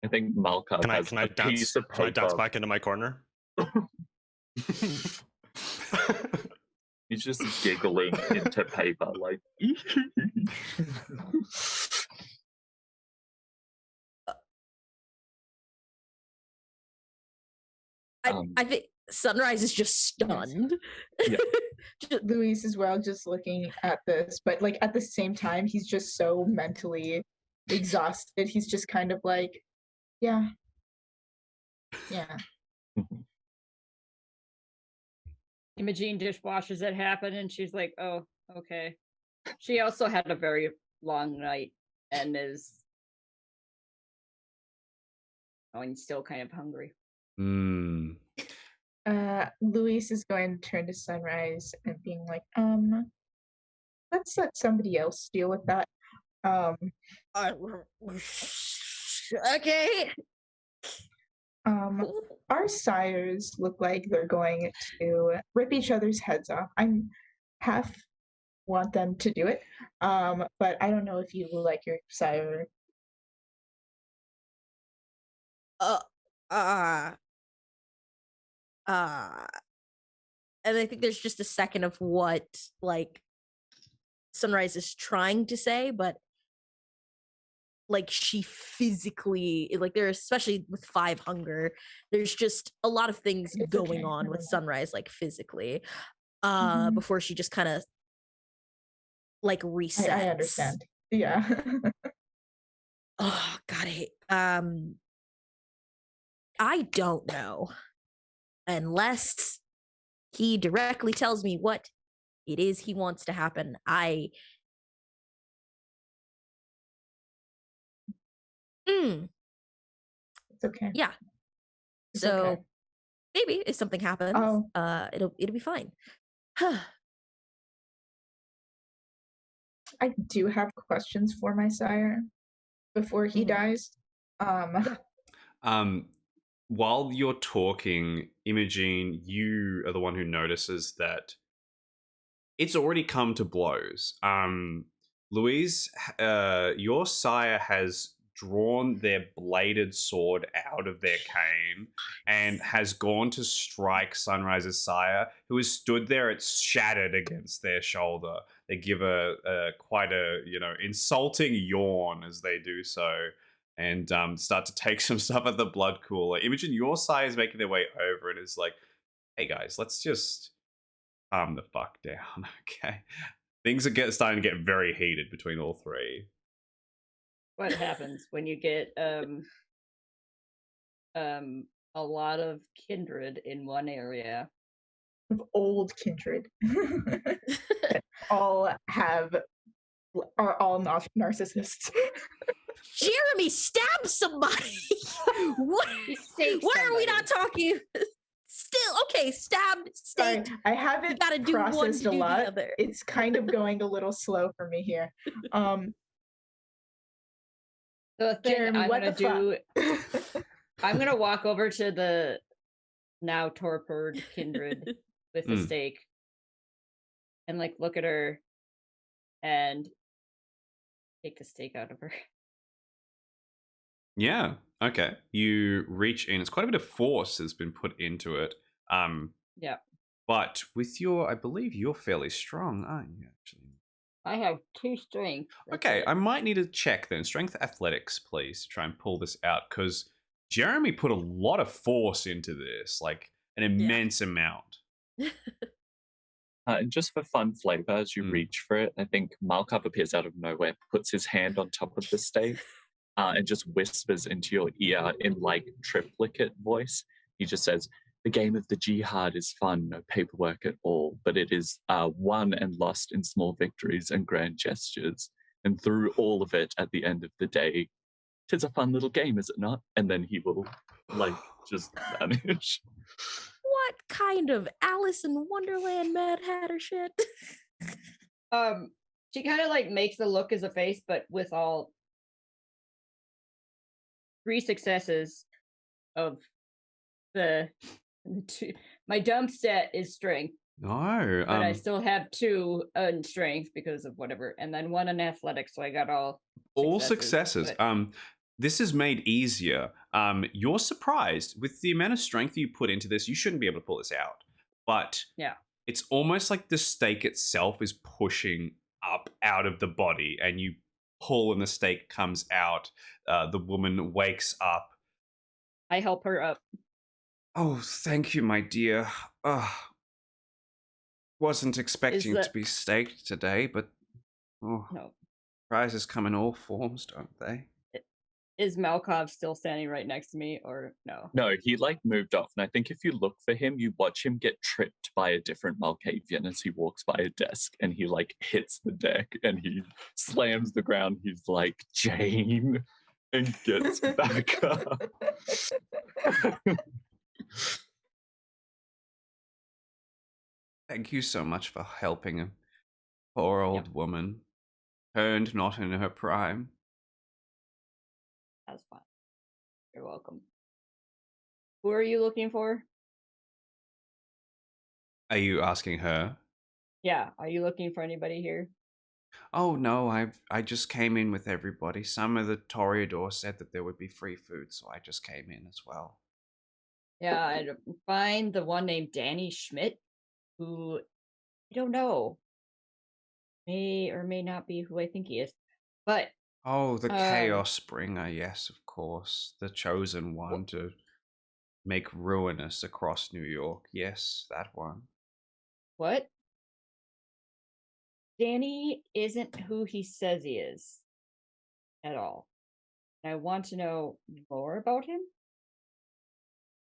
I think Malka has a piece of paper. Can I dance back into my corner? He's just giggling into paper, like. I think Sunrise is just stunned. Yeah. Luis as well, just looking at this, but like at the same time, he's just so mentally exhausted. He's just kind of like, yeah. Imogene just watches it happen and she's like, oh, okay. She also had a very long night and is still kind of hungry. Luis is going to turn to Sunrise and being like, let's let somebody else deal with that. Okay. Our sires look like they're going to rip each other's heads off. I'm half want them to do it. But I don't know if you like your sire. Uh, uh, and I think there's just a second of what like Sunrise is trying to say, but like she physically like there, especially with 5 hunger, there's just a lot of things It's going okay, on never with mind. Sunrise like physically Mhm. before she just kind of like resets. I understand. Yeah. Oh god, I don't know unless he directly tells me what it is he wants to happen. It's okay. Yeah. It's So okay. maybe if something happens, Oh. it'll be fine. I do have questions for my sire before he Mhm. dies. While you're talking, Imogene, you are the one who notices that it's already come to blows. Louise, your sire has drawn their bladed sword out of their cane and has gone to strike Sunrise's sire, who has stood there. It's shattered against their shoulder. They give a quite a insulting yawn as they do so, and start to take some stuff at the blood cooler. Imogen, your sire is making their way over and is like, "Hey guys, let's just calm the fuck down." Okay, things are starting to get very heated between all three. What happens when you get a lot of kindred in one area? Of old kindred. all are all narcissists. Jeremy stabbed somebody. What? He saved What are we not somebody. talking? Still okay. Stabbed, Sorry, staked. I haven't gotta do one processed to a do the lot. other. It's kind of going a little slow for me here. The thing Jeremy, I'm what gonna the do, fuck? I'm gonna walk over to the now torpid kindred with the Mm. stake and like look at her and take the stake out of her. Yeah. Okay. You reach in. It's quite a bit of force has been put into it. Yeah. But with I believe you're fairly strong, aren't you? Actually. I have 2 strength. Okay, I might need to check then. Strength athletics, please, to try and pull this out, because Jeremy put a lot of force into this, like an immense amount. And just for fun flavor, as you reach for it, I think Malkov appears out of nowhere, puts his hand on top of the stake, and just whispers into your ear in like triplicate voice. He just says, "The game of the jihad is fun, no paperwork at all, but it is won and lost in small victories and grand gestures. And through all of it, at the end of the day, 'tis a fun little game, is it not?" And then he will like just vanish. What kind of Alice in Wonderland Mad Hatter shit? She kind of like makes the look as a face, but with all 3 successes of the 2. My dump stat is strength, No. but I still have 2 in strength because of whatever, and then 1 in athletics, so I got all successes. But This is made easier. You're surprised with the amount of strength you put into this. You shouldn't be able to pull this out, but yeah, it's almost like the stake itself is pushing up out of the body, and you pull, and the stake comes out. The woman wakes up. I help her up. Oh, thank you, my dear. Wasn't expecting to be staked today, but No. prizes come in all forms, don't they? Is Malkov still standing right next to me, or no? No, he like moved off, and I think if you look for him, you watch him get tripped by a different Malkavian as he walks by a desk, and he like hits the deck, and he slams the ground. He's like, "Jane," and gets back up. Thank you so much for helping a poor old woman, turned not in her prime. That's fine. You're welcome. Who are you looking for? Are you asking her? Yeah, are you looking for anybody here? Oh no, I just came in with everybody. Some of the Toreador said that there would be free food, so I just came in as well. Yeah, I'd find the one named Danny Schmidt, who I don't know, may or may not be who I think he is. But Oh, the um, Chaos Bringer, yes, of course. The chosen wh- one to make ruinous across New York. Yes, that one. what? Danny isn't who he says he is at all. I want to know more about him.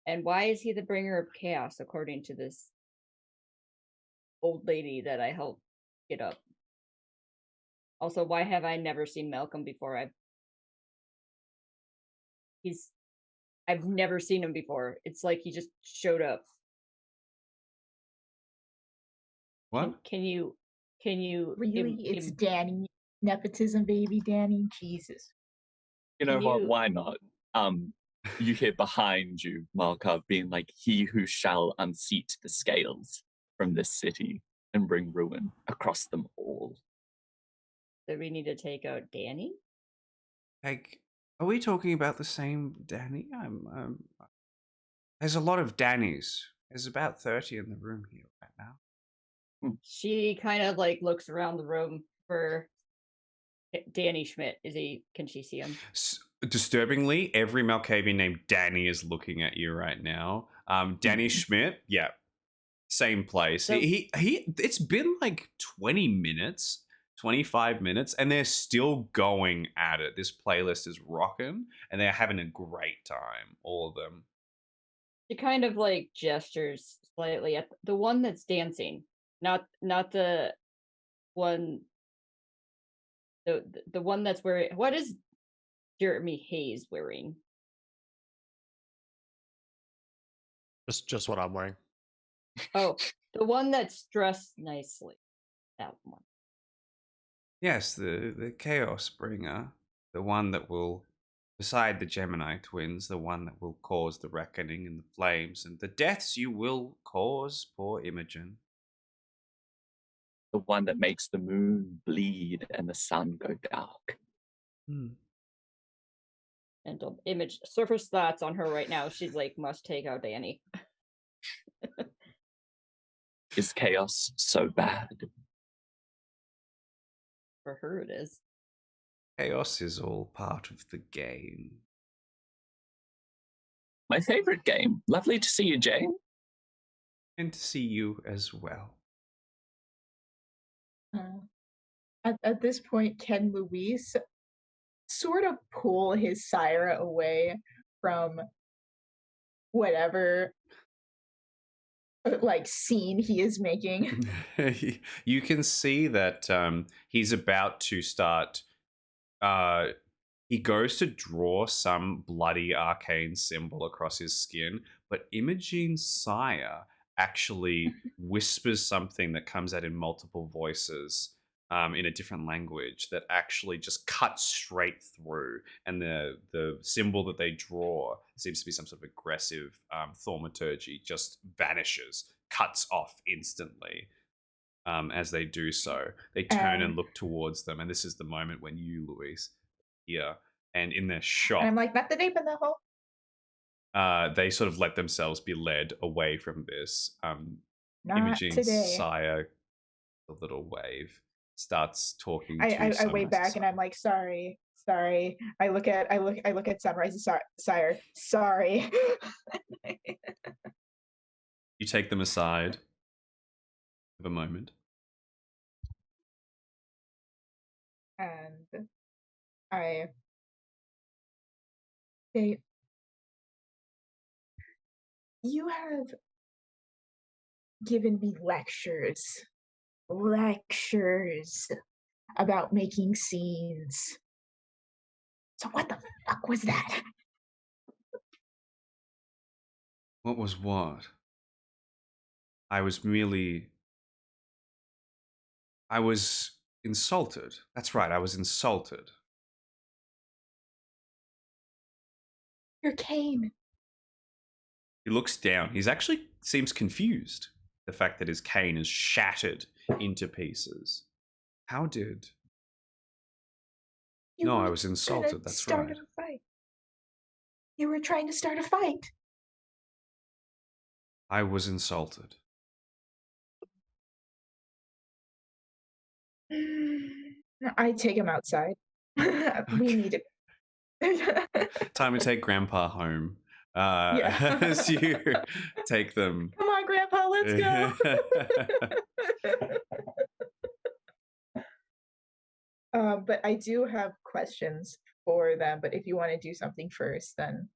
And why is he the bringer of chaos, according to this old lady that I helped get up? Also, why have I never seen Malcolm before? I've never seen him before. It's like he just showed up. What? Can you Really, it's Danny. Nepotism, baby Danny. Jesus. You know Can what? you- Why not? You hear behind you, Markov being like, "He who shall unseat the scales from this city and bring ruin across them all." that we need to take out Danny? Like, are we talking about the same Danny? There's a lot of Dannys. There's about 30 in the room here right now. She kind of like looks around the room for Danny Schmidt. Can she see him? Disturbingly, every Malkavian named Danny is looking at you right now. Danny Schmidt, yeah, same place. So- He it's been like 20 minutes, 25 minutes, and they're still going at it. This playlist is rocking, and they're having a great time, all of them. She kind of like gestures slightly at the one that's dancing, not the one the one that's wearing. What is Jeremy Hayes wearing? Just what I'm wearing. Oh, the one that's dressed nicely. That one. Yes, the Chaos Bringer, the one that will, beside the Gemini twins, the one that will cause the reckoning and the flames and the deaths you will cause, poor Imogen. The one that makes the moon bleed and the sun go dark. And image surface thoughts on her right now. She's like, must take out Danny. Is chaos so bad? For her, it is. Chaos is all part of the game. My favorite game. Lovely to see you, Jane. And to see you as well. At this point, can Luis sort of pull his sire away from whatever like scene he is making? You can see that he's about to start. He goes to draw some bloody arcane symbol across his skin, but Imogene's sire actually whispers something that comes out in multiple voices in a different language that actually just cuts straight through. And the symbol that they draw seems to be some sort of aggressive thaumaturgy, just vanishes, cuts off instantly. As they do so, they turn and look towards them, and this is the moment when you, Luis, hear, and in their shock, And I'm like, not the deep in the hole. they sort of let themselves be led away from this. Not Imogene's today. sire, a little wave, starts talking to I wave back Sunrise's and I'm like, sorry. I look at Sunrise's sire. Sorry. You take them aside of a moment. And I say, you have given me lectures about making scenes. So what the fuck was that? What was what? I was insulted. That's right, I was insulted. Your cane. He looks down. He's actually seems confused. The fact that his cane is shattered into pieces. How did? You No, were I was gonna insulted. That's start right. a fight. You were trying to start a fight. I was insulted. I take him outside. We need it. Time to take Grandpa home. Yeah. As you take them. Come on, Grandpa, let's go. But I do have questions for them. But if you want to do something first, then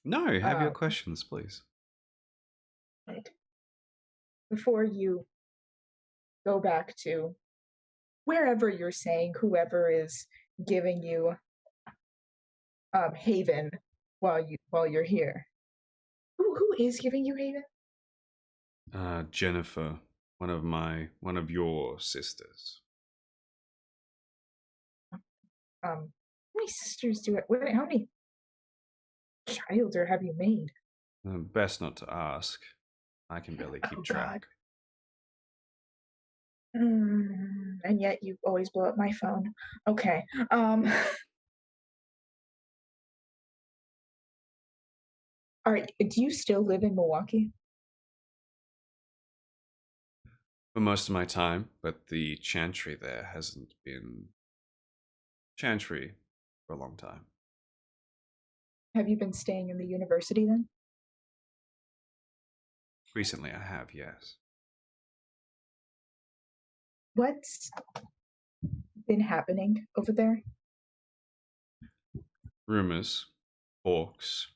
No, have your questions, please. right. Before you go back to wherever you're saying whoever is giving you haven while you're here. Who is giving you haven? Jennifer, one of your sisters. How many sisters do it? How many childer have you made? Best not to ask. I can barely keep track. And yet you always blow up my phone. Okay. All right. Do you still live in Milwaukee? For most of my time, but the chantry there hasn't been chantry for a long time. Have you been staying in the university then? Recently I have, yes. What's been happening over there? Rumors, talks,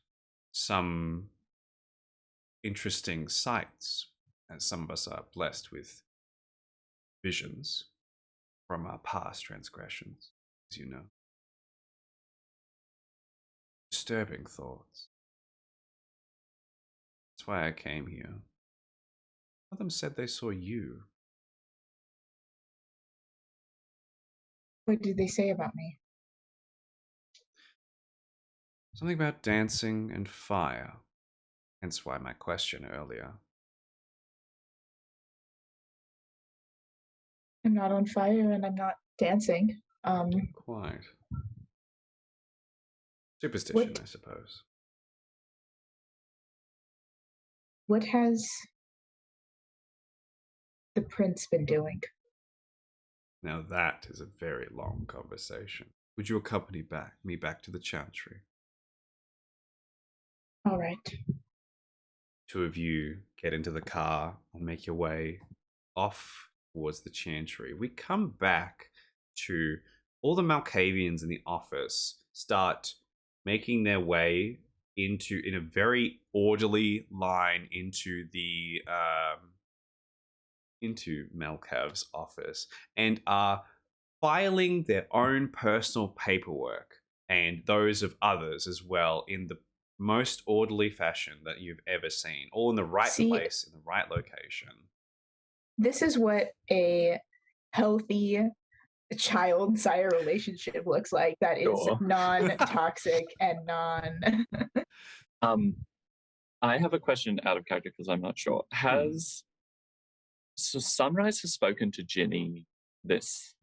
some interesting sights, as some of us are blessed with visions from our past transgressions, as you know. Disturbing thoughts. That's why I came here. One of them said they saw you. What did they say about me? Something about dancing and fire. Hence why my question earlier. I'm not on fire and I'm not dancing. Quite. Superstition, I suppose. What has the prince been doing? Now that is a very long conversation. Would you accompany me back to the chantry? All right. Two of you get into the car and make your way off towards the chantry. We come back to all the Malkavians in the office start making their way in a very orderly line into Malkav's office and are filing their own personal paperwork and those of others as well in the most orderly fashion that you've ever seen, all in the right place, in the right location. This is what a healthy child-sire relationship looks like. That is non-toxic and non. I have a question out of character because I'm not sure. So Sunrise has spoken to Ginny this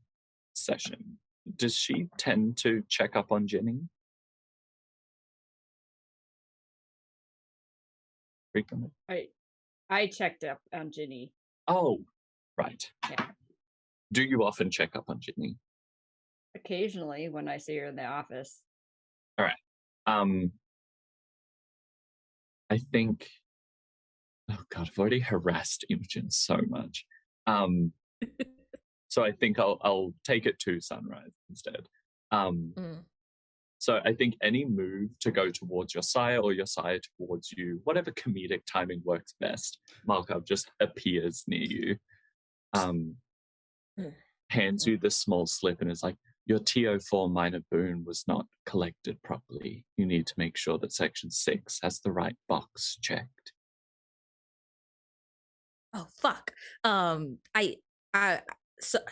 session. Does she tend to check up on Ginny frequently? I checked up on Ginny. Oh, right. Yeah. Do you often check up on Ginny? Occasionally when I see her in the office. All right. I think, oh God, I've already harassed Imogen so much. So I think I'll take it to Sunrise instead. So I think any move to go towards your sire or your sire towards you, whatever comedic timing works best, Malkav just appears near you, hands you this small slip and is like, your TO4 minor boon was not collected properly. You need to make sure that section 6 has the right box checked. Oh, fuck.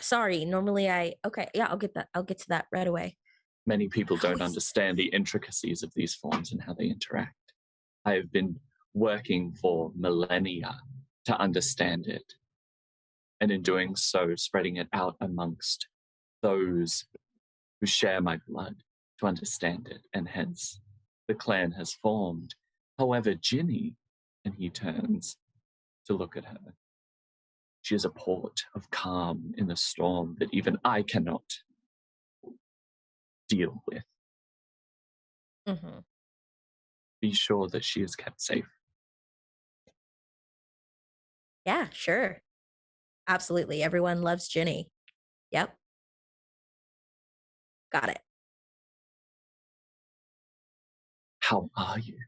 Sorry. Normally I'll get to that right away. Many people don't understand the intricacies of these forms and how they interact. I have been working for millennia to understand it. and in doing so, spreading it out amongst those who share my blood to understand it, and hence the clan has formed. However, Ginny, and he turns to look at her, she is a port of calm in the storm that even I cannot deal with. Mm-hmm. Be sure that she is kept safe. Yeah, sure. Absolutely. Everyone loves Ginny. Yep. Got it. How are you?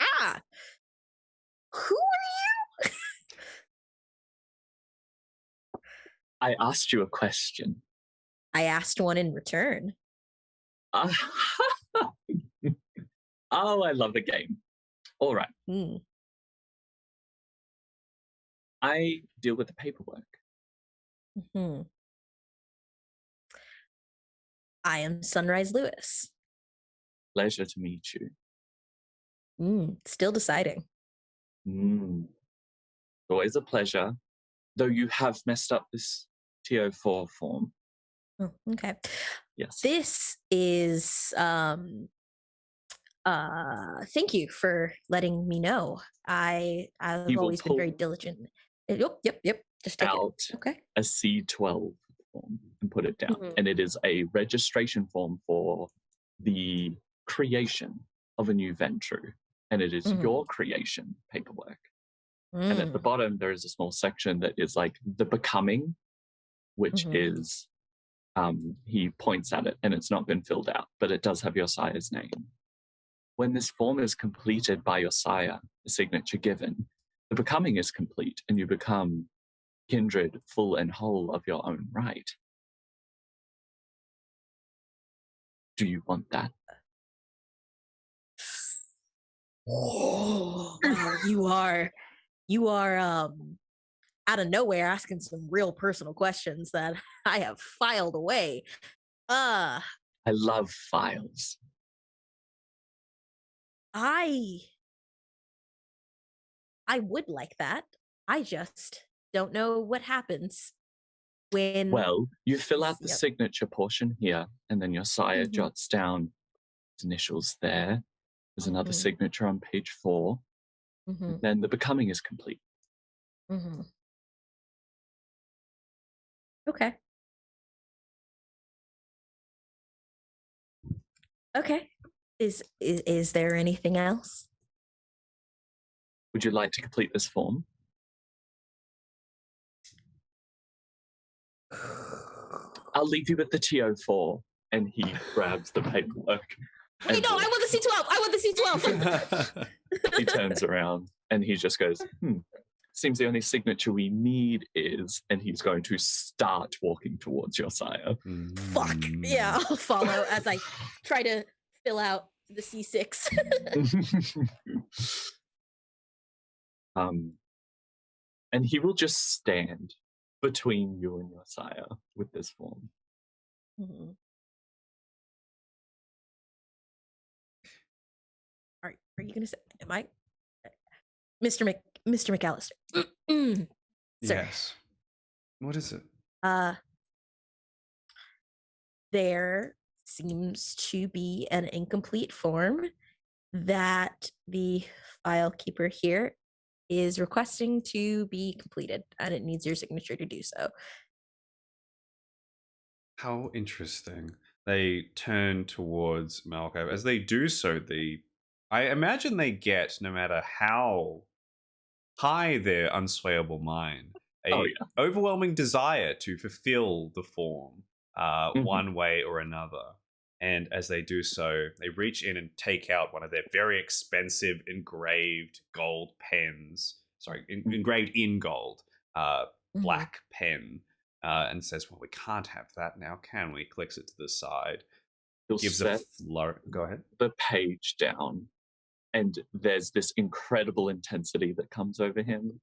Ah! Who are you? I asked you a question. I asked one in return. Oh, I love a game. All right. Hmm. I deal with the paperwork. Hmm. I am Sunrise Lewis. Pleasure to meet you. Still deciding. Always a pleasure. Though you have messed up this TO4 form. Oh, okay. Yes. This is thank you for letting me know. I've He will always been very pull diligent. Yep. Just take out it. Okay. a C12 form and put it down. Mhm. And it is a registration form for the creation of a new venture. And it is your creation paperwork. And at the bottom, there is a small section that is like the becoming, which is, he points at it and it's not been filled out, but it does have your sire's name. When this form is completed by your sire, the signature given, the becoming is complete and you become kindred, full and whole of your own right. Do you want that? Oh, wow, you are out of nowhere asking some real personal questions that I have filed away. I love files. I would like that. I just don't know what happens when. Well, you fill out the signature portion here, and then your sire jots down his initials there. There's another signature on page 4. Then the becoming is complete. Okay. Okay. Is there anything else? Would you like to complete this form? I'll leave you with the TO4. And he grabs the paperwork. Wait, no, I want the C12. I want the C12. He turns around and he just goes, seems the only signature we need is, and he's going to start walking towards your sire. Fuck. Yeah, I'll follow as I try to fill out the C6. And he will just stand between you and your sire with this form. Are you gonna say, am I Mr. McAllister? Sir. Yes. What is it? There seems to be an incomplete form that the file keeper here is requesting to be completed, and it needs your signature to do so. How interesting. They turn towards Malcolm. As they do so, I imagine they get, no matter how high their unswayable mind, overwhelming desire to fulfill the form one way or another. And as they do so, they reach in and take out one of their very expensive engraved gold pens. Sorry, engraved in gold, black pen. And says, well, we can't have that now, can we? Clicks it to the side. He'll gives set Go ahead. the page down, and there's this incredible intensity that comes over him.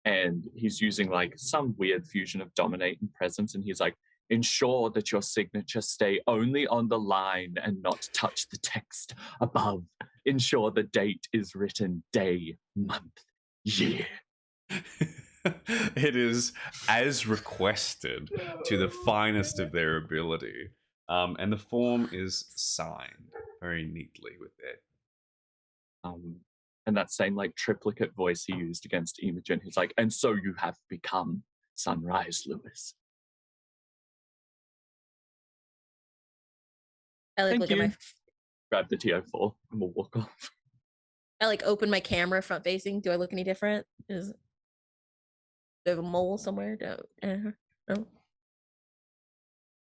And he's using like some weird fusion of dominate and presence. And he's like, ensure that your signature stay only on the line and not touch the text above ensure the date is written day, month, year. It is as requested to the finest of their ability. And the form is signed very neatly with it. And that same like triplicate voice he used against Imogen, he's like, and so you have become Sunrise Lewis. I like Thank look at you. my. Grab the TO4 and we'll walk off. I like open my camera front facing. Do I look any different? Do I have a mole somewhere? No.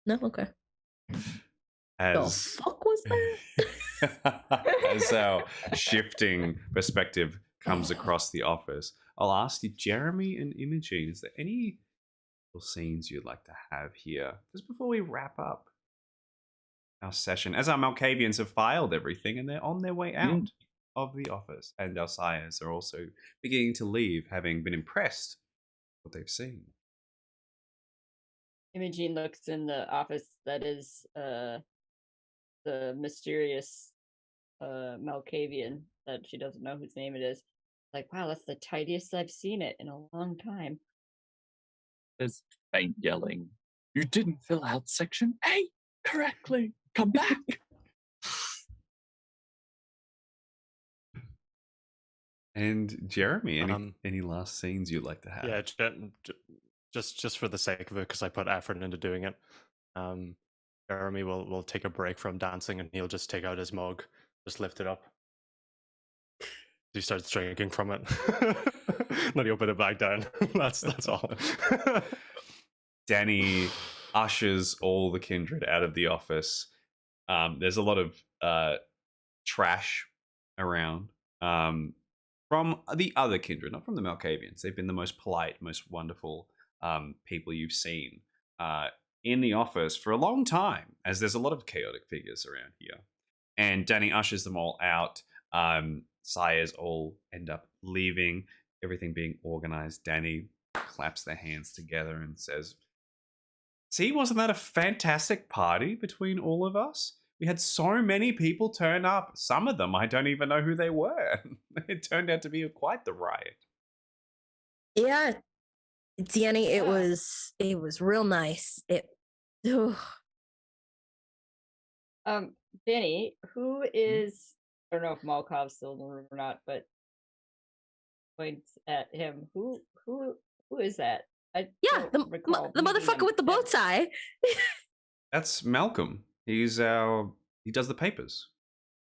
No. Okay. The As fuck was that? as our shifting perspective comes across the office, I'll ask you, Jeremy and Imogene, is there any little scenes you'd like to have here just before we wrap up our session? As our Malkavians have filed everything and they're on their way out of the office, and our sires are also beginning to leave, having been impressed with what they've seen. Imogene looks in the office that is the mysterious Malkavian that she doesn't know whose name it is. Like, wow, that's the tidiest I've seen it in a long time. There's faint yelling. You didn't fill out section 8 correctly. Come back. And Jeremy, any last scenes you'd like to have? Yeah, just for the sake of it, because I put effort into doing it. Jeremy will take a break from dancing and he'll just take out his mug, just lift it up. He starts drinking from it. Then he'll put it back down. That's all. Danny ushers all the kindred out of the office. There's a lot of trash around from the other kindred, not from the Malkavians. They've been the most polite, most wonderful people you've seen in the office for a long time, as there's a lot of chaotic figures around here. And Danny ushers them all out. Sires all end up leaving, everything being organized. Danny claps their hands together and says, "See, wasn't that a fantastic party between all of us? We had so many people turn up. Some of them, I don't even know who they were. It turned out to be quite the riot." Yeah, Danny, it was real nice. Danny, who is, I don't know if Malkov's still in the room or not, but points at him. Who is that? The motherfucker with the bow tie. That's Malcolm. He does the papers.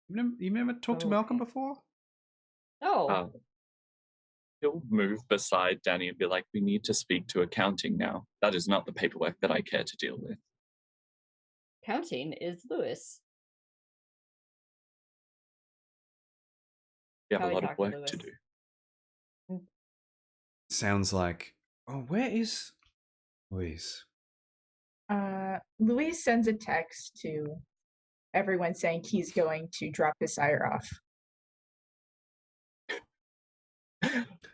You never talked to Malcolm before? No. He'll move beside Danny and be like, we need to speak to accounting now. That is not the paperwork that I care to deal with. Accounting is Lewis. We have a lot of work to do. Sounds like, where is Louise? Louise sends a text to everyone saying he's going to drop his sire off.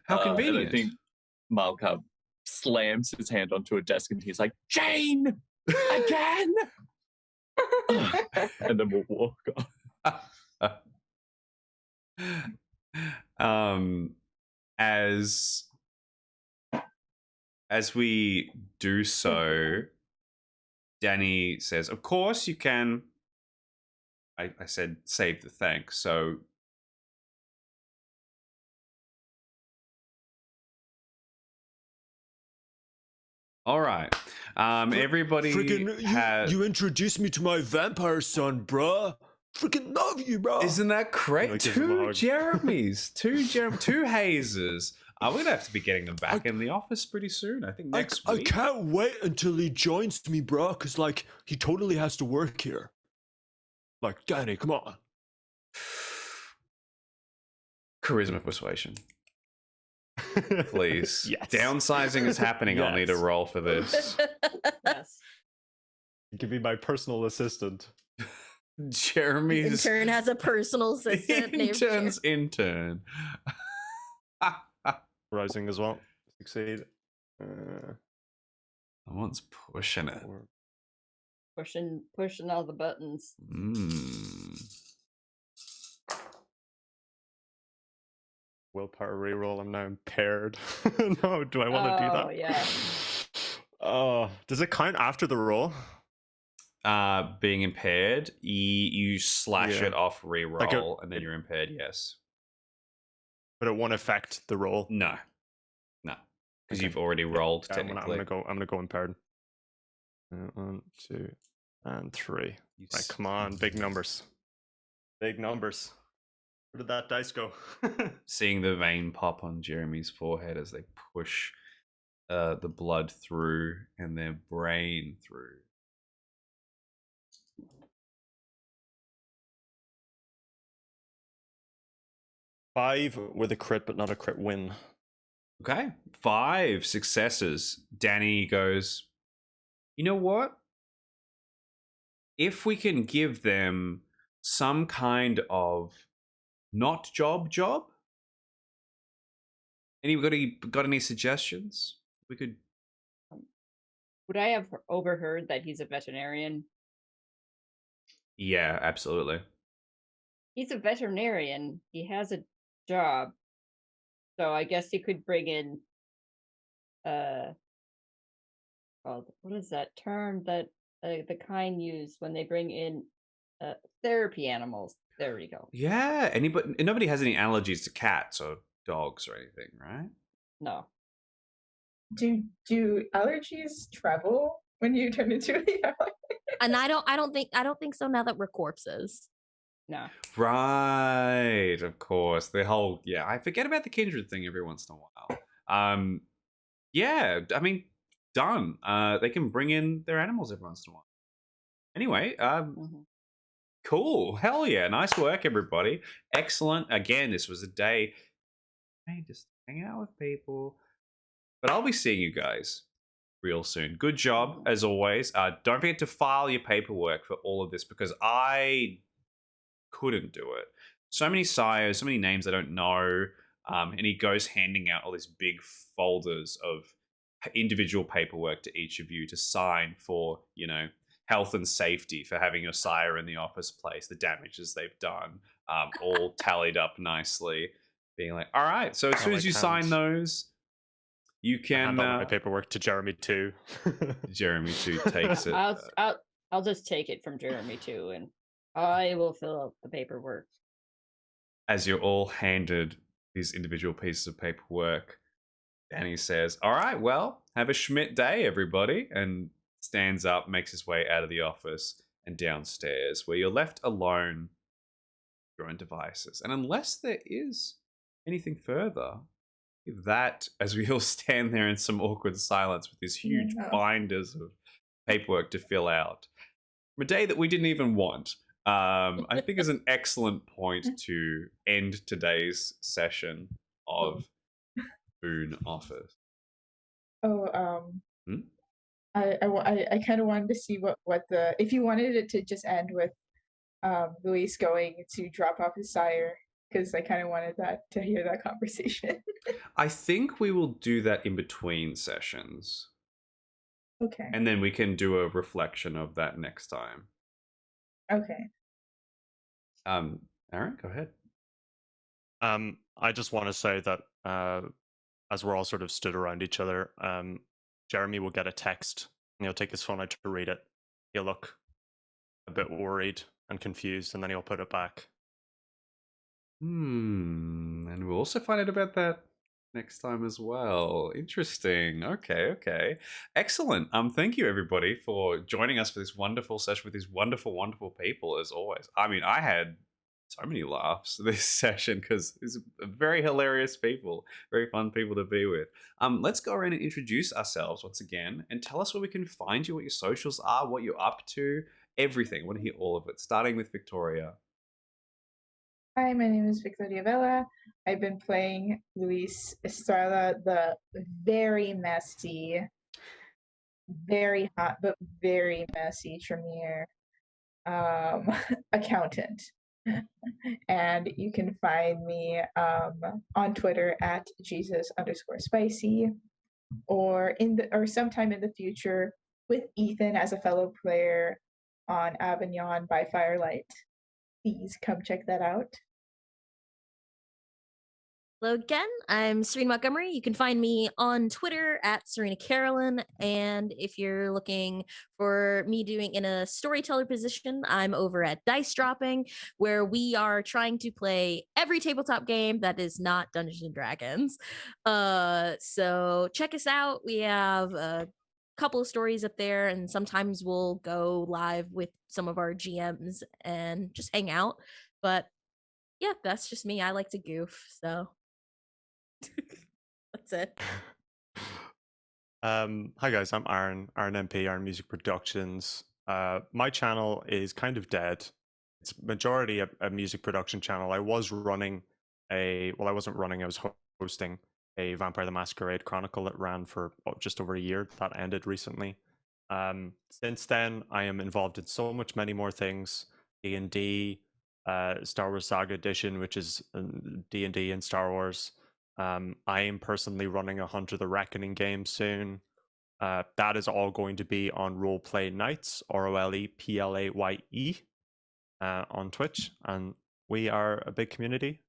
How convenient. And I think Malcolm slams his hand onto a desk and he's like, Jane! Again! And then we'll walk off. As we do so, Danny says, "Of course you can." I said, "Save the thanks." So, all right, everybody. You introduced me to my vampire son, bruh. Freaking love you, bro. Isn't that great? Two Jeremys, two Hazes. We're gonna have to be getting them back in the office pretty soon. I think next week. I can't wait until he joins me, bro. Cause like he totally has to work here. Like, Danny, come on. Charisma persuasion, please. Yes. Downsizing is happening. I'll need a roll for this. Yes. Give me my personal assistant. Jeremy's intern has a personal assistant. Intern's intern. Rising as well. Succeed. Someone's pushing it. Pushing all the buttons. Willpower reroll. I'm now impaired. No, do I want to do that? Oh, yeah. Oh, does it count after the roll? Being impaired, you slash Yeah. it off reroll, and then it- you're impaired. Yes. But it won't affect the roll. No, because Okay. you've already Yeah, rolled. yeah, Technically, I'm gonna go impaired. 1, 2, and 3. You Right, come on, big numbers. Big numbers. Where did that dice go? seeing the vein pop on Jeremy's forehead as they push the blood through and their brain through. Five with a crit, but not a crit win. Okay, 5 successes. Danny goes, you know what? If we can give them some kind of not job, anybody got any suggestions? We could. Would I have overheard that he's a veterinarian? Yeah, absolutely. He's a veterinarian. He has a job. So I guess he could bring in what is that term that the kind use when they bring in therapy animals? There we go. Yeah, nobody has any allergies to cats or dogs or anything, right? No. Do allergies travel when you turn into a And I don't think so now that we're corpses. No. Right, of course. The whole I forget about the kindred thing every once in a while. Yeah, I mean, done. They can bring in their animals every once in a while. Anyway, cool. Hell yeah. Nice work, everybody. Excellent. Again, this was a day. Hey, just hang out with people. But I'll be seeing you guys real soon. Good job, as always. Don't forget to file your paperwork for all of this because I couldn't do it. So many sires, so many names I don't know. And he goes handing out all these big folders of individual paperwork to each of you to sign for, health and safety for having your sire in the office place, the damages they've done, all tallied up nicely. Being like, all right, so as soon as you sign those, you can hand all my paperwork to Jeremy too. Jeremy too takes it. I'll just take it from Jeremy too, and I will fill out the paperwork. As you're all handed these individual pieces of paperwork, Danny says, all right, well, have a Schmidt day, everybody, and stands up, makes his way out of the office and downstairs, where you're left alone with your own devices. And unless there is anything further, that, as we all stand there in some awkward silence with these huge binders of paperwork to fill out, from a day that we didn't even want, I think is an excellent point to end today's session of Boon Office. I kind of wanted to see what the, if you wanted it to just end with Luis going to drop off his sire, because I kind of wanted to hear that conversation. I think we will do that in between sessions. Okay. And then we can do a reflection of that next time. Okay. Aaron, go ahead. I just want to say that as we're all sort of stood around each other, Jeremy will get a text and he'll take his phone out to read it. He'll look a bit worried and confused, and then he'll put it back. And we'll also find out about that next time as well. Interesting. Okay. Excellent. Thank you everybody for joining us for this wonderful session with these wonderful, wonderful people as always. I mean, I had so many laughs this session because it's very hilarious people, very fun people to be with. Let's go around and introduce ourselves once again and tell us where we can find you, what your socials are, what you're up to, everything. I want to hear all of it, starting with Victoria. Hi, my name is Victoria Vela. I've been playing Luis Estrada, the very messy, very hot, but very messy Tremere accountant. And you can find me on Twitter at Jesus_spicy, or sometime in the future with Ethan as a fellow player on Avignon by Firelight. Please come check that out. Hello again. I'm Serena Montgomery. You can find me on Twitter at Serena Carolyn. And if you're looking for me doing in a storyteller position, I'm over at Dice Dropping, where we are trying to play every tabletop game that is not Dungeons and Dragons. So check us out. We have a couple of stories up there, and sometimes we'll go live with some of our GMs and just hang out. But yeah, that's just me. I like to goof, so that's it. Hi guys, I'm Aaron MP, Aaron Music Productions. My channel is kind of dead. It's majority a music production channel. I was running I wasn't running, I was hosting a Vampire the Masquerade Chronicle that ran for just over a year. That ended recently. Since then, I am involved in so many more things. D&D, Star Wars Saga Edition, which is D&D and Star Wars. I am personally running a Hunter the Reckoning game soon. That is all going to be on Roleplay Nights, ROLEPLAYE, on Twitch. And we are a big community,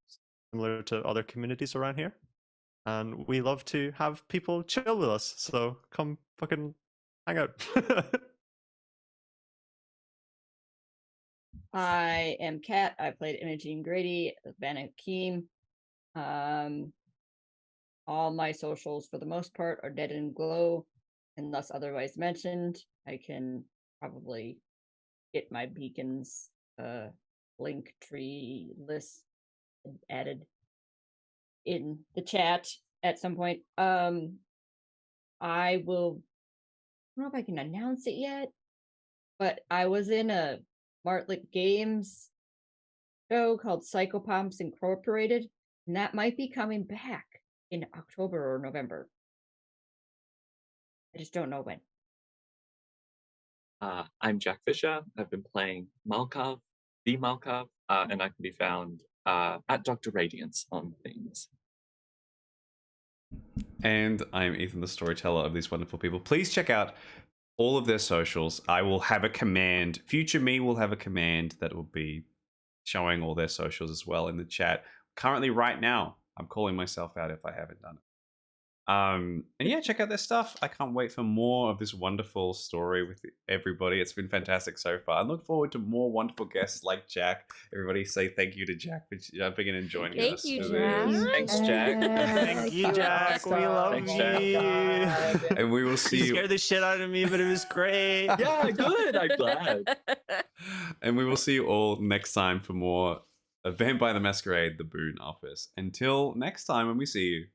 similar to other communities around here. And we love to have people chill with us. So come fucking hang out. I am Kat. I played Imogene Grady, Van Akeem. All my socials, for the most part, are dead in glow, unless otherwise mentioned. I can probably get my beacons link tree list added in the chat at some point. I will. I don't know if I can announce it yet, but I was in a Martlet Games show called Psychopomps Incorporated, and that might be coming back in October or November. I just don't know when. I'm Jack Fisher. I've been playing Malkov, the Malkov, and I can be found at Dr. Radiance on things. And I'm Ethan, the storyteller of these wonderful people. Please check out all of their socials. I will have a command. Future me will have a command that will be showing all their socials as well in the chat. Currently, right now, I'm calling myself out if I haven't done it. And yeah, check out their stuff. I can't wait for more of this wonderful story with everybody. It's been fantastic so far. I look forward to more wonderful guests like Jack. Everybody say thank you to Jack for jumping in and joining Thank us. you, for Jack. this. Thanks, Jack. Thank you, Jack. We love Thanks, you. Jack. And we will see You you. scared the shit out of me, but it was great. Yeah, good. I'm glad. And we will see you all next time for more Vampire the Masquerade, the Boon Office. Until next time when we see you.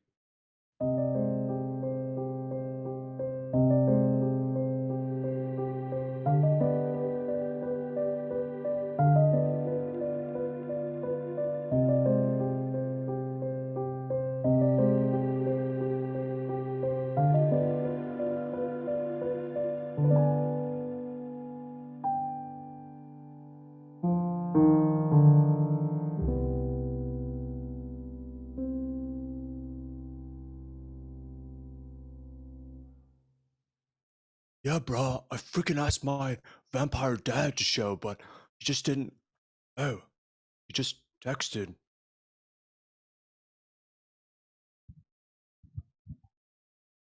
Yeah, bro, I freaking asked my vampire dad to show, but he just didn't. Oh, he just texted.